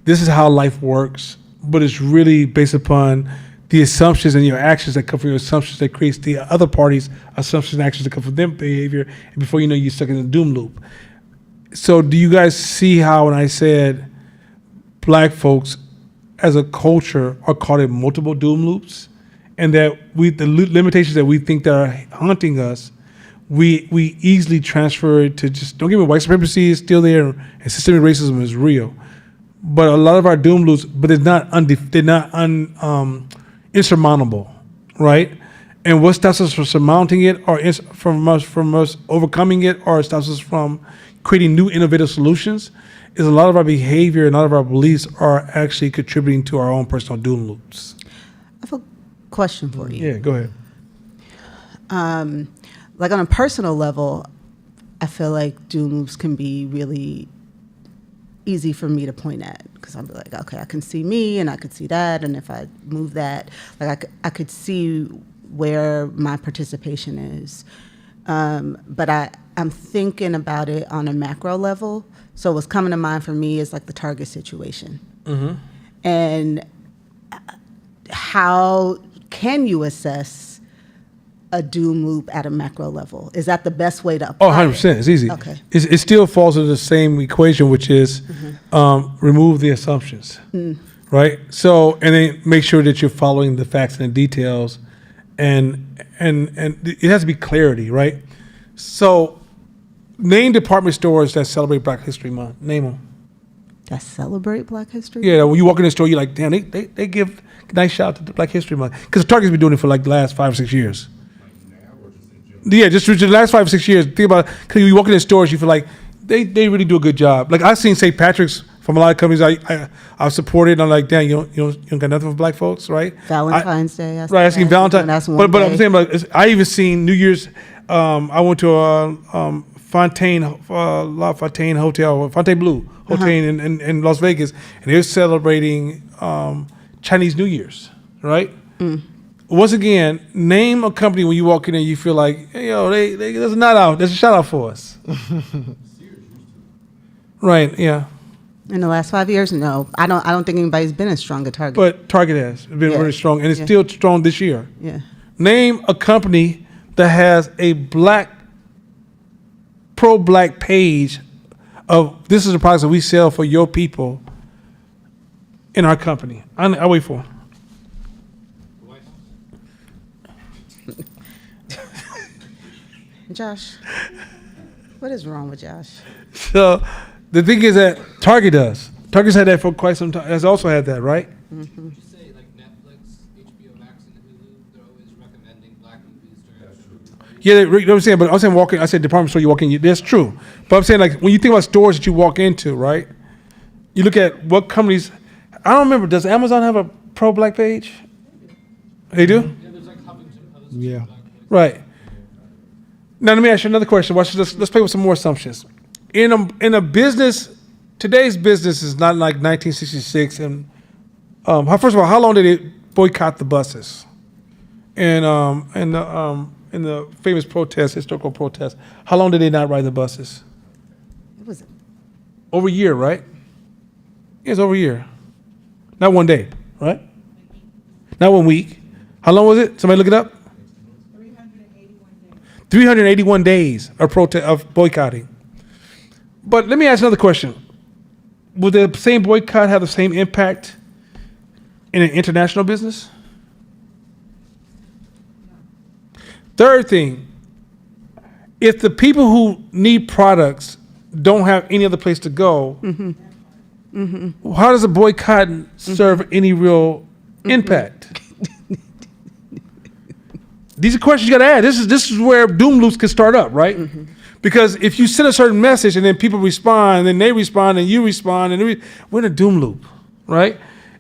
this is how life works, but it's really based upon the assumptions and your actions that come from your assumptions that creates the other party's assumptions and actions that come from their behavior, and before you know, you're stuck in the doom loop. So do you guys see how when I said Black folks as a culture are caught in multiple doom loops, and that the limitations that we think that are haunting us, we easily transfer it to just, don't get me wrong, white supremacy is still there and systemic racism is real, but a lot of our doom loops, but they're not insurmountable, right? And what stops us from surmounting it, or from us overcoming it, or stops us from creating new innovative solutions, is a lot of our behavior and a lot of our beliefs are actually contributing to our own personal doom loops. I have a question for you. Yeah, go ahead. Like on a personal level, I feel like doom loops can be really easy for me to point at, because I'll be like, okay, I can see me and I could see that, and if I move that, like I could see where my participation is. But I'm thinking about it on a macro level. So what's coming to mind for me is like the Target situation. And how can you assess a doom loop at a macro level? Is that the best way to apply 100%. It's easy. Okay. It still falls into the same equation, which is remove the assumptions, right? So, and then make sure that you're following the facts and the details, and it has to be clarity, right? So, name department stores that celebrate Black History Month. Name them. that celebrate Black History. Yeah, when you walk in the store, you're like, damn, they give nice shout out to Black History Month. Because Target's been doing it for like the last 5 or 6 years. Yeah, just the last 5 or 6 years. Think about, because you walk in the stores, you feel like they really do a good job. Like I've seen St. Patrick's from a lot of companies I've supported. And I'm like, damn, you don't got nothing for Black folks, right? Valentine's Day. Right, I seen Valentine's. That's one But I'm day. saying, like, I even seen New Year's. I went to a Fontaine La Fontaine Hotel, Fontaine Blue Hotel in Las Vegas, and they're celebrating Chinese New Year's, right? Once again, name a company when you walk in and you feel like, hey, yo, there's a nod out, there's a shout out for us. Right, yeah. In the last 5 years, no, I don't think anybody's been as strong at Target. But Target has been Yeah. very strong, and it's Yeah. still strong this year. Yeah. Name a company that has a pro-black page of this is the products that we sell for your people in our company. I'll wait for it. Josh, what is wrong with Josh? So the thing is that Target does. Target's had that for quite some time. Has also had that, right? Would you say like Netflix, HBO Max, and Hulu, they're always recommending Black movies during Yeah, you know what I'm saying? But I'm saying walking, I said department store you walk in, that's true. But I'm saying like when you think about stores that you walk into, right? You look at what companies, I don't remember, does Amazon have a pro-black page? They do? Yeah, there's like Huffington Post. Yeah. Black Voice. Right. Now let me ask you another question. Let's play with some more assumptions. In a business, today's business is not like 1966. And first of all, how long did it boycott the buses? And in the famous protest, historical protest, how long did they not ride the buses? It was Over a year, right? It's over a year. Not one day, right? Not 1 week. How long was it? Somebody look it up. 381 days of boycotting. But let me ask another question. Would the same boycott have the same impact in an international business? Third thing, if the people who need products don't have any other place to go, how does a boycott serve any real impact? These are questions you got to ask. This is where doom loops can start up, right? Because if you send a certain message and then people respond, and then they respond, and you respond, and we're in a doom loop, right?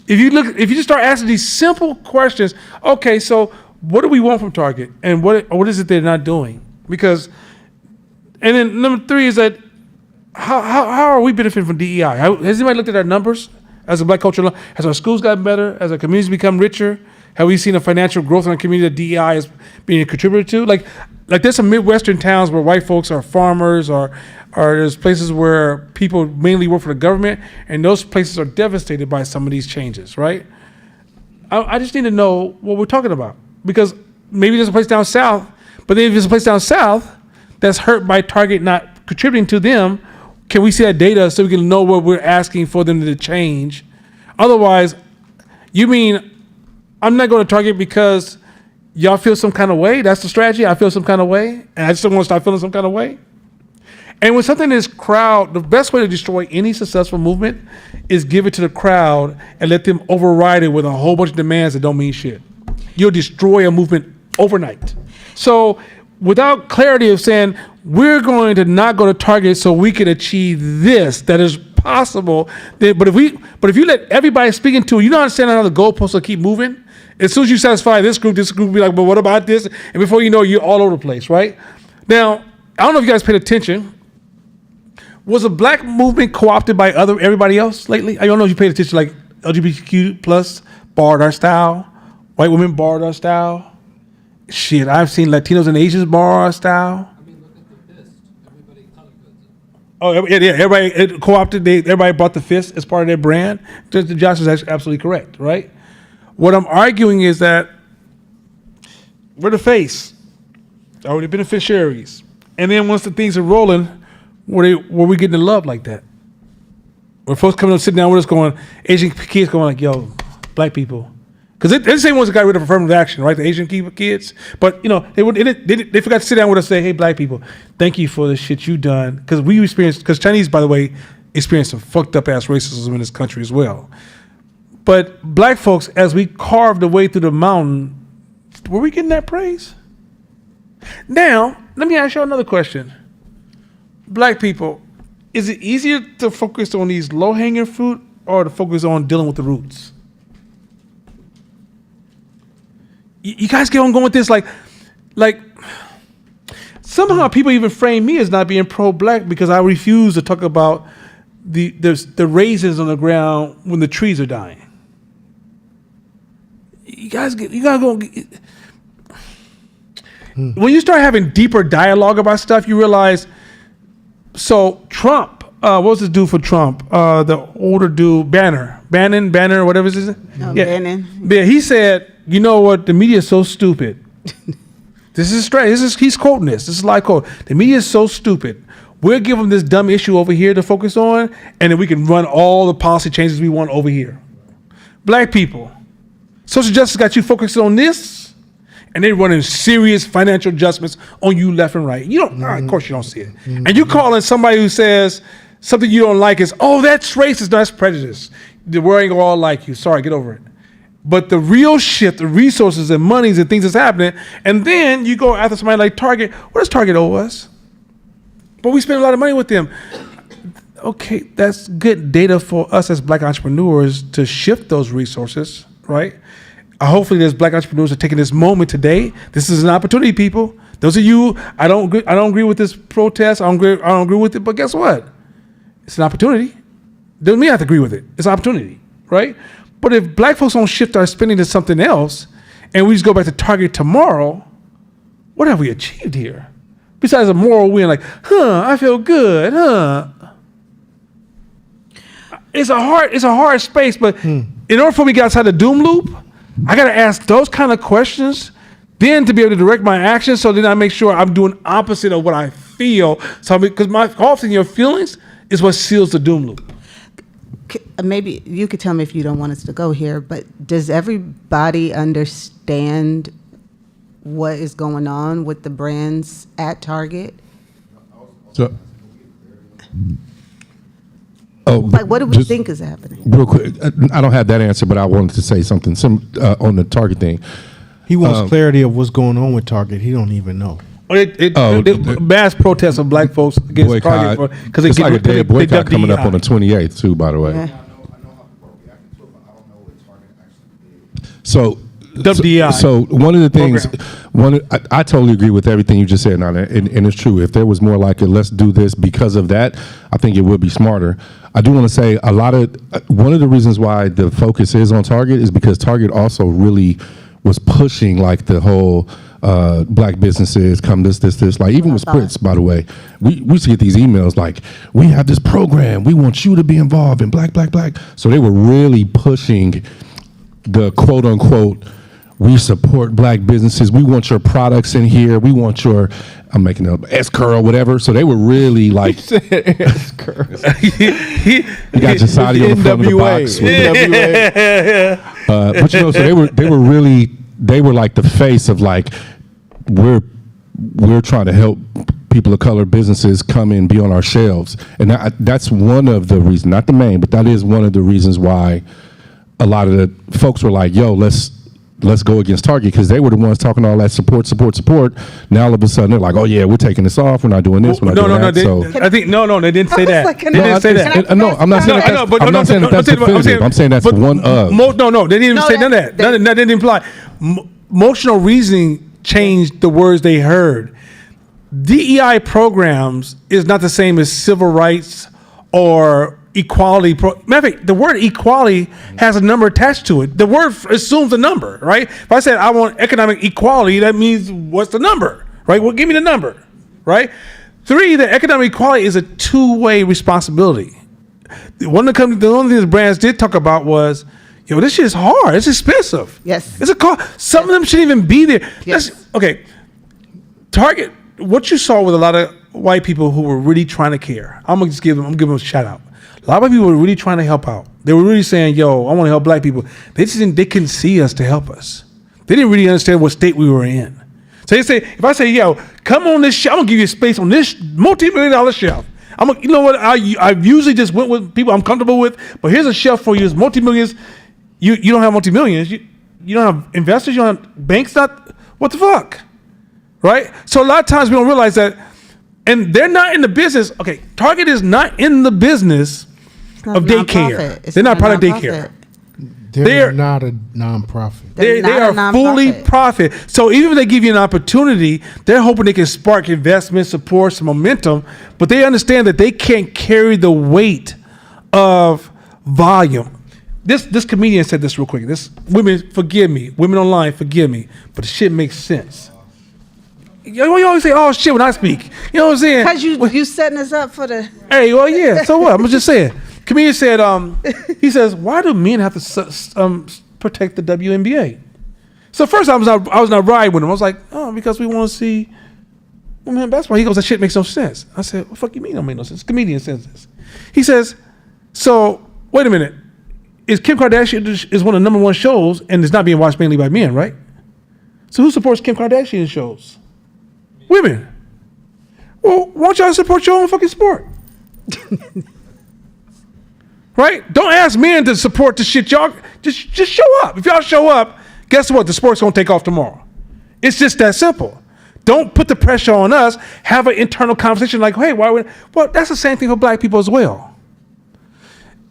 If you just start asking these simple questions, okay, so what do we want from Target, and what is it they're not doing? Because, and then number 3 is that how are we benefiting from DEI? Has anybody looked at our numbers as a black culture? Has our schools gotten better? Has our communities become richer? Have we seen a financial growth in our community that DEI is being contributed to? Like there's some Midwestern towns where white folks are farmers, or there's places where people mainly work for the government, and those places are devastated by some of these changes, right? I just need to know what we're talking about, because maybe there's a place down south, but then if there's a place down south that's hurt by Target not contributing to them, can we see that data so we can know what we're asking for them to change? Otherwise, you mean I'm not going to Target because y'all feel some kind of way? That's the strategy? I feel some kind of way, and I just don't want to start feeling some kind of way? And when something is crowd, the best way to destroy any successful movement is give it to the crowd and let them override it with a whole bunch of demands that don't mean shit. You'll destroy a movement overnight. So without clarity of saying, we're going to not go to Target so we can achieve this that is possible, but if you let everybody speaking to it, you don't understand how the goalposts will keep moving. As soon as you satisfy this group will be like, but what about this? And before you know, you're all over the place, right? Now, I don't know if you guys paid attention. Was the black movement co-opted by everybody else lately? I don't know if you paid attention, like LGBTQ plus borrowed our style, white women borrowed our style. Shit, I've seen Latinos and Asians borrow our style. I mean, look at the fist. Everybody color codes it. Oh, yeah, everybody co-opted, everybody brought the fist as part of their brand. Josh is actually absolutely correct, right? What I'm arguing is that we're the face, or the beneficiaries. And then once the things are rolling, were we getting the love like that? Where folks coming up, sitting down with us going, Asian kids going like, yo, black people. Because they're the same ones that got rid of affirmative action, right? The Asian kids. But, they forgot to sit down with us and say, hey, black people, thank you for the shit you done. Because Chinese, by the way, experienced some fucked up ass racism in this country as well. But black folks, as we carved the way through the mountain, were we getting that praise? Now, let me ask you another question. Black people, is it easier to focus on these low-hanging fruit or to focus on dealing with the roots? You guys get on going with this like somehow people even frame me as not being pro-black because I refuse to talk about the raisins on the ground when the trees are dying. You gotta go. When you start having deeper dialogue about stuff, you realize. So Trump, what was this dude for Trump? The older dude, Bannon, whatever his name. Bannon. Yeah, he said, "You know what? The media is so stupid." This is straight. He's quoting this. This is live quote. The media is so stupid. We'll give them this dumb issue over here to focus on, and then we can run all the policy changes we want over here. Black people, social justice got you focused on this, and they're running serious financial adjustments on you left and right. You don't, of course, you don't see it. And you calling somebody who says something you don't like is, oh, that's racist, no, that's prejudice. The world ain't gonna all like you. Sorry, get over it. But the real shit, the resources and monies and things that's happening, and then you go after somebody like Target. What does Target owe us? But we spend a lot of money with them. Okay, that's good data for us as black entrepreneurs to shift those resources, right? Hopefully there's black entrepreneurs are taking this moment today. This is an opportunity, people. Those of you, I don't agree with this protest. I don't agree with it, but guess what? It's an opportunity. Doesn't mean I have to agree with it. It's an opportunity, right? But if black folks don't shift our spending to something else, and we just go back to Target tomorrow, what have we achieved here? Besides a moral win, like, I feel good, It's a hard space, but in order for me to get outside the doom loop, I gotta ask those kind of questions, then to be able to direct my actions, so then I make sure I'm doing opposite of what I feel. So because often your feelings is what seals the doom loop. Maybe you could tell me if you don't want us to go here, but does everybody understand what is going on with the brands at Target? So, Like, what do we think is happening? real quick, I don't have that answer, but I wanted to say something on the Target thing. He wants clarity of what's going on with Target. He don't even know. Mass protests of black folks against Boycott. Target because It's like a day of boycott coming up DEI. on the 28th too, by the way. Yeah. So, DEI. so one of the things, Program. I totally agree with everything you just said, Nana, and it's true. If there was more like it, let's do this because of that, I think it would be smarter. I do want to say one of the reasons why the focus is on Target is because Target also really was pushing like the whole black businesses come this, like even with Spritz, by the way, we used to get these emails like, we have this program, we want you to be involved in black. So they were really pushing the quote unquote, we support black businesses, we want your products in here, we want your, I'm making up, S-curl, whatever. So they were really like, you got Jasadi on the front of the box. But you know, so they were like the face of like, we're trying to help people of color businesses come and be on our shelves. And that's one of the reasons, not the main, but that is one of the reasons why a lot of the folks were like, yo, let's go against Target, because they were the ones talking all that support. Now all of a sudden they're like, oh yeah, we're taking this off. We're not doing this. We're not doing that. I think they didn't say that. They didn't say that. No, I'm not saying that. I'm not saying that's definitive. I'm saying that's one of. No, they didn't even say none of that. That didn't imply. Emotional reasoning changed the words they heard. DEI programs is not the same as civil rights or equality. Matter of fact, the word equality has a number attached to it. The word assumes a number, right? If I said I want economic equality, that means what's the number, right? Well, give me the number, right? 3, the economic equality is a two-way responsibility. The only thing the brands did talk about was, yo, this shit is hard. It's expensive. Yes. It's a cost. Some of them shouldn't even be there. Yes. Okay. Target, what you saw with a lot of white people who were really trying to care. I'm gonna give them a shout out. A lot of people were really trying to help out. They were really saying, yo, I want to help black people. They couldn't see us to help us. They didn't really understand what state we were in. So they say, if I say, yo, come on this shelf, I'm gonna give you space on this multi-million-dollar shelf. I'm You know what? I usually just went with people I'm comfortable with. But here's a shelf for you. It's multi-millions. You don't have multi-millions. You don't have investors. You don't have banks. Not what the fuck, right? So a lot of times we don't realize that, and they're not in the business. Okay, Target is not in the business of daycare. They're not part of daycare. They're not a nonprofit. They not a are fully nonprofit. profit. So even if they give you an opportunity, they're hoping they can spark investment, support, some momentum, but they understand that they can't carry the weight of volume. This comedian said this real quick. Women, forgive me. Women online, forgive me. But the shit makes sense. You always say, oh shit, when I speak. You know what I'm saying? Because you setting us up for the. Hey, well, yeah. So what? I'm just saying. Comedian said, he says, why do men have to protect the WNBA? So first I was not riding with him. I was like, oh, because we want to see women in basketball. He goes, that shit makes no sense. I said, what the fuck you mean it don't make no sense? Comedian says this. He says, so wait a minute. Is Kim Kardashian is one of the #1 shows and it's not being watched mainly by men, right? So who supports Kim Kardashian shows? Women. Well, why don't y'all support your own fucking sport? Right? Don't ask men to support the shit. Y'all just show up. If y'all show up, guess what? The sport's gonna take off tomorrow. It's just that simple. Don't put the pressure on us. Have an internal conversation like, hey, well, that's the same thing for black people as well.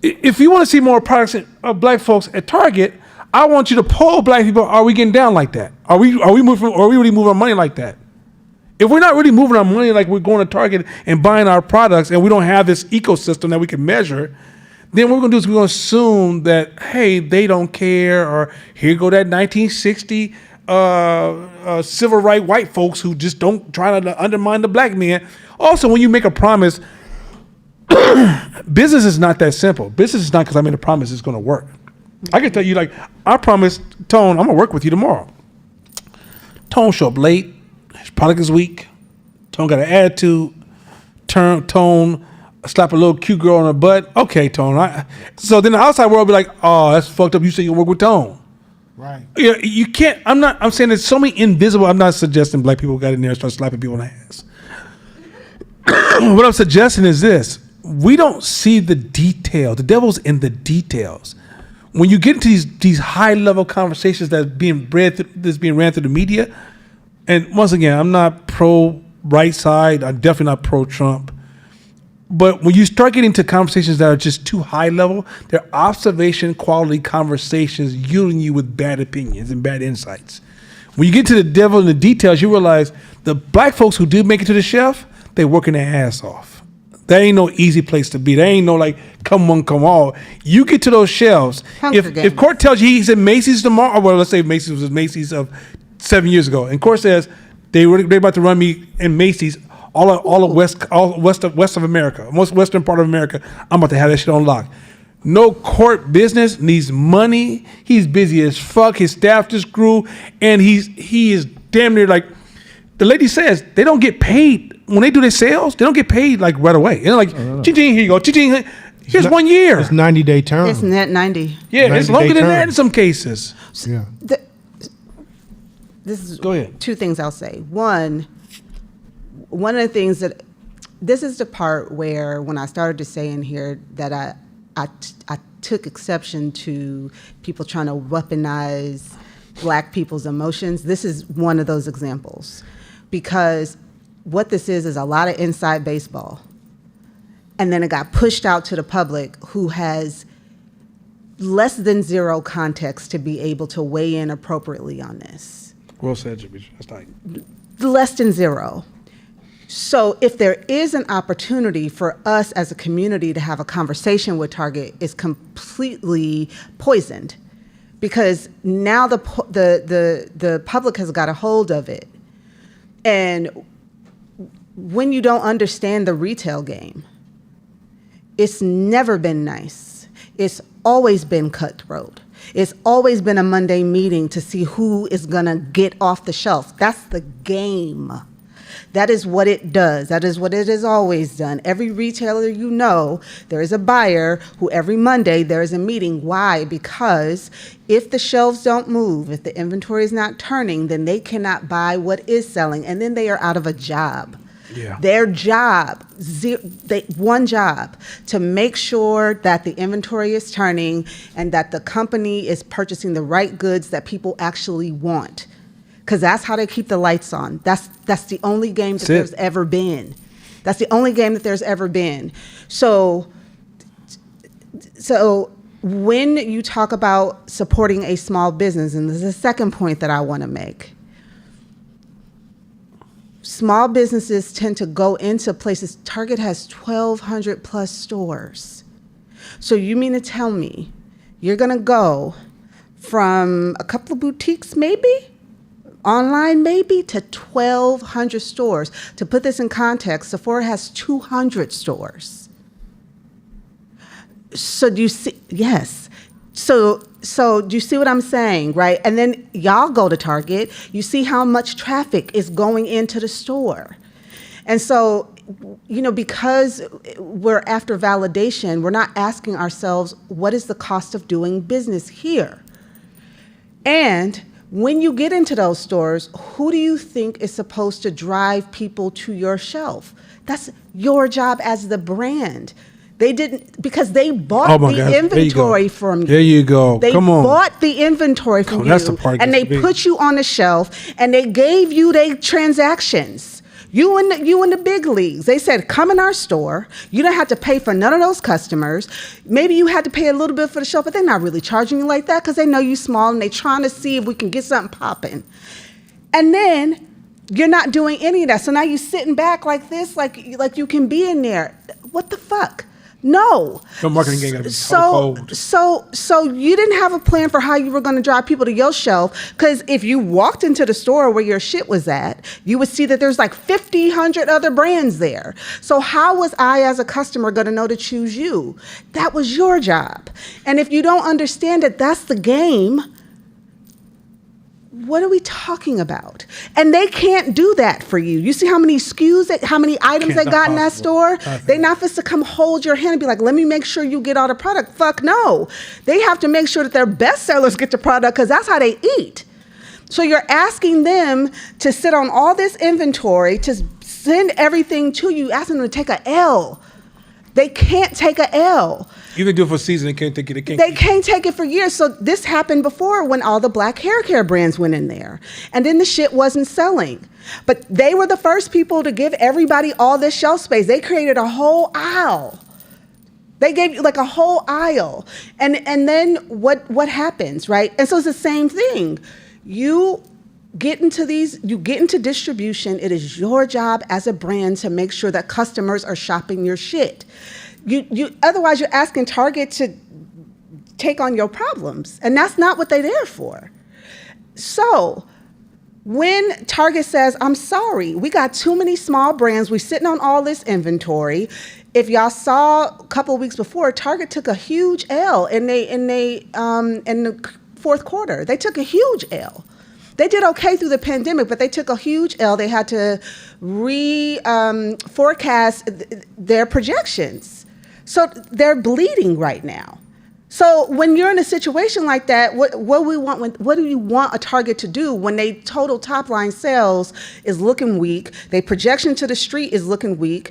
If you want to see more products of black folks at Target, I want you to poll black people. Are we getting down like that? Are we really moving our money like that? If we're not really moving our money like we're going to Target and buying our products, and we don't have this ecosystem that we can measure, then what we're gonna do is we're gonna assume that, hey, they don't care, or here go that 1960 civil right white folks who just don't try to undermine the black man. Also, when you make a promise, business is not that simple. Business is not because I made a promise it's gonna work. I can tell you, like, I promised Tone I'm gonna work with you tomorrow. Tone show up late, his product is weak, Tone got an attitude, Tone slap a little cute girl on her butt. Okay, Tone. So then the outside world will be like, oh, that's fucked up. You say you work with Tone. Right. Yeah, you can't. I'm saying there's so many invisible. I'm not suggesting black people got in there and start slapping people in the ass. What I'm suggesting is this. We don't see the detail. The devil's in the details. When you get into these high level conversations that's being ran through the media, and once again, I'm not pro right side. I'm definitely not pro Trump. But when you start getting to conversations that are just too high level, they're observation quality conversations yielding you with bad opinions and bad insights. When you get to the devil in the details, you realize the black folks who do make it to the shelf, they working their ass off. That ain't no easy place to be. That ain't no like come one, come all. You get to those shelves. If Court tells you he's in Macy's tomorrow, well, let's say Macy's was Macy's of 7 years ago, and Court says they're about to run me in Macy's. All of west of America, most western part of America, I'm about to have that shit on lock. No Court business, needs money. He's busy as fuck. His staff just grew, and he is damn near like the lady says. They don't get paid when they do their sales. They don't get paid like right away. They're like, ching, here you go, ching. Here's 1 year. It's 90-day term. It's net 90. Yeah, it's longer than that in some cases. Yeah. This is Go ahead. two things I'll say. One of the things that, this is the part where when I started to say in here that I took exception to people trying to weaponize black people's emotions. This is one of those examples, because what this is a lot of inside baseball. And then it got pushed out to the public who has less than zero context to be able to weigh in appropriately on this. Well said, Jimmy. That's like Less than zero. So if there is an opportunity for us as a community to have a conversation with Target, it's completely poisoned, because now the public has got a hold of it. And when you don't understand the retail game, it's never been nice. It's always been cutthroat. It's always been a Monday meeting to see who is gonna get off the shelf. That's the game. That is what it does. That is what it has always done. Every retailer you know, there is a buyer who every Monday there is a meeting. Why? Because if the shelves don't move, if the inventory is not turning, then they cannot buy what is selling, and then they are out of a job. Yeah. Their job, one job, to make sure that the inventory is turning and that the company is purchasing the right goods that people actually want. Because that's how they keep the lights on. That's the only game that there's ever been. That's the only game that there's ever been. So when you talk about supporting a small business, and there's a second point that I want to make. Small businesses tend to go into places. Target has 1,200 plus stores. So you mean to tell me you're going to go from a couple of boutiques maybe, online maybe, to 1,200 stores? To put this in context, Sephora has 200 stores. So do you see? Yes. So do you see what I'm saying, right? And then y'all go to Target, you see how much traffic is going into the store. And so, because we're after validation, we're not asking ourselves, what is the cost of doing business here? And when you get into those stores, who do you think is supposed to drive people to your shelf? That's your job as the brand. They didn't, because they bought the inventory from you. There you go. They Come on. bought the inventory from you, That's the part and they that's big. put you on the shelf, and they gave you their transactions. You in the big leagues. They said, come in our store. You don't have to pay for none of those customers. Maybe you had to pay a little bit for the shelf, but they're not really charging you like that because they know you small, and they're trying to see if we can get something popping. And then you're not doing any of that. So now you're sitting back like this, like you can be in there. What the fuck? No. No marketing ain't gonna be so you didn't have a plan for how you were going to drive people to your shelf, because if you walked into the store where your shit was at, you would see that there's like 50, 100 other brands there. So how was I as a customer going to know to choose you? That was your job. And if you don't understand that that's the game, what are we talking about? And they can't do that for you. You see how many SKUs, how many items they got in that store? They're not supposed to come hold your hand and be like, let me make sure you get all the product. Fuck no. They have to make sure that their best sellers get the product, because that's how they eat. So you're asking them to sit on all this inventory, to send everything to you, asking them to take a L. They can't take a L. You can do it for a season. They can't take it. They can't take it for years. So this happened before when all the black hair care brands went in there. And then the shit wasn't selling. But they were the first people to give everybody all this shelf space. They created a whole aisle. They gave you like a whole aisle. And then what happens, right? And so it's the same thing. You get into distribution. It is your job as a brand to make sure that customers are shopping your shit. Otherwise you're asking Target to take on your problems, and that's not what they're there for. So when Target says, I'm sorry, we got too many small brands, we're sitting on all this inventory. If y'all saw a couple of weeks before, Target took a huge L in the fourth quarter. They took a huge L. They did okay through the pandemic, but they took a huge L. They had to forecast their projections. So they're bleeding right now. So when you're in a situation like that, what do you want a Target to do when they total top line sales is looking weak, their projection to the street is looking weak,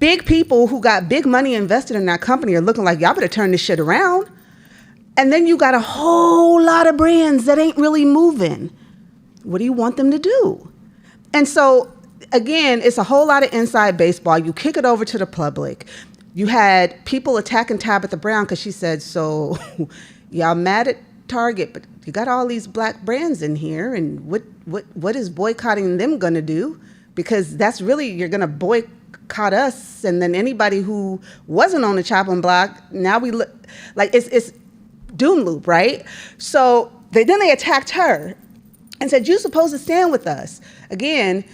big people who got big money invested in that company are looking like, y'all better turn this shit around. And then you got a whole lot of brands that ain't really moving. What do you want them to do? And so, again, it's a whole lot of inside baseball. You kick it over to the public. You had people attacking Tabitha Brown because she said, so y'all mad at Target, but you got all these black brands in here, and what is boycotting them going to do? Because that's really, you're going to boycott us, and then anybody who wasn't on the chopping block, now we look like it's doom loop, right? So then they attacked her and said, you're supposed to stand with us. Again,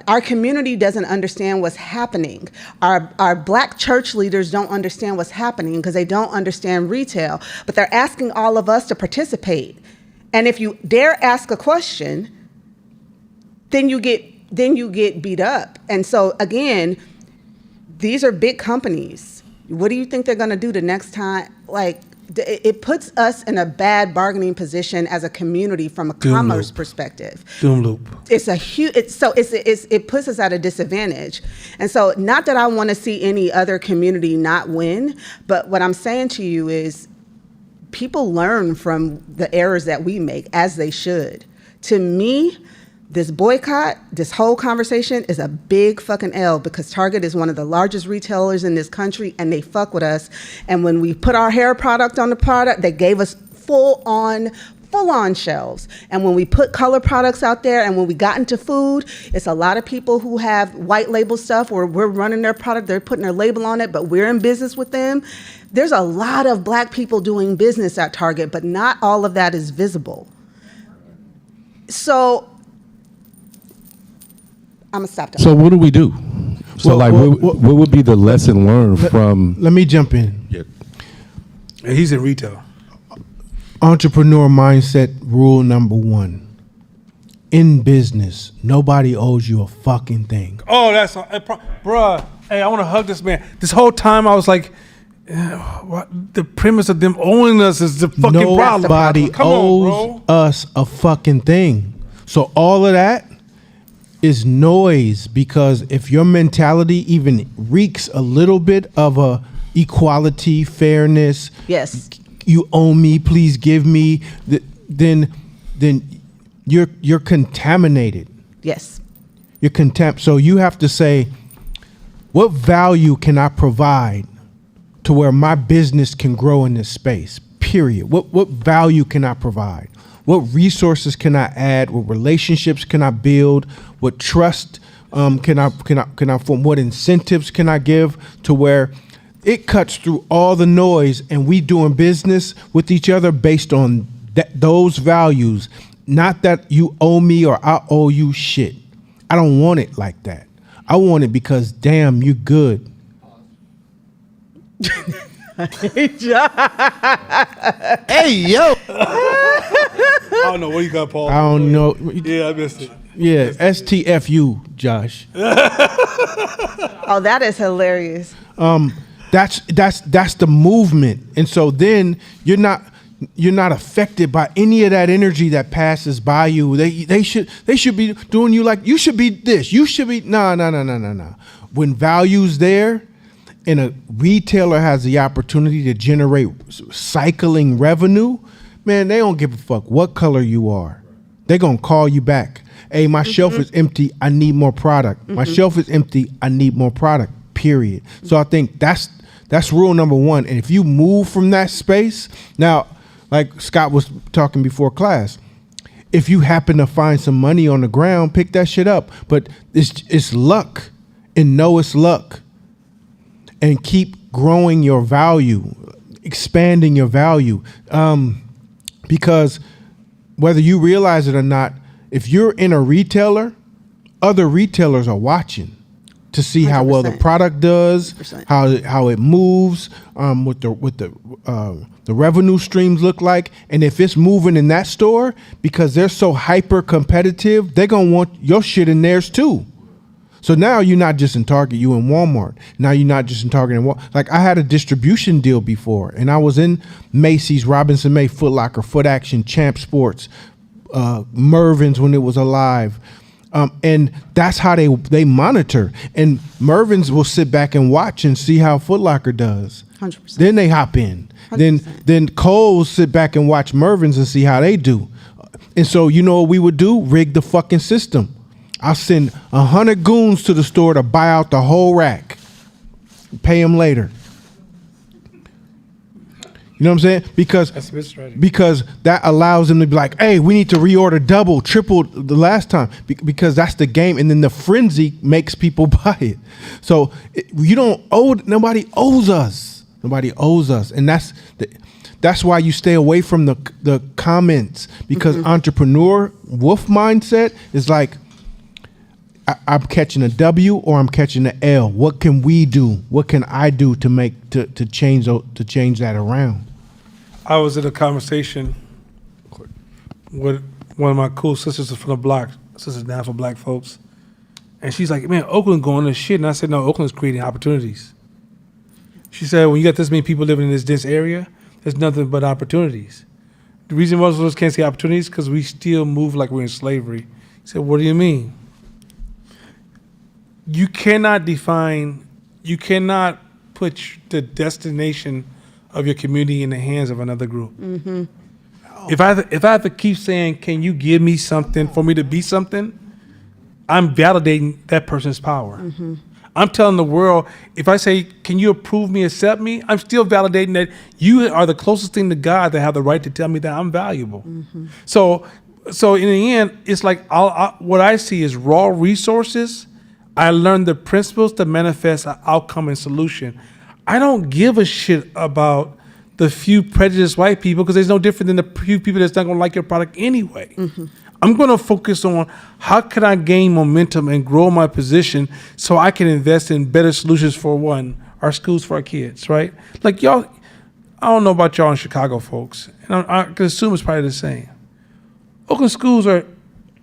our community doesn't understand what's happening. Our black church leaders don't understand what's happening because they don't understand retail, but they're asking all of us to participate. And if you dare ask a question, then you get beat up. And so again, these are big companies. What do you think they're gonna do the next time? Like, it puts us in a bad bargaining position as a community from a commerce perspective. Doom loop. It's a huge. It puts us at a disadvantage, and so not that I want to see any other community not win, but what I'm saying to you is, people learn from the errors that we make, as they should. To me, this boycott, this whole conversation is a big fucking L, because Target is one of the largest retailers in this country, and they fuck with us. And when we put our hair product on the product, they gave us full on shelves. And when we put color products out there, and when we got into food, it's a lot of people who have white label stuff where we're running their product, they're putting their label on it, but we're in business with them. There's a lot of black people doing business at Target, but not all of that is visible. So I'm gonna stop. So what do we do? So what would be the lesson learned from? Let me jump in. Yeah. He's in retail. Entrepreneur mindset rule number 1. In business, nobody owes you a fucking thing. Oh, that's bruh. Hey, I want to hug this man. This whole time I was like, what? The premise of them owing us is the fucking problem. Nobody Come owes on, bro. us a fucking thing. So all of that is noise, because if your mentality even reeks a little bit of a equality, fairness, Yes. you owe me, please give me, then you're contaminated. Yes. You're so you have to say, what value can I provide to where my business can grow in this space? Period. What value can I provide? What resources can I add? What relationships can I build? What trust can I form? What incentives can I give to where it cuts through all the noise, and we doing business with each other based on those values? Not that you owe me or I owe you shit. I don't want it like that. I want it because, damn, you good. Hey yo. I don't know what you got, Paul. I don't know. Yeah, I missed it. Yeah, STFU, Josh. Oh, that is hilarious. That's the movement, and so then you're not affected by any of that energy that passes by you. They should be doing you like you should be this. You should be no. When value's there, and a retailer has the opportunity to generate cycling revenue, man, they don't give a fuck what color you are. They're gonna call you back. Hey, my shelf is empty. I need more product. My shelf is empty. I need more product. Period. So I think that's rule number 1. And if you move from that space, now, like Scott was talking before class, if you happen to find some money on the ground, pick that shit up. But it's luck, and know it's luck. And keep growing your value, expanding your value. Because whether you realize it or not, if you're in a retailer, other retailers are watching to see how well the 100%. product does, 100%. how it moves, what the revenue streams look like, and if it's moving in that store, because they're so hyper competitive, they're gonna want your shit in theirs too. So now you're not just in Target, you in Walmart. Now you're not just in Target and Walmart. Like I had a distribution deal before, and I was in Macy's, Robinson May, Foot Locker, Foot Action, Champ Sports, Mervyn's when it was alive. And that's how they monitor. And Mervyn's will sit back and watch and see how Foot Locker does. 100%. Then they hop in. 100%. Then Kohl's sit back and watch Mervyn's and see how they do. And so you know what we would do? Rig the fucking system. I'll send 100 goons to the store to buy out the whole rack. Pay them later. You know what I'm saying? Because that allows them to be like, hey, we need to reorder double, triple the last time, because that's the game. And then the frenzy makes people buy it. So nobody owes us. Nobody owes us. And that's why you stay away from the comments, because entrepreneur wolf mindset is like, I'm catching a W or I'm catching an L. What can we do? What can I do to change that around? I was in a conversation with one of my cool sisters from the block, sisters down for black folks, and she's like, "Man, Oakland going to shit." And I said, "No, Oakland's creating opportunities." She said, "When you got this many people living in this dense area, there's nothing but opportunities. The reason most of us can't see opportunities because we still move like we're in slavery. He said, what do you mean? You cannot put the destination of your community in the hands of another group. If I have to keep saying, can you give me something for me to be something, I'm validating that person's power. I'm telling the world, if I say, can you approve me, accept me, I'm still validating that you are the closest thing to God that have the right to tell me that I'm valuable. So in the end, it's like what I see is raw resources. I learned the principles to manifest an outcome and solution. I don't give a shit about the few prejudiced white people because there's no different than the few people that's not going to like your product anyway. I'm going to focus on how can I gain momentum and grow my position so I can invest in better solutions for our schools for our kids, right? Like y'all, I don't know about y'all in Chicago folks, and I can assume it's probably the same. Oakland schools are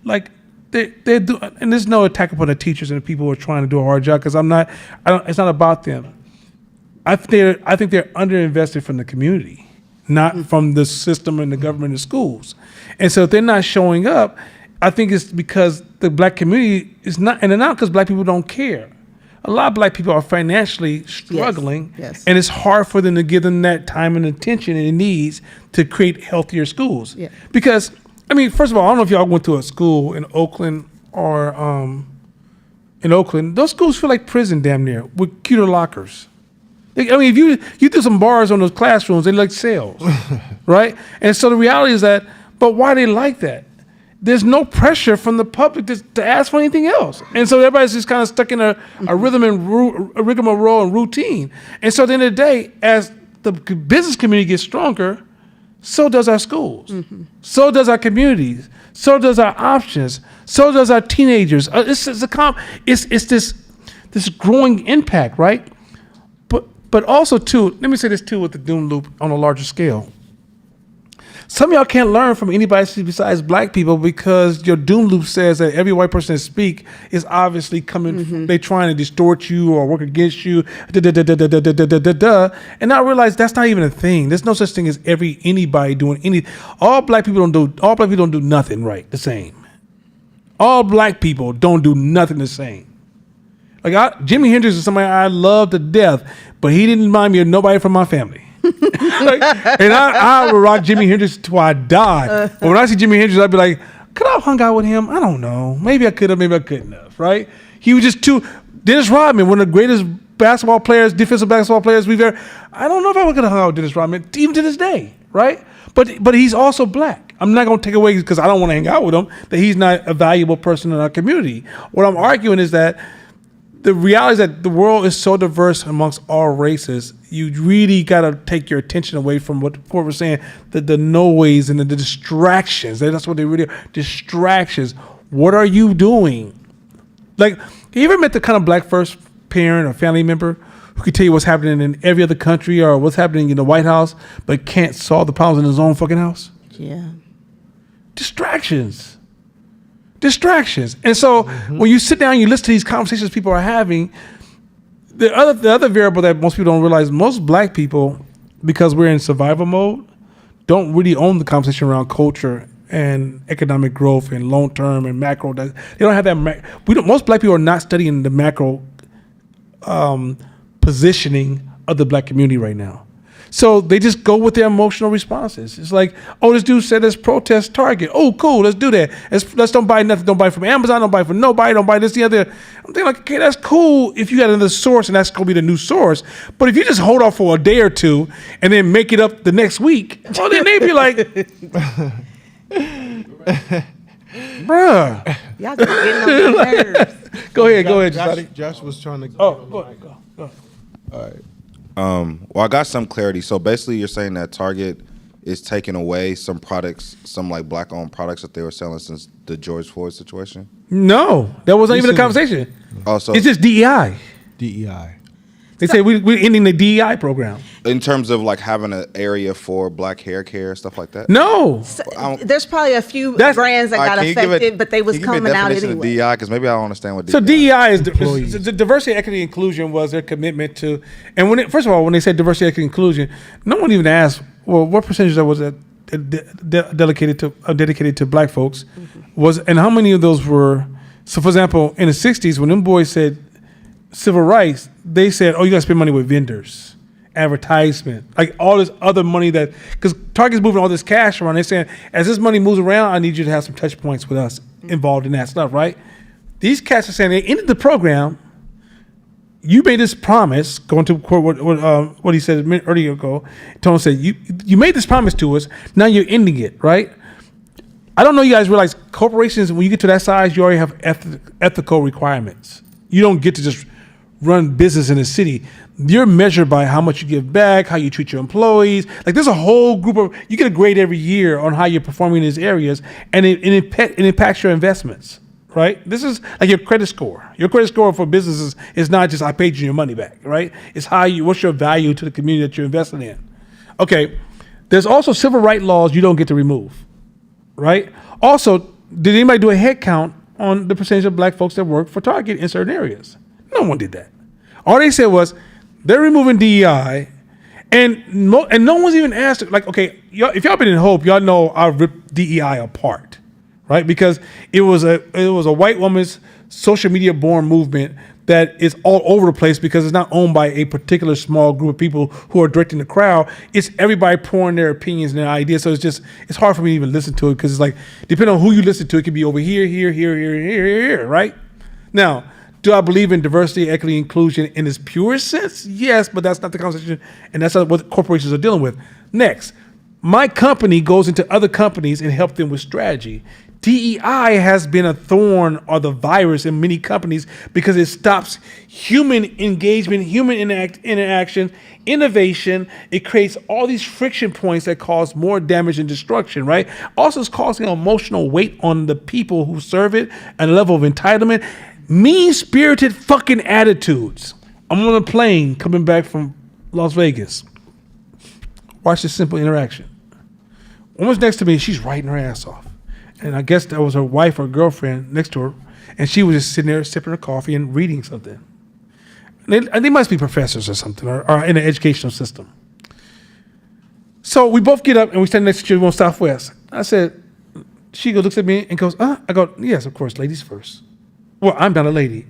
like, they're doing, and there's no attack upon the teachers and the people who are trying to do a hard job because it's not about them. I think they're underinvested from the community, not from the system and the government and schools. And so if they're not showing up, I think it's because the black community is not, and they're not because black people don't care. A lot of black people are financially struggling, Yes. and it's hard for them to give them that time and attention it needs to create healthier schools. Yeah. Because, I mean, first of all, I don't know if y'all went to a school in Oakland or in Oakland. Those schools feel like prison damn near with cuter lockers. I mean, if you do some bars on those classrooms, they look like cells, right? And so the reality is that, but why they like that? There's no pressure from the public to ask for anything else. And so everybody's just kind of stuck in a rhythm and a rigmarole and routine. And so at the end of the day, as the business community gets stronger, so does our schools. So does our communities. So does our options. So does our teenagers. It's this growing impact, right? But also, too, let me say this, too, with the doom loop on a larger scale. Some of y'all can't learn from anybody besides black people because your doom loop says that every white person that speak is obviously coming, they trying to distort you or work against you, and I realize that's not even a thing. There's no such thing as anybody doing any. All black people don't do nothing right the same. All black people don't do nothing the same. Like Jimi Hendrix is somebody I love to death, but he didn't remind me of nobody from my family. And I would rock Jimi Hendrix till I die. But when I see Jimi Hendrix, I'd be like, could I have hung out with him? I don't know. Maybe I could have, maybe I couldn't have, right? He was just too. Dennis Rodman, one of the greatest defensive basketball players we've ever. I don't know if I could have hung out with Dennis Rodman, even to this day, right? But he's also black. I'm not going to take away because I don't want to hang out with him, that he's not a valuable person in our community. What I'm arguing is that the reality is that the world is so diverse amongst all races. You really got to take your attention away from what we're saying, the noise and the distractions. That's what they really are, distractions. What are you doing? Like, you ever met the kind of black first parent or family member who could tell you what's happening in every other country or what's happening in the White House, but can't solve the problems in his own fucking house? Yeah. Distractions. And so when you sit down and you listen to these conversations people are having, the other variable that most people don't realize, most black people, because we're in survival mode, don't really own the conversation around culture and economic growth and long-term and macro. They don't have that. Most black people are not studying the macro positioning of the black community right now. So they just go with their emotional responses. It's like, oh, this dude said let's protest Target. Oh, cool, let's do that. Let's don't buy nothing. Don't buy from Amazon. Don't buy from nobody. Don't buy this, the other. I'm thinking like, okay, that's cool if you got another source and that's going to be the new source. But if you just hold off for a day or two and then make it up the next week, well, then they'd be like, bruh. Y'all just getting on my nerves. Go ahead, Josh. Josh was trying to. Oh, go. All right. Well, I got some clarity. So basically, you're saying that Target is taking away some products, some like black-owned products that they were selling since the George Floyd situation? No, that wasn't even a conversation. Oh, so It's just DEI. DEI. They say we're ending the DEI program. in terms of like having an area for black hair care, stuff like that? No. There's probably a few That's- brands that got Can you give affected, but they was coming out Of anyway. DEI, because maybe I don't understand what DEI So DEI is the diversity, equity, inclusion was their commitment to. And first of all, when they said diversity, equity, inclusion, no one even asked well, what percentage that was that dedicated to black folks was, and how many of those were? So, for example, in the '60s, when them boys said civil rights, they said, "Oh, you got to spend money with vendors, advertisement, like all this other money that because Target's moving all this cash around. They're saying, as this money moves around, I need you to have some touch points with us involved in that stuff, right? These cats are saying they ended the program. You made this promise, going to quote what he said a minute earlier ago. Tone said, you made this promise to us. Now you're ending it, right? I don't know you guys realize corporations, when you get to that size, you already have ethical requirements. You don't get to just run business in a city. You're measured by how much you give back, how you treat your employees. Like there's a whole group of, you get a grade every year on how you're performing in these areas, and it impacts your investments. Right? This is like your credit score. Your credit score for businesses is not just I paid you your money back, right? It's what's your value to the community that you're investing in. Okay, there's also civil rights laws you don't get to remove, right? Also, did anybody do a head count on the percentage of black folks that work for Target in certain areas? No one did that. All they said was they're removing DEI, and no one's even asked, like, okay, if y'all been in Hope, y'all know I ripped DEI apart. Right, because it was a white woman's social media born movement that is all over the place because it's not owned by a particular small group of people who are directing the crowd. It's everybody pouring their opinions and their ideas. So it's hard for me to even listen to it because it's like depending on who you listen to, it could be over here, right? Now, do I believe in diversity, equity, inclusion in its purest sense? Yes, but that's not the conversation, and that's not what corporations are dealing with. Next, my company goes into other companies and help them with strategy. DEI has been a thorn or the virus in many companies because it stops human engagement, human interaction, innovation. It creates all these friction points that cause more damage and destruction, right? Also, it's causing emotional weight on the people who serve it and a level of entitlement. Mean-spirited fucking attitudes. I'm on a plane coming back from Las Vegas. Watch this simple interaction. Woman's next to me, she's writing her ass off. And I guess that was her wife or girlfriend next to her. And she was just sitting there sipping her coffee and reading something. And they must be professors or something, or in the educational system. So we both get up and we stand next to each other on Southwest. I said, she looks at me and goes, I go, yes, of course, ladies first. Well, I'm not a lady,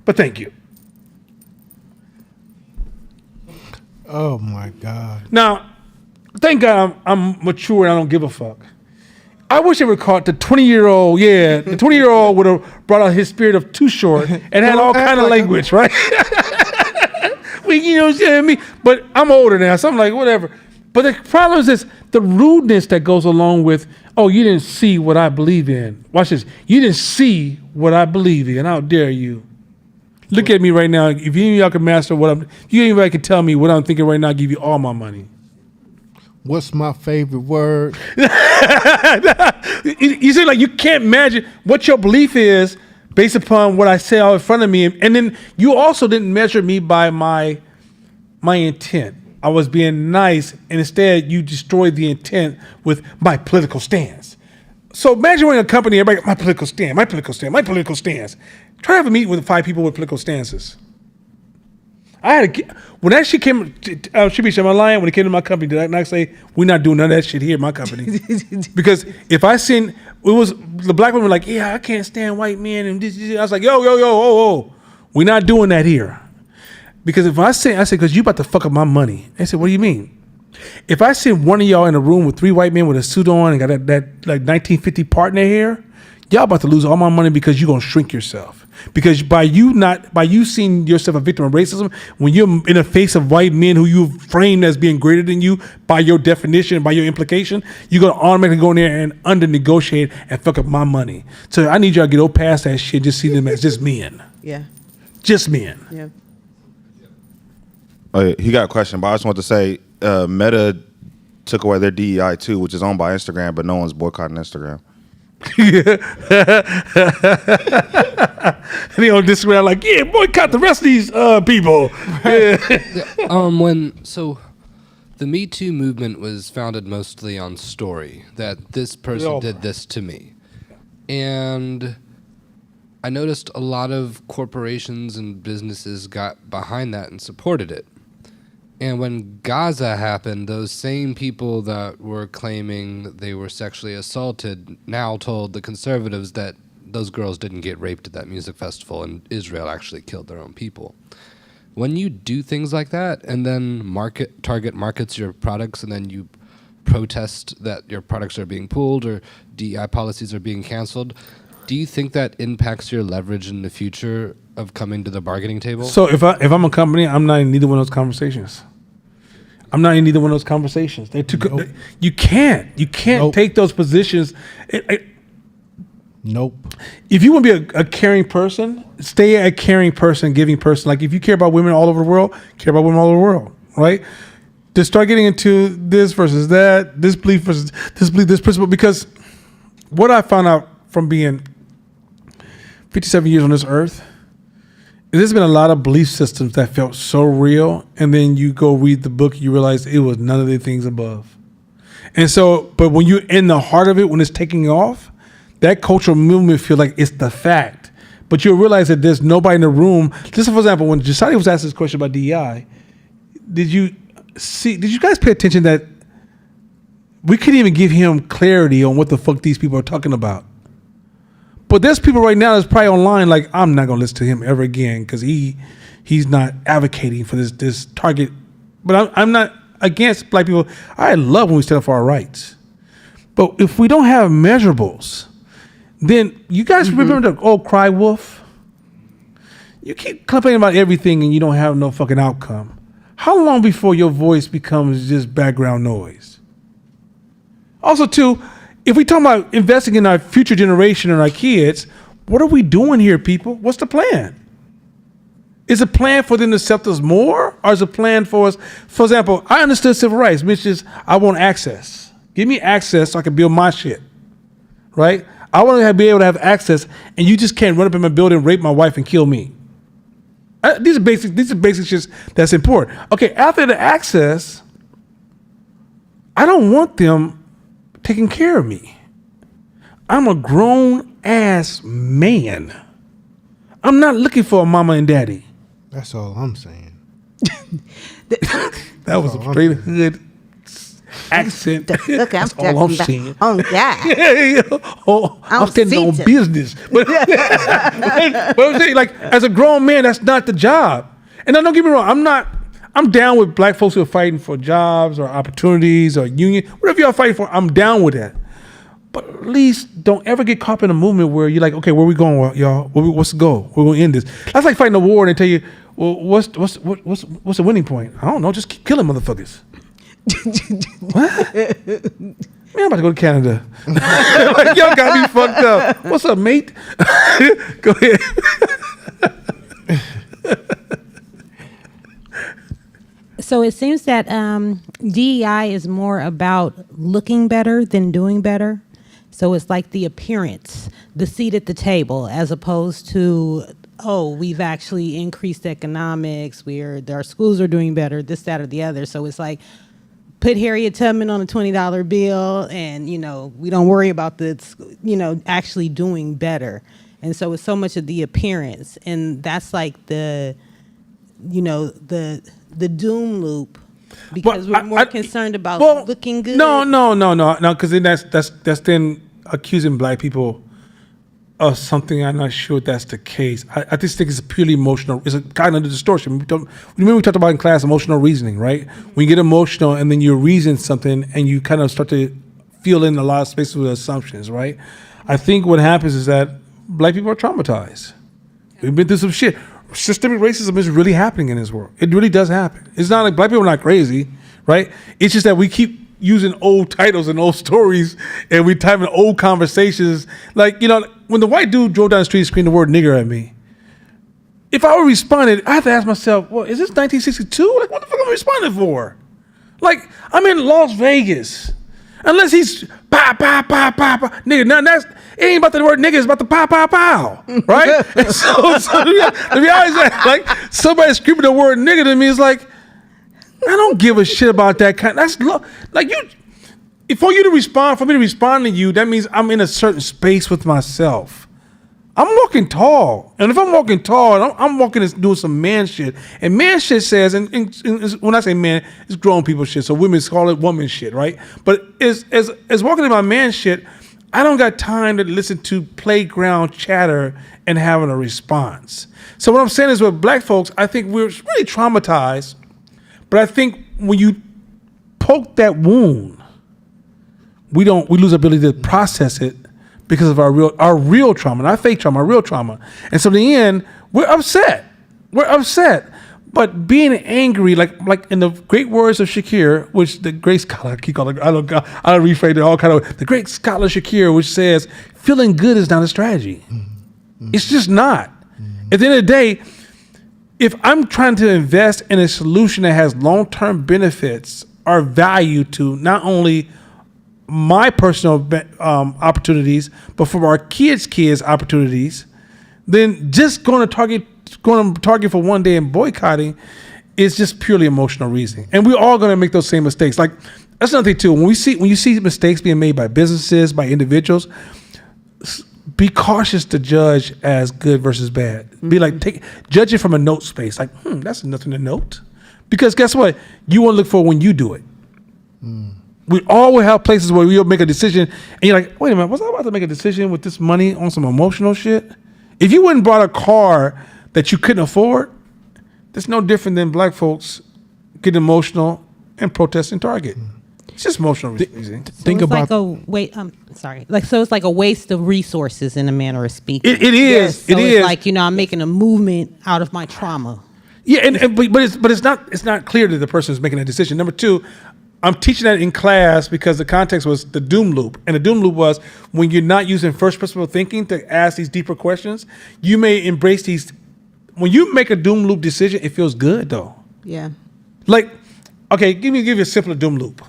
but thank you. Oh my God. Now, thank God I'm mature and I don't give a fuck. I wish they would caught the 20-year-old, the 20-year-old would have brought out his spirit of too short and had all kind of language, right? You know what I'm saying? But I'm older now, so I'm like, whatever. But the problem is this, the rudeness that goes along with, oh, you didn't see what I believe in. Watch this. You didn't see what I believe in. How dare you? Look at me right now. If any of y'all can master anybody can tell me what I'm thinking right now, I'll give you all my money. What's my favorite word? You say like you can't imagine what your belief is based upon what I say out in front of me, and then you also didn't measure me by my intent. I was being nice, and instead you destroyed the intent with my political stance. So imagine running a company, everybody, my political stand, my political stand, my political stance. Try to have a meeting with 5 people with political stances. When that shit came, should be my line. When it came to my company, did I not say we're not doing none of that shit here in my company? Because if I seen it was the black women were like, yeah, I can't stand white men, and this. I was like, yo, we're not doing that here. Because if I said, because you about to fuck up my money. They said, what do you mean? If I send one of y'all in a room with 3 white men with a suit on and got that like 1950 part in their hair, y'all about to lose all my money because you're gonna shrink yourself. Because by you seeing yourself a victim of racism, when you're in the face of white men who you framed as being greater than you by your definition, by your implication, you're gonna automatically go in there and under negotiate and fuck up my money. So I need y'all to get past that shit. Just see them as just men. Yeah. Just men. Yeah. Oh, yeah, he got a question, but I just want to say Meta took away their DEI too, which is owned by Instagram, but no one's boycotting Instagram. And they on Instagram like, yeah, boycott the rest of these people. So the Me Too movement was founded mostly on story, that this person did this to me. And I noticed a lot of corporations and businesses got behind that and supported it. And when Gaza happened, those same people that were claiming that they were sexually assaulted now told the conservatives that those girls didn't get raped at that music festival and Israel actually killed their own people. When you do things like that and then target markets your products and then you protest that your products are being pulled or DEI policies are being canceled, do you think that impacts your leverage in the future of coming to the bargaining table? So if I'm a company, I'm not in neither one of those conversations. I'm not in neither one of those conversations. They're too. Nope. You can't Nope. take those positions. Nope. If you want to be a caring person, stay a caring person, giving person. Like if you care about women all over the world, care about women all over the world, right? To start getting into this versus that, this belief versus this belief, this principle, because what I found out from being 57 years on this earth, there's been a lot of belief systems that felt so real, and then you go read the book, you realize it was none of the things above. And so, but when you're in the heart of it, when it's taking off, that cultural movement feels like it's the fact. But you'll realize that there's nobody in the room. Just for example, when Josiah was asked this question about DEI, did you guys pay attention that we couldn't even give him clarity on what the fuck these people are talking about? But there's people right now that's probably online like, I'm not gonna listen to him ever again because he's not advocating for this target. But I'm not against black people. I love when we stand up for our rights. But if we don't have measurables, then you guys remember the old cry wolf? You keep complaining about everything and you don't have no fucking outcome. How long before your voice becomes just background noise? Also, too, if we talk about investing in our future generation and our kids, what are we doing here, people? What's the plan? Is a plan for them to accept us more, or is a plan for us? For example, I understood civil rights, which is I want access. Give me access so I can build my shit, right? I want to be able to have access, and you just can't run up in my building, rape my wife, and kill me. These are basic shit that's important. Okay, after the access, I don't want them taking care of me. I'm a grown ass man. I'm not looking for a mama and daddy. That's all I'm saying. That was a straight hood accent. Look, That's all I'm saying. Oh, yeah. I'm standing on seated. business. But I'm saying, like, as a grown man, that's not the job. And now, don't get me wrong, I'm down with black folks who are fighting for jobs or opportunities or union, whatever y'all fighting for, I'm down with that. But at least don't ever get caught in a movement where you're like, okay, where we going, y'all? What's the goal? We're going to end this. That's like fighting a war and they tell you, well, what's the winning point? I don't know, just keep killing motherfuckers. What? Man, I'm about to go to Canada. Like, y'all got me fucked up. What's up, mate? Go ahead. So it seems that DEI is more about looking better than doing better. So it's like the appearance, the seat at the table, as opposed to, oh, we've actually increased economics, our schools are doing better, this, that, or the other. So it's like, put Harriet Tubman on a $20 bill and, we don't worry about actually doing better. And so it's so much of the appearance. And that's like the doom loop because we're more concerned about looking good. No, because then that's then accusing black people of something. I'm not sure that's the case. I just think it's purely emotional. It's a kind of distortion. Remember we talked about in class emotional reasoning, right? When you get emotional and then you reason something and you kind of start to fill in a lot of spaces with assumptions, right? I think what happens is that black people are traumatized. We've been through some shit. Systemic racism is really happening in this world. It really does happen. It's not like black people are not crazy, right? It's just that we keep using old titles and old stories and we type in old conversations. Like, when the white dude drove down the street and screamed the word nigger at me, if I were responding, I have to ask myself, well, is this 1962? Like, what the fuck am I responding for? Like, I'm in Las Vegas. Unless he's pow, pow, pow, pow, pow. Nigga, now it ain't about the word nigga, it's about the pow, pow, pow. Right? And so the reality is that, like, somebody screaming the word nigga to me is like, I don't give a shit about that kind. That's like for me to respond to you, that means I'm in a certain space with myself. I'm walking tall. And if I'm walking tall, and I'm walking and doing some man shit. And man shit says, and when I say man, it's grown people shit. So women call it woman shit, right? But as walking in my man shit, I don't got time to listen to playground chatter and having a response. So what I'm saying is with black folks, I think we're really traumatized. But I think when you poke that wound, we lose ability to process it because of our real trauma, not fake trauma, our real trauma. And so in the end, we're upset. But being angry, like in the great words of Shakir, which the great scholar, I keep calling, I rephrase it all kind of, the great scholar Shakir, which says, feeling good is not a strategy. It's just not. At the end of the day, if I'm trying to invest in a solution that has long-term benefits or value to not only my personal opportunities, but for our kids' opportunities, then just going to Target for one day and boycotting is just purely emotional reasoning. And we're all going to make those same mistakes. Like, that's another thing too. When you see mistakes being made by businesses, by individuals, be cautious to judge as good versus bad. Be like, judge it from a note space. Like, that's nothing to note. Because guess what? You want to look for when you do it. We all will have places where we'll make a decision and you're like, wait a minute, was I about to make a decision with this money on some emotional shit? If you went and bought a car that you couldn't afford, that's no different than black folks getting emotional and protesting Target. It's just emotional reasoning. Think about so it's like a waste of resources in a manner of speaking. It is. So it's like, I'm making a movement out of my trauma. Yeah, but it's not clear that the person is making a decision. Number two, I'm teaching that in class because the context was the doom loop. And the doom loop was when you're not using first principle thinking to ask these deeper questions, you may embrace these. When you make a doom loop decision, it feels good though. Yeah. Like, okay, give you a simpler doom loop.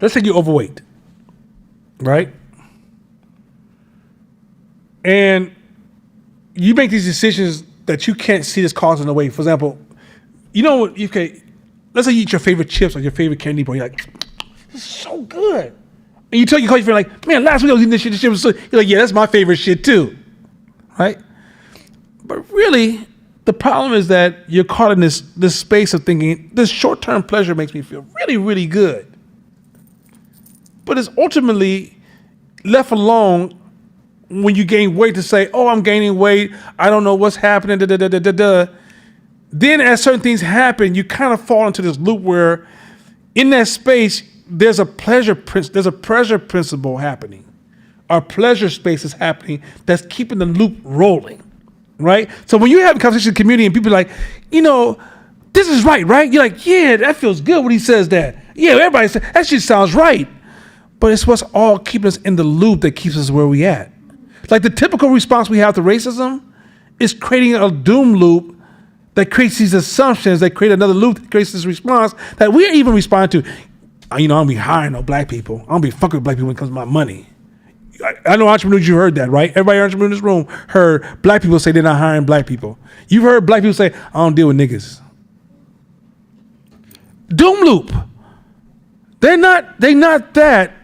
Let's say you're overweight, right? And you make these decisions that you can't see this causing the weight. For example, let's say you eat your favorite chips or your favorite candy bar. You're like, this is so good. And you call your friend like, man, last week I was eating this shit was so. You're like, yeah, that's my favorite shit too, right? But really, the problem is that you're caught in this space of thinking, this short-term pleasure makes me feel really, really good. But it's ultimately left alone when you gain weight to say, oh, I'm gaining weight. I don't know what's happening. Then as certain things happen, you kind of fall into this loop where in that space, there's a pleasure principle happening. Our pleasure space is happening that's keeping the loop rolling, right? So when you have a conversation in the community and people are like, this is right? You're like, yeah, that feels good when he says that. Yeah, everybody says, that shit sounds right. But it's what's all keeping us in the loop that keeps us where we at. Like the typical response we have to racism is creating a doom loop that creates these assumptions, that create another loop that creates this response that we're even responding to. I don't be hiring no black people. I don't be fucking with black people when it comes to my money. I know entrepreneurs, you heard that, right? Everybody entrepreneur in this room heard black people say they're not hiring black people. You've heard black people say, I don't deal with niggas. Doom loop. They're not that.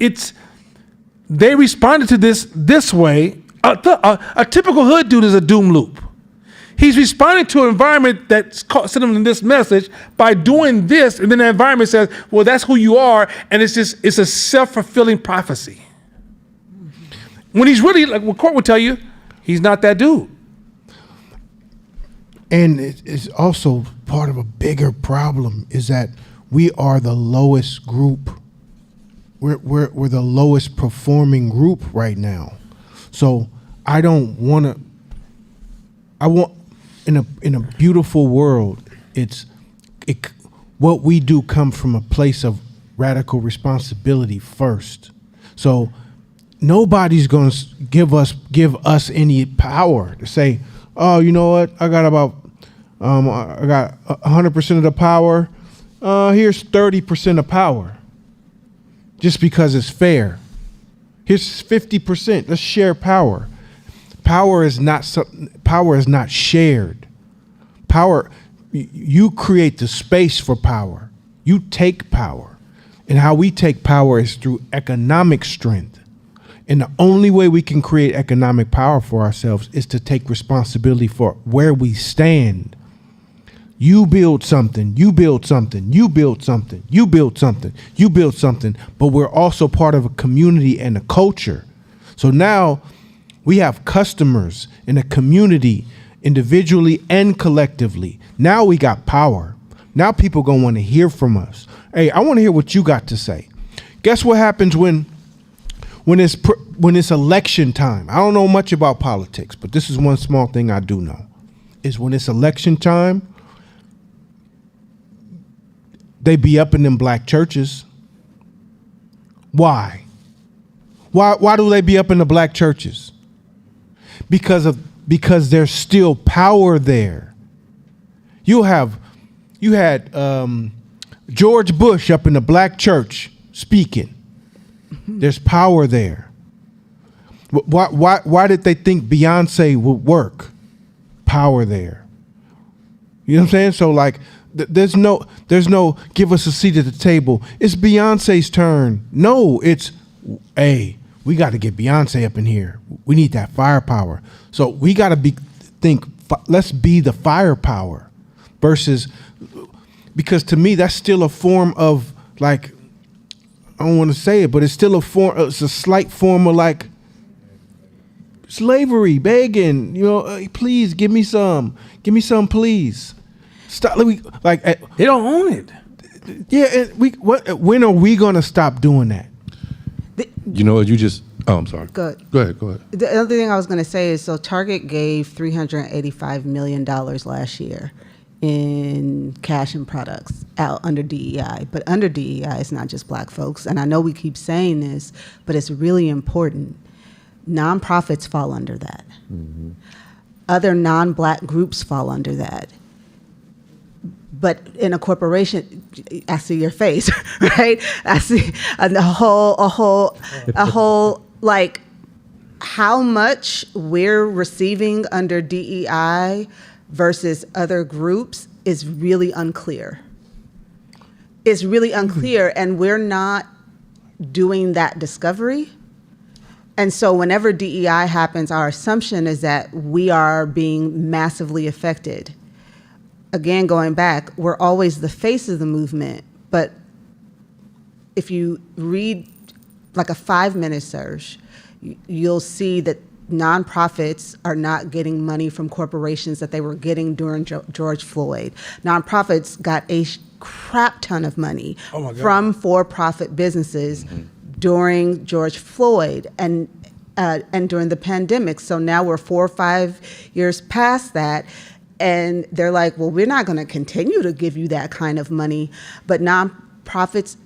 They responded to this way. A typical hood dude is a doom loop. He's responding to an environment that's sent him in this message by doing this, and then the environment says, well, that's who you are, and it's a self-fulfilling prophecy. When he's really, like what Court would tell you, he's not that dude. And it's also part of a bigger problem is that we are the lowest group. We're the lowest performing group right now. So I want in a beautiful world, what we do comes from a place of radical responsibility first. So nobody's going to give us any power to say, oh, you know what? I got 100% of the power. Here's 30% of power. Just because it's fair. Here's 50%. Let's share power. Power is not shared. Power, you create the space for power. You take power. And how we take power is through economic strength. And the only way we can create economic power for ourselves is to take responsibility for where we stand. You build something, you build something, you build something, you build something, you build something, but we're also part of a community and a culture. So now we have customers in a community, individually and collectively. Now we got power. Now people gonna want to hear from us. Hey, I want to hear what you got to say. Guess what happens when it's election time? I don't know much about politics, but this is one small thing I do know. Is when it's election time, they be up in them black churches. Why? Why do they be up in the black churches? Because there's still power there. You had George Bush up in the black church speaking. There's power there. Why did they think Beyonce would work? Power there. You know what I'm saying? So like, there's no give us a seat at the table. It's Beyonce's turn. No, it's, hey, we got to get Beyonce up in here. We need that firepower. So we got to let's be the firepower versus, because to me that's still a form of, like, I don't want to say it, but it's still it's a slight form of like slavery, begging, please give me some, please. Stop. Like They don't own it. Yeah, and when are we gonna stop doing that? You know, you just. Oh, I'm sorry. Go ahead. The other thing I was going to say is, so Target gave $385 million last year in cash and products out under DEI. But under DEI, it's not just black folks. And I know we keep saying this, but it's really important. Nonprofits fall under that. Mm-hmm. Other non-black groups fall under that. But in a corporation, I see your face, right? I see a whole, like, how much we're receiving under DEI versus other groups is really unclear. It's really unclear, and we're not doing that discovery. And so whenever DEI happens, our assumption is that we are being massively affected. Again, going back, we're always the face of the movement, but if you read like a 5-minute search, you'll see that nonprofits are not getting money from corporations that they were getting during George Floyd. Nonprofits got a crap ton of money from for-profit businesses during George Floyd and during the pandemic. So now we're 4 or 5 years past that. And they're like, well, we're not going to continue to give you that kind of money. But nonprofits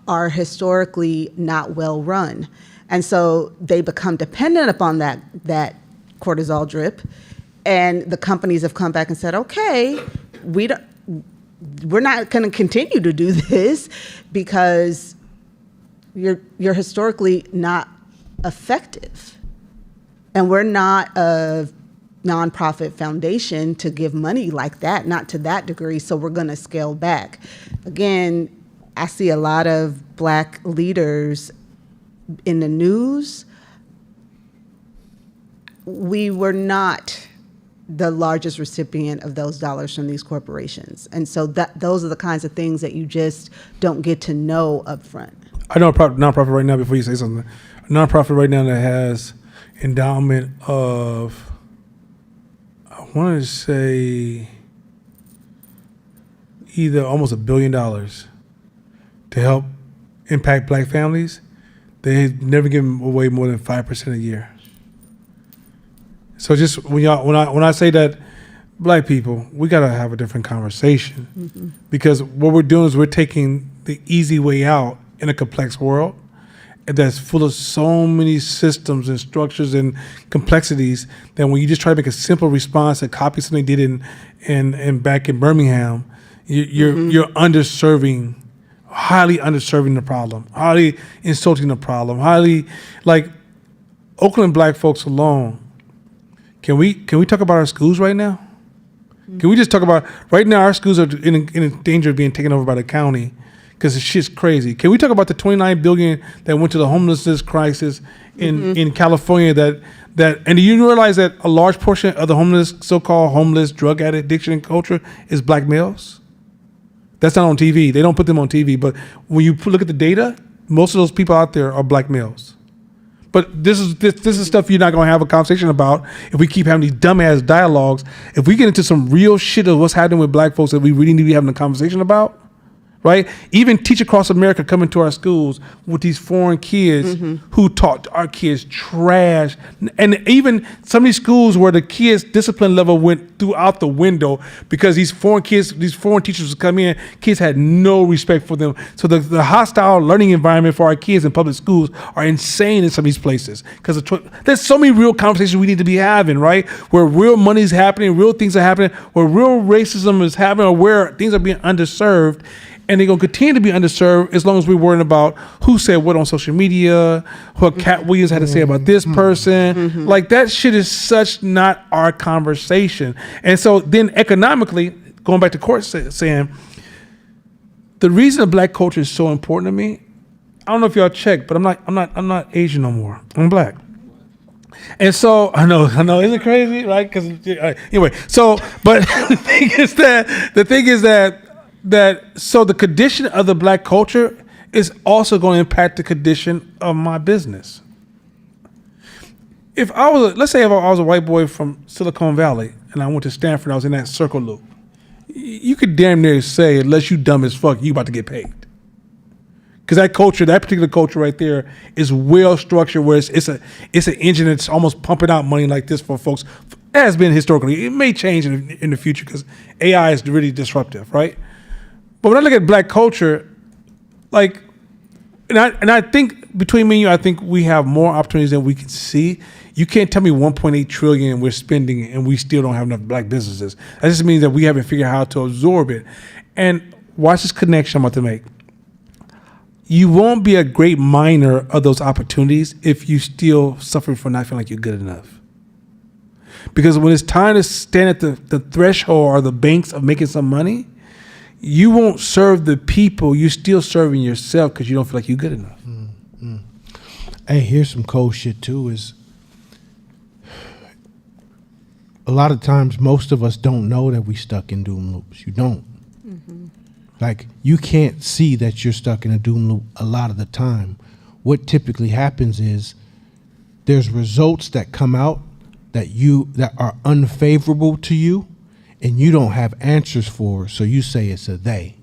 are historically not well run. And so they become dependent upon that cortisol drip. And the companies have come back and said, okay, we're not going to continue to do this because you're historically not effective. And we're not a nonprofit foundation to give money like that, not to that degree, so we're going to scale back. Again, I see a lot of black leaders in the news. We were not the largest recipient of those dollars from these corporations. And so those are the kinds of things that you just don't get to know up front. I know a nonprofit right now, before you say something, a nonprofit right now that has endowment of, I want to say, either almost $1 billion to help impact black families. They've never given away more than 5% a year. So just when I say that, black people, we gotta have a different conversation, because what we're doing is we're taking the easy way out in a complex world that's full of so many systems and structures and complexities that when you just try to make a simple response that copy something they did in back in Birmingham, you're underserving, highly underserving the problem, highly insulting the problem, highly, like, Oakland black folks alone. Can we talk about our schools right now? Can we just talk about right now? Our schools are in danger of being taken over by the county. because the shit's crazy. Can we talk about the $29 billion that went to the homelessness crisis in California? And do you realize that a large portion of the so-called homeless drug addiction culture is black males? That's not on TV. They don't put them on TV. But when you look at the data, most of those people out there are black males. But this is stuff you're not going to have a conversation about if we keep having these dumbass dialogues. If we get into some real shit of what's happening with black folks that we really need to be having a conversation about, right? Even Teach Across America coming to our schools with these foreign kids who taught our kids trash. And even some of these schools where the kids' discipline level went throughout the window because these foreign teachers would come in, kids had no respect for them. So the hostile learning environment for our kids in public schools are insane in some of these places. Because there's so many real conversations we need to be having, right? Where real money's happening, real things are happening, where real racism is happening, or where things are being underserved. And they're going to continue to be underserved as long as we're worrying about who said what on social media, what Cat Williams had to say about this person. Like, that shit is such not our conversation. And so then economically, going back to court saying, the reason that black culture is so important to me, I don't know if y'all checked, but I'm not Asian no more. I'm black. And so I know, isn't it crazy, right? Because anyway, so but the thing is that so the condition of the black culture is also going to impact the condition of my business. If I was a white boy from Silicon Valley and I went to Stanford, I was in that circle loop, you could damn near say, unless you dumb as fuck, you about to get paid. Because that particular culture right there is well structured, where it's an engine that's almost pumping out money like this for folks. It has been historically. It may change in the future because AI is really disruptive, right? But when I look at black culture, like, and I think between me and you, I think we have more opportunities than we can see. You can't tell me 1.8 trillion we're spending and we still don't have enough black businesses. That just means that we haven't figured out how to absorb it. And watch this connection I'm about to make. You won't be a great miner of those opportunities if you still suffer from not feeling like you're good enough. Because when it's time to stand at the threshold or the banks of making some money, you won't serve the people. You're still serving yourself because you don't feel like you're good enough. Hey, here's some cold shit too, is a lot of times most of us don't know that we stuck in doom loops. You don't. Like, you can't see that you're stuck in a doom loop a lot of the time. What typically happens is there's results that come out that are unfavorable to you, and you don't have answers for, so you say it's a they.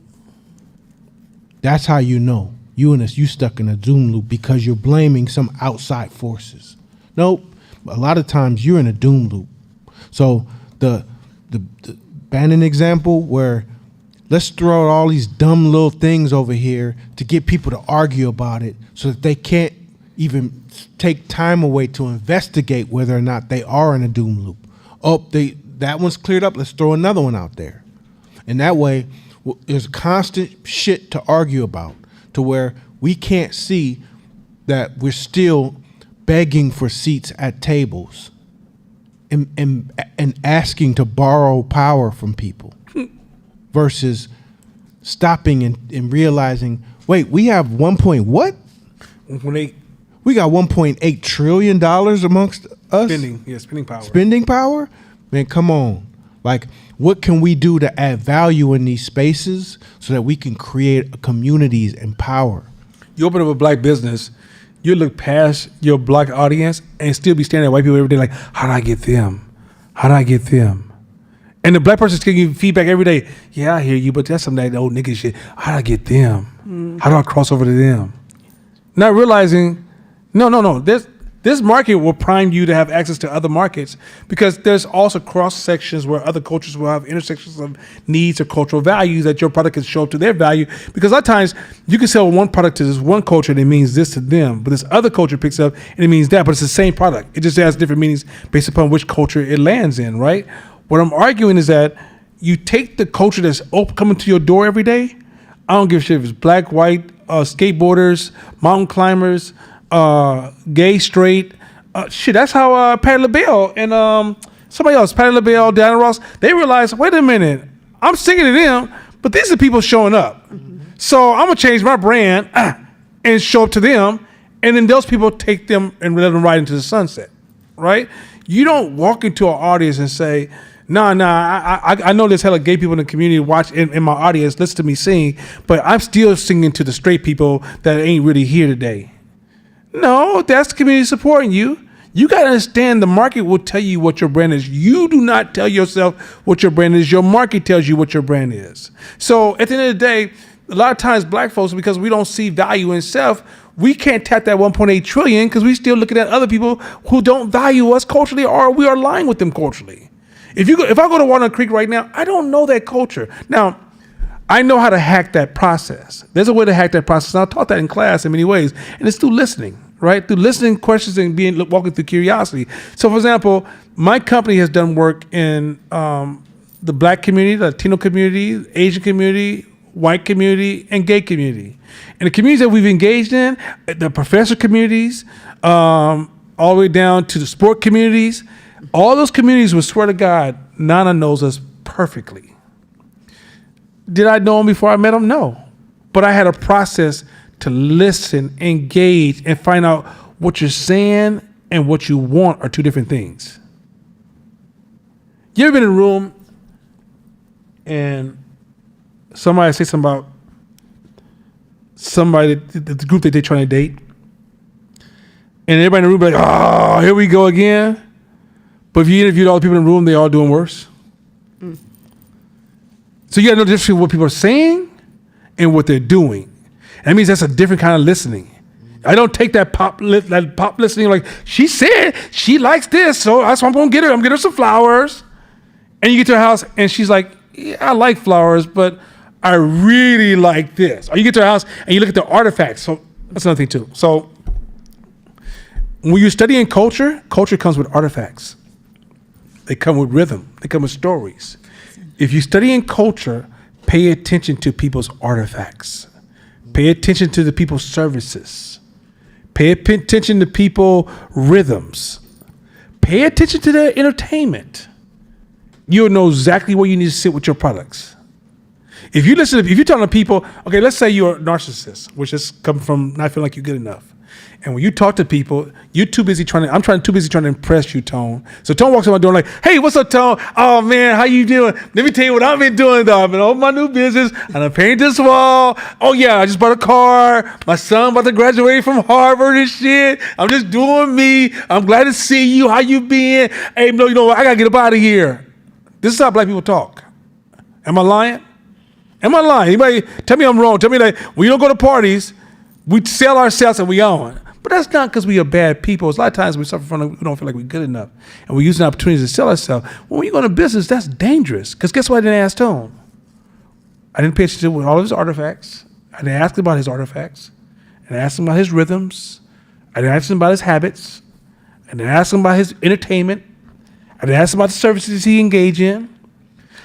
That's how you know you stuck in a doom loop, because you're blaming some outside forces. Nope. A lot of times you're in a doom loop. So the Bannon example, where let's throw all these dumb little things over here to get people to argue about it so that they can't even take time away to investigate whether or not they are in a doom loop. That one's cleared up. Let's throw another one out there. And that way, there's constant shit to argue about, to where we can't see that we're still begging for seats at tables and asking to borrow power from people versus stopping and realizing, wait, we have we got $1.8 trillion amongst us? Spending power. Spending power? Man, come on. Like, what can we do to add value in these spaces so that we can create communities and power? You open up a black business, you look past your black audience and still be staring at white people every day like, how do I get them? How do I get them? And the black person's giving you feedback every day. Yeah, I hear you, but that's some of that old nigga shit. How do I get them? How do I cross over to them? Not realizing, no. This market will prime you to have access to other markets, because there's also cross sections where other cultures will have intersections of needs or cultural values that your product can show up to their value. Because a lot of times you can sell one product to this one culture and it means this to them, but this other culture picks up and it means that, but it's the same product. It just has different meanings based upon which culture it lands in, right? What I'm arguing is that you take the culture that's coming to your door every day. I don't give a shit if it's black, white, skateboarders, mountain climbers, gay, straight, shit. That's how Patti LaBelle and somebody else, Patti LaBelle, Diana Ross, they realized, wait a minute, I'm singing to them, but these are people showing up. So I'm gonna change my brand and show up to them, and then those people take them and let them ride into the sunset, right? You don't walk into an audience and say, "Nah, I know there's hella gay people in the community watch in my audience, listen to me sing, but I'm still singing to the straight people that ain't really here today." No, that's the community supporting you. You got to understand the market will tell you what your brand is. You do not tell yourself what your brand is. Your market tells you what your brand is. So at the end of the day, a lot of times black folks, because we don't see value in self, we can't tap that 1.8 trillion because we're still looking at other people who don't value us culturally, or we are aligned with them culturally. If I go to Walnut Creek right now, I don't know that culture. Now, I know how to hack that process. There's a way to hack that process. And I taught that in class in many ways, and it's through listening. Right? Through listening, questions, and walking through curiosity. So, for example, my company has done work in the black community, the Latino community, Asian community, white community, and gay community. And the communities that we've engaged in, the professor communities, all the way down to the sport communities, all those communities would swear to God, Nana knows us perfectly. Did I know him before I met him? No. But I had a process to listen, engage, and find out what you're saying and what you want are two different things. You ever been in a room and somebody say something about somebody, the group that they're trying to date, and everybody in the room be like, "Oh, here we go again." But if you interviewed all the people in the room, they all doing worse. So you got to know the difference between what people are saying and what they're doing. That means that's a different kind of listening. I don't take that pop listening like, she said she likes this, so that's what I'm gonna get her. I'm gonna get her some flowers. And you get to her house and she's like, "Yeah, I like flowers, but I really like this." Or you get to her house and you look at the artifacts. So that's another thing too. So when you're studying culture, culture comes with artifacts. They come with rhythm. They come with stories. If you're studying culture, pay attention to people's artifacts. Pay attention to the people's services. Pay attention to people rhythms. Pay attention to their entertainment. You'll know exactly where you need to sit with your products. If you're telling people, okay, let's say you're a narcissist, which is coming from not feeling like you're good enough. And when you talk to people, you're too busy trying to impress you, Tone. So Tone walks around doing like, "Hey, what's up, Tone? Oh man, how you doing? Let me tell you what I've been doing though. I've been on my new business and I painted this wall. Oh yeah, I just bought a car. My son about to graduate from Harvard and shit. I'm just doing me. I'm glad to see you. How you been? Hey, no, you know what? I gotta get up out of here." This is how black people talk. Am I lying? Am I lying? Anybody tell me I'm wrong? Tell me that when you don't go to parties, we sell ourselves and we own. But that's not because we are bad people. It's a lot of times we suffer from, we don't feel like we're good enough. And we're using opportunities to sell ourselves. When you go into business, that's dangerous. Because guess what I didn't ask Tone? I didn't pay attention to all of his artifacts. I didn't ask him about his artifacts. I didn't ask him about his rhythms. I didn't ask him about his habits. I didn't ask him about his entertainment. I didn't ask him about the services he engaged in.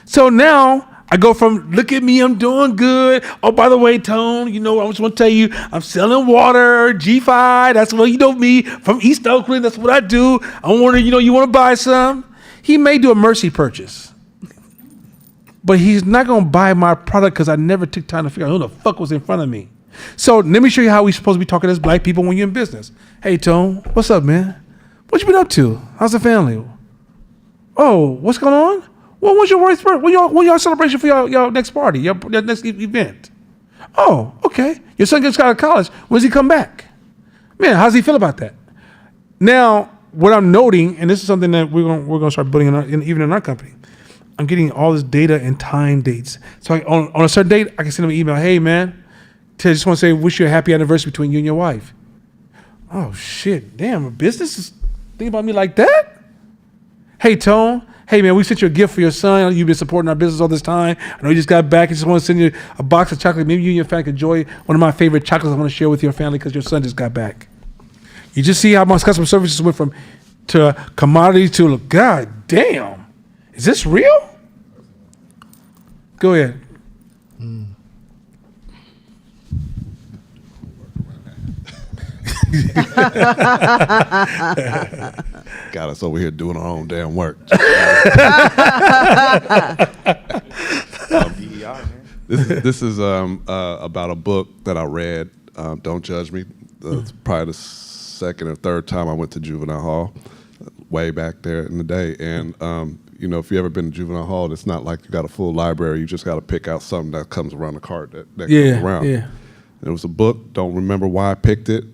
So now I go from, "Look at me, I'm doing good. Oh, by the way, Tone, you know, I just want to tell you, I'm selling water, G5. That's what you know me from East Oakland. That's what I do. I wonder, you want to buy some?" He may do a mercy purchase, but he's not going to buy my product because I never took time to figure out who the fuck was in front of me. So let me show you how we're supposed to be talking as black people when you're in business. "Hey, Tone, what's up, man? What you been up to? How's the family? Oh, what's going on? Well, when's your wife's birthday? When y'all celebration for your next party, your next event? Oh, okay. Your son just got out of college. When does he come back? Man, how does he feel about that?" Now, what I'm noting, and this is something that we're gonna start putting even in our company, I'm getting all this data and time dates. So on a certain date, I can send him an email. "Hey, man, I just want to say, wish you a happy anniversary between you and your wife." Oh shit, damn, a business is thinking about me like that? "Hey, Tone. Hey, man, we sent you a gift for your son. You've been supporting our business all this time. I know you just got back. I just want to send you a box of chocolate. Maybe you and your family can enjoy one of my favorite chocolates I want to share with your family because your son just got back." You just see how my customer services went from to commodity to, God damn, is this real? Go ahead. Got us over here doing our own damn work. This is about a book that I read. Don't judge me. It's probably the second or third time I went to juvenile hall, way back there in the day. And if you ever been to juvenile hall, it's not like you got a full library. You just got to pick out something that comes around the cart that comes around. Yeah. And it was a book. Don't remember why I picked it.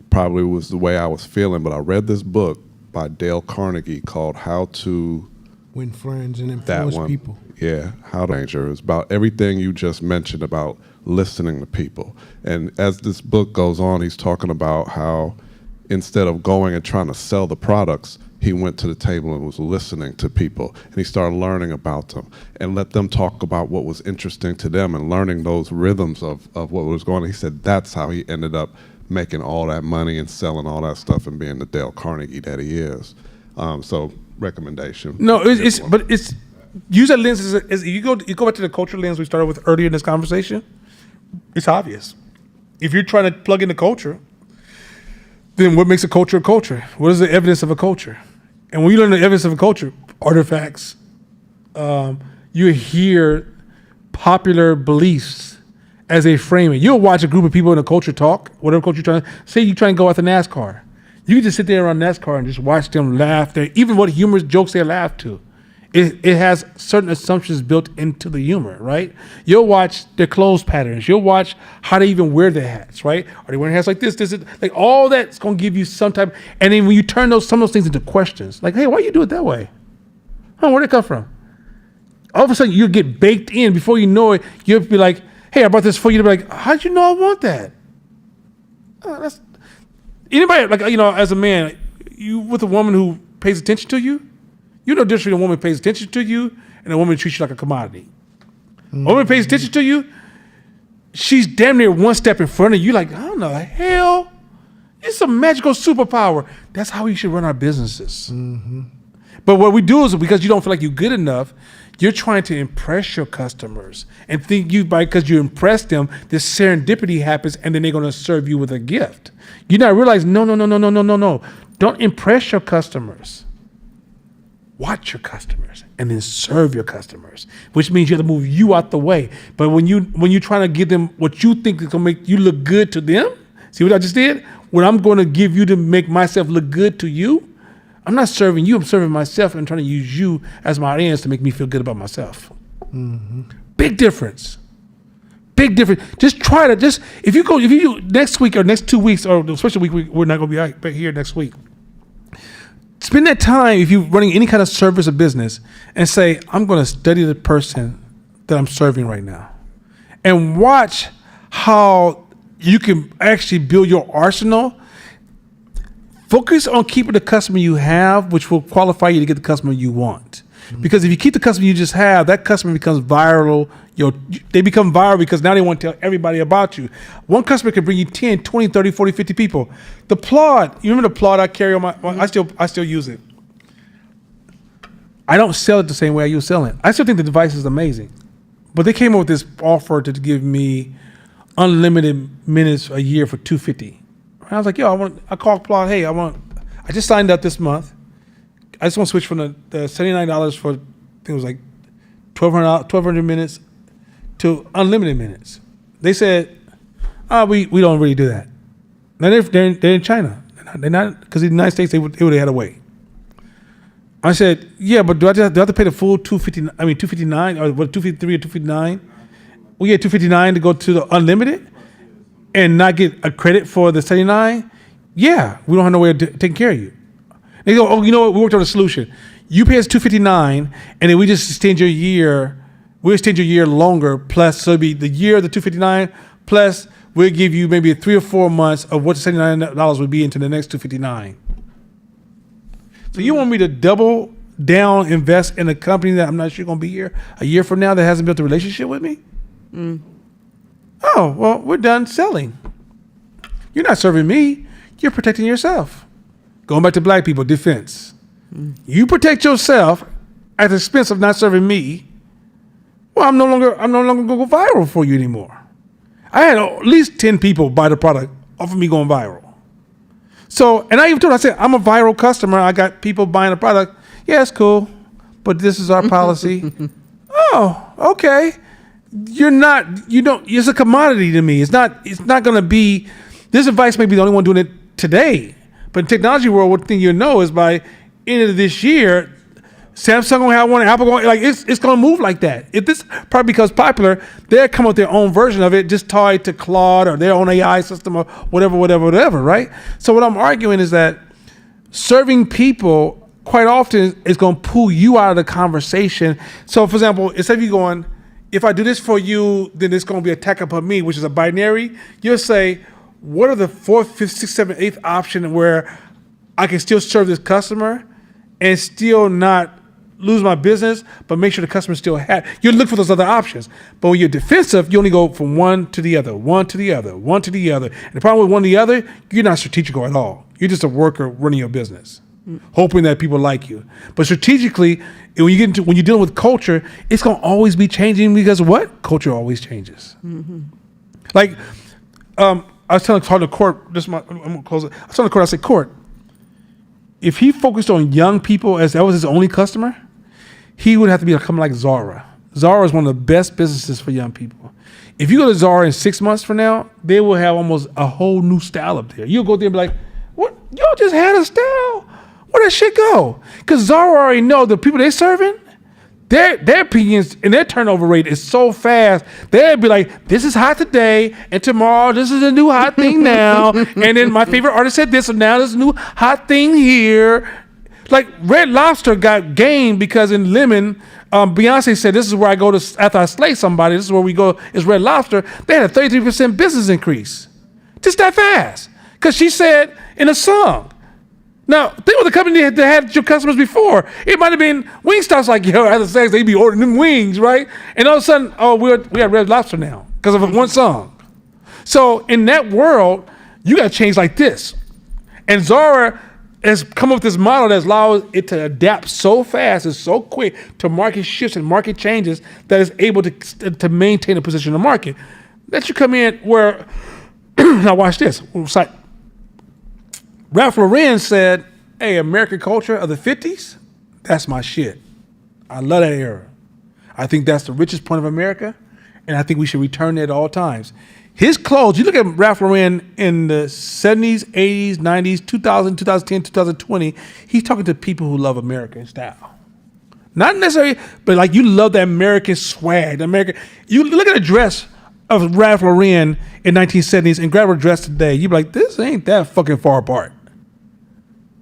Probably was the way I was feeling. But I read this book by Dale Carnegie called How to Win friends and that influence one. people. Yeah, How to Danger. It's about everything you just mentioned about listening to people. And as this book goes on, he's talking about how instead of going and trying to sell the products, he went to the table and was listening to people. And he started learning about them and let them talk about what was interesting to them and learning those rhythms of what was going on. He said that's how he ended up making all that money and selling all that stuff and being the Dale Carnegie that he is. So recommendation. No, it's use that lens as you go back to the culture lens we started with earlier in this conversation. It's obvious. If you're trying to plug in the culture, then what makes a culture a culture? What is the evidence of a culture? And when you learn the evidence of a culture, artifacts, you hear popular beliefs as they frame it. You'll watch a group of people in a culture talk, whatever culture you're trying to, say you try and go out to NASCAR. You can just sit there around NASCAR and just watch them laugh. Even what humorous jokes they laugh to. It has certain assumptions built into the humor, right? You'll watch their clothes patterns. You'll watch how they even wear their hats, right? Are they wearing hats like this, like all that's going to give you some type. And then when you turn some of those things into questions, like, hey, why you do it that way? Oh, where'd it come from? All of a sudden, you'll get baked in. Before you know it, you'll be like, hey, I brought this for you. You'll be like, how'd you know I want that? That's anybody, like, as a man, you with a woman who pays attention to you, you know different a woman pays attention to you and a woman treats you like a commodity. A woman pays attention to you, she's damn near one step in front of you, like, how in the hell? It's a magical superpower. That's how we should run our businesses. Mm-hmm. But what we do is because you don't feel like you're good enough, you're trying to impress your customers and think because you impress them, this serendipity happens and then they're going to serve you with a gift. You not realize, no. Don't impress your customers. Watch your customers and then serve your customers, which means you have to move you out the way. But when you're trying to give them what you think is going to make you look good to them, see what I just did? What I'm going to give you to make myself look good to you, I'm not serving you, I'm serving myself and trying to use you as my audience to make me feel good about myself. Mm-hmm. Big difference. Big difference. Just try to, if you next week or next 2 weeks, or especially we're not going to be here next week. Spend that time, if you're running any kind of service or business, and say, I'm going to study the person that I'm serving right now. And watch how you can actually build your arsenal. Focus on keeping the customer you have, which will qualify you to get the customer you want. Mm-hmm. Because if you keep the customer you just have, that customer becomes viral. They become viral because now they want to tell everybody about you. One customer can bring you 10, 20, 30, 40, 50 people. The Plod, you remember the Plod I carry on I still use it. I don't sell it the same way I used to sell it. I still think the device is amazing. But they came up with this offer to give me unlimited minutes a year for $250. I was like, I called Plod, hey, I just signed up this month. I just want to switch from the $79 for, I think it was like 1,200 minutes to unlimited minutes. They said, we don't really do that. Now they're in China. They're not, because in the United States, they would have had a way. I said, yeah, but do I have to pay the full $259, or what, $253 or $259? Well, yeah, $259 to go to the unlimited and not get a credit for the $79? Yeah, we don't have no way of taking care of you. They go, oh, you know what? We worked on a solution. You pay us $259, and then we just extend your year. We'll extend your year longer. Plus, so it'll be the year of the $259. Plus, we'll give you maybe 3 or 4 months of what the $79 would be into the next $259. So you want me to double down, invest in a company that I'm not sure going to be here a year from now that hasn't built a relationship with me? Mm. Oh, well, we're done selling. You're not serving me. You're protecting yourself. Going back to black people, defense. Mm. You protect yourself at the expense of not serving me. Well, I'm no longer going to go viral for you anymore. I had at least 10 people buy the product off of me going viral. So, and I even told her, I said, I'm a viral customer. I got people buying the product. Yeah, it's cool, but this is our policy. Oh, okay. it's a commodity to me. It's not going to be, this device may be the only one doing it today. But in technology world, one thing is by end of this year, Samsung gonna have one, Apple gonna, like, it's gonna move like that. If this probably becomes popular, they'll come up with their own version of it, just tied to Claude or their own AI system or whatever, right? So what I'm arguing is that serving people quite often is gonna pull you out of the conversation. So for example, instead of you going, if I do this for you, then it's gonna be attack upon me, which is a binary, you'll say, what are the 4th, 5th, 6th, 7th, 8th option where I can still serve this customer and still not lose my business, but make sure the customer still happy. You look for those other options. But when you're defensive, you only go from one to the other, one to the other, one to the other. And the problem with one to the other, you're not strategical at all. You're just a worker running your business, hoping that people like you. But strategically, when you're dealing with culture, it's gonna always be changing because what? Culture always changes. Mm-hmm. Like, I was telling the court, I'm gonna close it. I was telling the court, I said, court, if he focused on young people as that was his only customer, he would have to be coming like Zara. Zara is one of the best businesses for young people. If you go to Zara in 6 months from now, they will have almost a whole new style up there. You'll go there and be like, what? Y'all just had a style? Where'd that shit go? Because Zara already know the people they serving, their opinions and their turnover rate is so fast. They'd be like, this is hot today, and tomorrow this is a new hot thing now. And then my favorite artist said this, so now there's a new hot thing here. Like Red Lobster got game because in Lemon, Beyonce said, this is where I go to after I slay somebody. This is where we go, is Red Lobster. They had a 33% business increase. Just that fast. Because she said in a song. Now, think of the company that had your customers before. It might have been Wingstop's like, yo, after sex, they be ordering them wings, right? And all of a sudden, we have Red Lobster now because of one song. So in that world, you got to change like this. And Zara has come up with this model that allows it to adapt so fast and so quick to market shifts and market changes that it's able to maintain a position in the market. That you come in where, now watch this. Ralph Lauren said, hey, American culture of the 50s, that's my shit. I love that era. I think that's the richest point of America, and I think we should return it at all times. His clothes, you look at Ralph Lauren in the 70s, 80s, 90s, 2000, 2010, 2020, he's talking to people who love American style. Not necessarily, but like you love the American swag, you look at a dress of Ralph Lauren in 1970s and grab a dress today, you'd be like, this ain't that fucking far apart.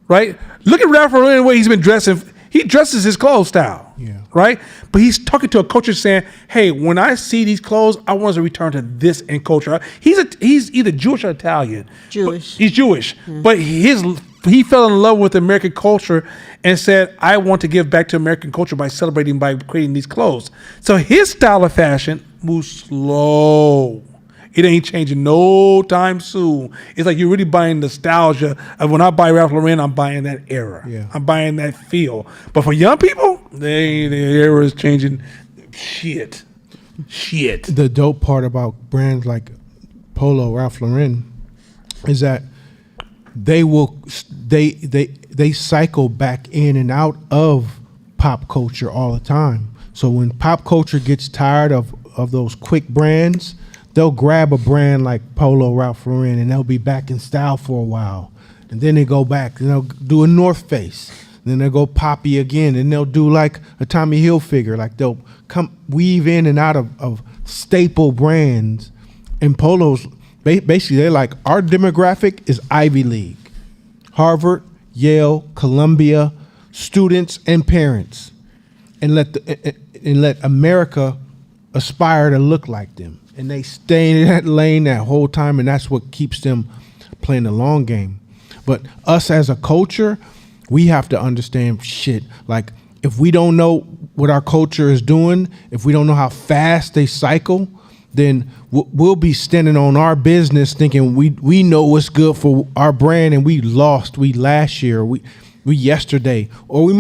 Right? Look at Ralph Lauren the way he's been dressing. He dresses his clothes style. Yeah. Right? But he's talking to a culture saying, hey, when I see these clothes, I want to return to this in culture. He's either Jewish or Italian. Jewish. He's Jewish. Yeah. But he fell in love with American culture and said, I want to give back to American culture by celebrating, by creating these clothes. So his style of fashion moves slow. It ain't changing no time soon. It's like you're really buying nostalgia of when I buy Ralph Lauren, I'm buying that era. Yeah. I'm buying that feel. But for young people, the era is changing. Shit. The dope part about brands like Polo, Ralph Lauren, is that they cycle back in and out of pop culture all the time. So when pop culture gets tired of those quick brands, they'll grab a brand like Polo, Ralph Lauren, and they'll be back in style for a while. And then they go back and they'll do a North Face. Then they'll go poppy again, and they'll do like a Tommy Hilfiger. Like they'll come weave in and out of staple brands. And Polos, basically, they're like, our demographic is Ivy League. Harvard, Yale, Columbia, students and parents. And let America aspire to look like them. And they stay in that lane that whole time, and that's what keeps them playing the long game. But us as a culture, we have to understand shit. Like, if we don't know what our culture is doing, if we don't know how fast they cycle, then we'll be standing on our business thinking we know what's good for our brand, and we last year, we yesterday, or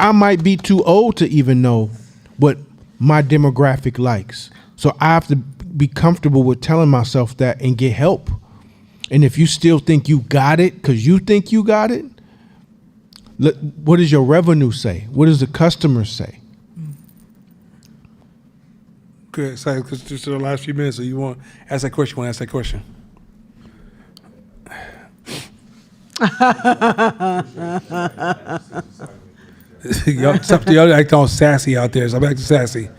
I might be too old to even know what my demographic likes. So I have to be comfortable with telling myself that and get help. And if you still think you got it because you think you got it, what does your revenue say? What does the customers say? Good. Excited because just the last few minutes. So you want to ask that question? You want to ask that question? Y'all act all sassy out there, so I'm acting sassy.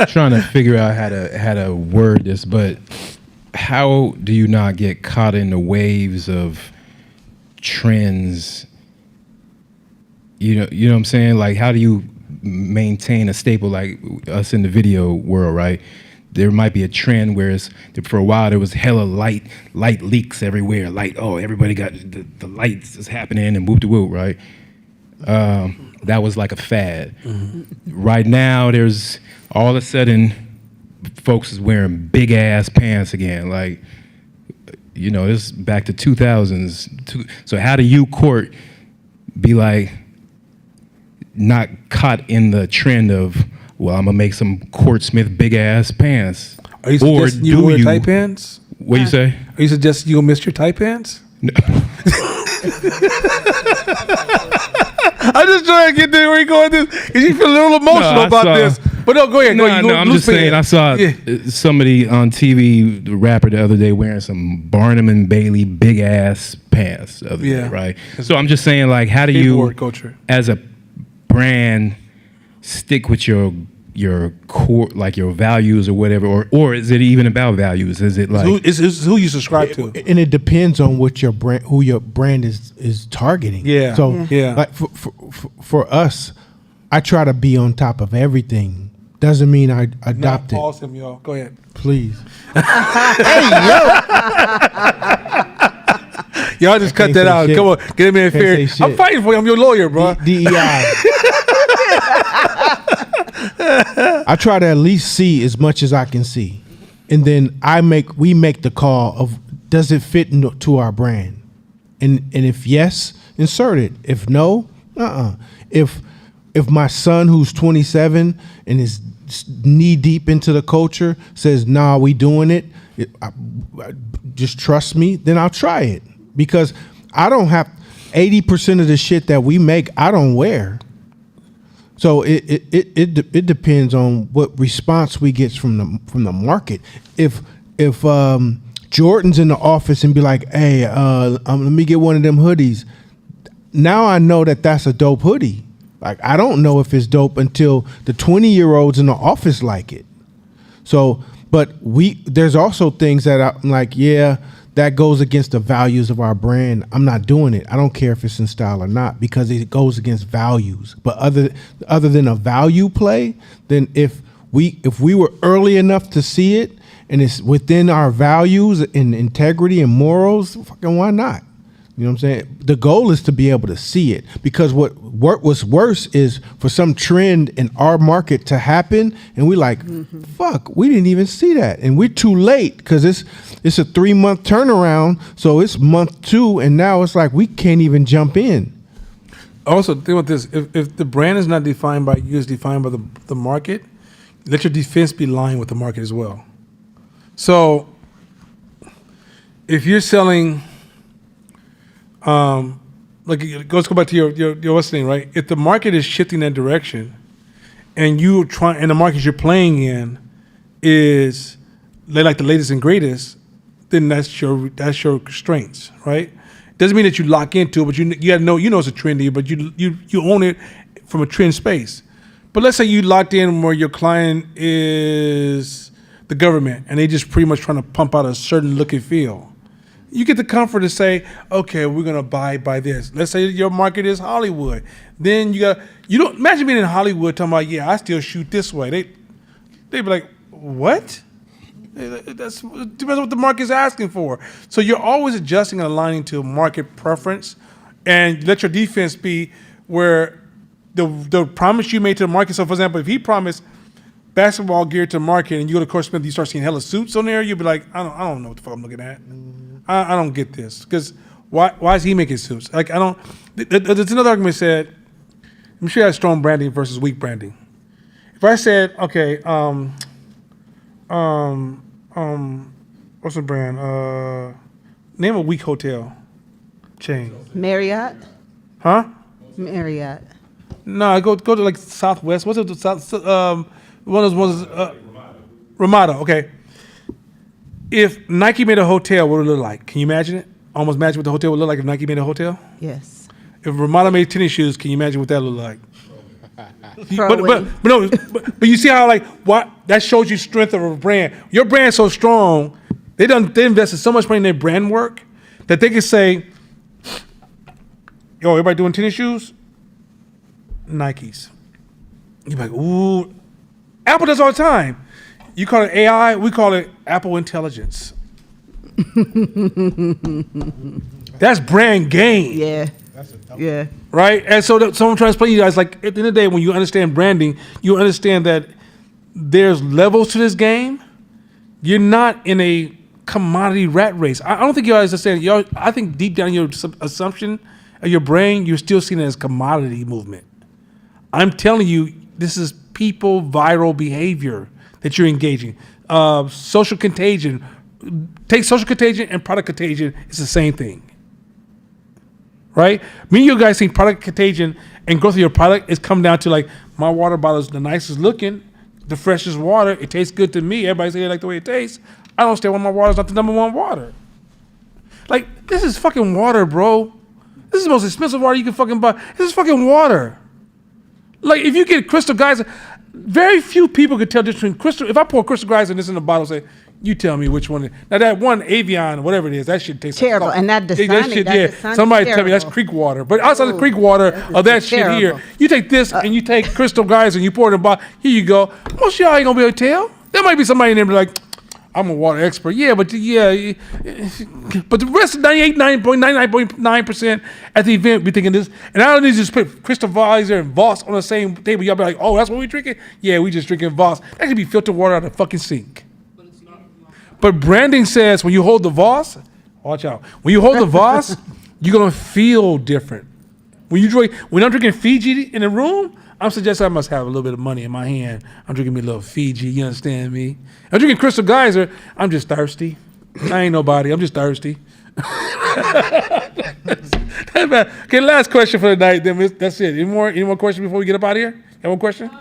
Trying to figure out how to word this, but how do you not get caught in the waves of trends? You know what I'm saying? Like, how do you maintain a staple like us in the video world, right? There might be a trend where for a while there was hella light leaks everywhere. Everybody got the lights is happening and whoop de whoop, right? That was like a fad. Mm-hmm. Right now, there's all of a sudden, folks is wearing big ass pants again. Like, this is back to 2000s. So how do you, Court, be like not caught in the trend of, well, I'm gonna make some Court Smith big ass pants? Are you suggesting you wear tight pants? What you say? Are you suggesting you'll miss your tight pants? No. I'm just trying to get there where you going with this because you feel a little emotional about this. But no, go ahead. I'm just saying. I saw somebody on TV, the rapper, the other day wearing some Barnum and Bailey big ass pants. The other day, right? So I'm just saying, like, how do you, as a brand, stick with your core, like your values or whatever, or is it even about values? Is it like it's who you subscribe to? And it depends on what your brand, who your brand is targeting. Yeah. So like for us, I try to be on top of everything. Doesn't mean I adopt it. Pause him, y'all. Go ahead, please. Hey yo. Y'all just cut that out. Come on, get him in fair. I'm fighting for you. I'm your lawyer, bro. DEI. I try to at least see as much as I can see, and then we make the call of, does it fit to our brand, and if yes, insert it. If no, If my son who's 27 and is knee deep into the culture says, nah, we doing it, just trust me, then I'll try it, because I don't have 80% of the shit that we make I don't wear. So it depends on what response we get from the market. If Jordan's in the office and be like, hey, let me get one of them hoodies, now I know that that's a dope hoodie. Like, I don't know if it's dope until the 20-year-olds in the office like it. So, but there's also things that I'm like, yeah, that goes against the values of our brand. I'm not doing it. I don't care if it's in style or not, because it goes against values. But other than a value play, then if we were early enough to see it and it's within our values and integrity and morals, fucking why not? You know what I'm saying? The goal is to be able to see it, because what's worse is for some trend in our market to happen and we like, fuck, we didn't even see that, and we're too late because it's a 3-month turnaround, so it's month 2 and now it's like we can't even jump in. Also, think about this: if the brand is not defined by you, it's defined by the market. Let your defense be lying with the market as well. So, if you're selling, let's go back to your what's the name, right? If the market is shifting that direction, and the markets you're playing in is like the latest and greatest, then that's your strengths, right? Doesn't mean that you lock into it, but you gotta know it's a trendy, but you own it from a trend space. But let's say you locked in where your client is the government and they just pretty much trying to pump out a certain look and feel. You get the comfort to say, okay, we're gonna buy by this. Let's say your market is Hollywood. Then you don't imagine being in Hollywood talking about, yeah, I still shoot this way. They'd be like, what? That's depends on what the market's asking for. So you're always adjusting and aligning to market preference, and let your defense be where the promise you made to the market. So, for example, if he promised basketball gear to the market, and you go to Court Smith, you start seeing hella suits on there, you'll be like, I don't know what the fuck I'm looking at. I don't get this, because why is he making suits? Like, I don't. There's another argument said. I'm sure you have strong branding versus weak branding. If I said, okay, what's the brand? Name a weak hotel chain. Marriott. Huh? Marriott. No, go to like Southwest. What's it? One of those ones, Ramada, okay. If Nike made a hotel, what would it look like? Can you imagine it? Almost imagine what the hotel would look like if Nike made a hotel? Yes. If Ramada made tennis shoes, can you imagine what that would look like? Probably. But you see how what that shows you strength of a brand. Your brand's so strong, they invested so much money in their brand work that they can say, yo, everybody doing tennis shoes? Nikes. You're like, ooh. Apple does all the time. You call it AI, we call it Apple Intelligence. That's brand gain. Yeah. Yeah. Right? And so I'm trying to explain to you guys, like, at the end of the day, when you understand branding, you understand that there's levels to this game. You're not in a commodity rat race. I don't think you guys understand. I think deep down in your assumption of your brain, you're still seeing it as commodity movement. I'm telling you, this is people viral behavior that you're engaging. Social contagion. Take social contagion and product contagion. It's the same thing. Right? Me and you guys think product contagion and growth of your product is come down to like, my water bottle is the nicest looking, the freshest water. It tastes good to me. Everybody say they like the way it tastes. I don't understand why my water is not the number one water. Like, this is fucking water, bro. This is the most expensive water you can fucking buy. This is fucking water. Like, if you get Crystal Geyser, very few people could tell the difference between Crystal. If I pour Crystal Geyser and this in a bottle, say, you tell me which one. Now that one Avion, whatever it is, that shit tastes terrible. Like and that Dasani, somebody tell me that's creek water. But outside of creek water of that shit here, you take this and you take Crystal Geyser and you pour it in a bottle. Here you go. Most of y'all ain't gonna be able to tell. There might be somebody in there be like, I'm a water expert. Yeah, but the rest of 99.9% at the event be thinking this. And I don't need to just put Crystal Geyser and Voss on the same table. Y'all be like, oh, that's what we drinking? Yeah, we just drinking Voss. That could be filtered water out of the fucking sink. But branding says when you hold the Voss, watch out. When you hold the Voss, you're gonna feel different. When I'm drinking Fiji in the room, I'm suggesting I must have a little bit of money in my hand. I'm drinking me a little Fiji, you understand me? I'm drinking Crystal Geyser, I'm just thirsty. I ain't nobody, I'm just thirsty. Okay, last question for the night, then that's it. Any more questions before we get up out of here? Have one question?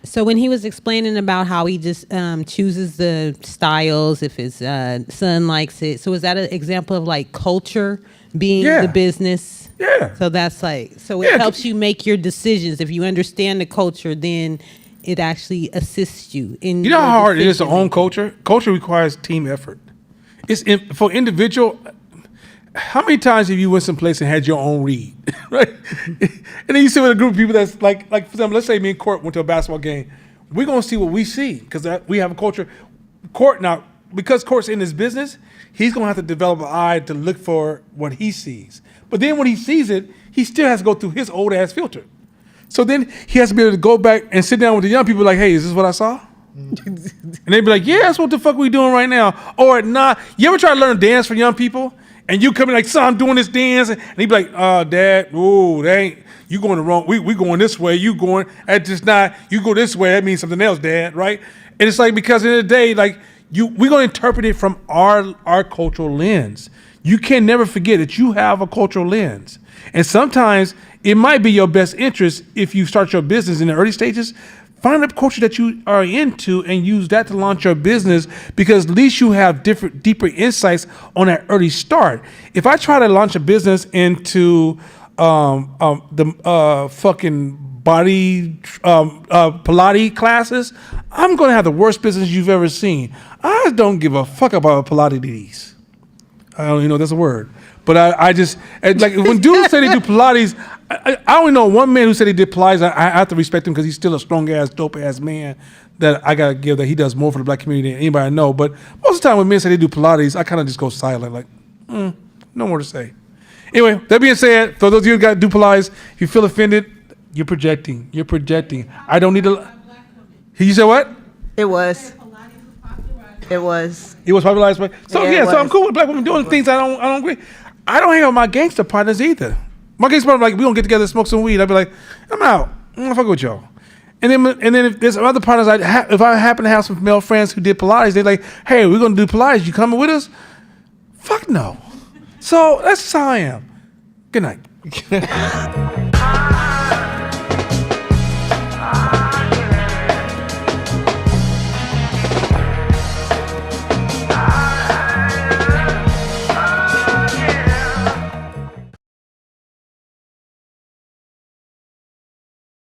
So when he was explaining about how he just chooses the styles if his son likes it, so is that an example of like culture being the business? Yeah. So that's like, so it helps you make your decisions. If you understand the culture, then it actually assists you in. You know how hard it is to own culture? Culture requires team effort. For individual. How many times have you went someplace and had your own read, right? And then you sit with a group of people that's like for example, let's say me and Court went to a basketball game. We're gonna see what we see because we have a culture. Court now, because Court's in his business, he's gonna have to develop an eye to look for what he sees. But then when he sees it, he still has to go through his old ass filter. So then he has to be able to go back and sit down with the young people like, hey, is this what I saw? And they'd be like, yeah, that's what the fuck we doing right now. Or not. You ever try to learn dance for young people? And you come in like, son, I'm doing this dance. And he'd be like, Dad, ooh, that ain't, you going the wrong, we going this way, you going, that's just not, you go this way, that means something else, Dad, right? And it's like, because in the day, like, we're going to interpret it from our cultural lens. You can never forget that you have a cultural lens. And sometimes it might be your best interest if you start your business in the early stages, find a culture that you are into and use that to launch your business because at least you have deeper insights on that early start. If I try to launch a business into the fucking body Pilates classes, I'm going to have the worst business you've ever seen. I don't give a fuck about Pilates. I don't even know if that's a word. But I just, like, when dudes say they do Pilates, I only know one man who said he did Pilates. I have to respect him because he's still a strong-ass, dope-ass man that I got to give that he does more for the black community than anybody I know. But most of the time when men say they do Pilates, I kind of just go silent, like, no more to say. Anyway, that being said, for those of you who got to do Pilates, if you feel offended, you're projecting. You're projecting. I don't need to. You said what? It was. It was. It was popularized by. So Yeah, so I'm cool with black women doing things I don't agree. I don't hang out with my gangster partners either. My gangster partners like, we gonna get together and smoke some weed. I'd be like, I'm out. I'm gonna fuck with y'all. And then if there's other partners, if I happen to have some male friends who did Pilates, they're like, hey, we're gonna do Pilates. You coming with us? Fuck no. So that's just how I am. Good night.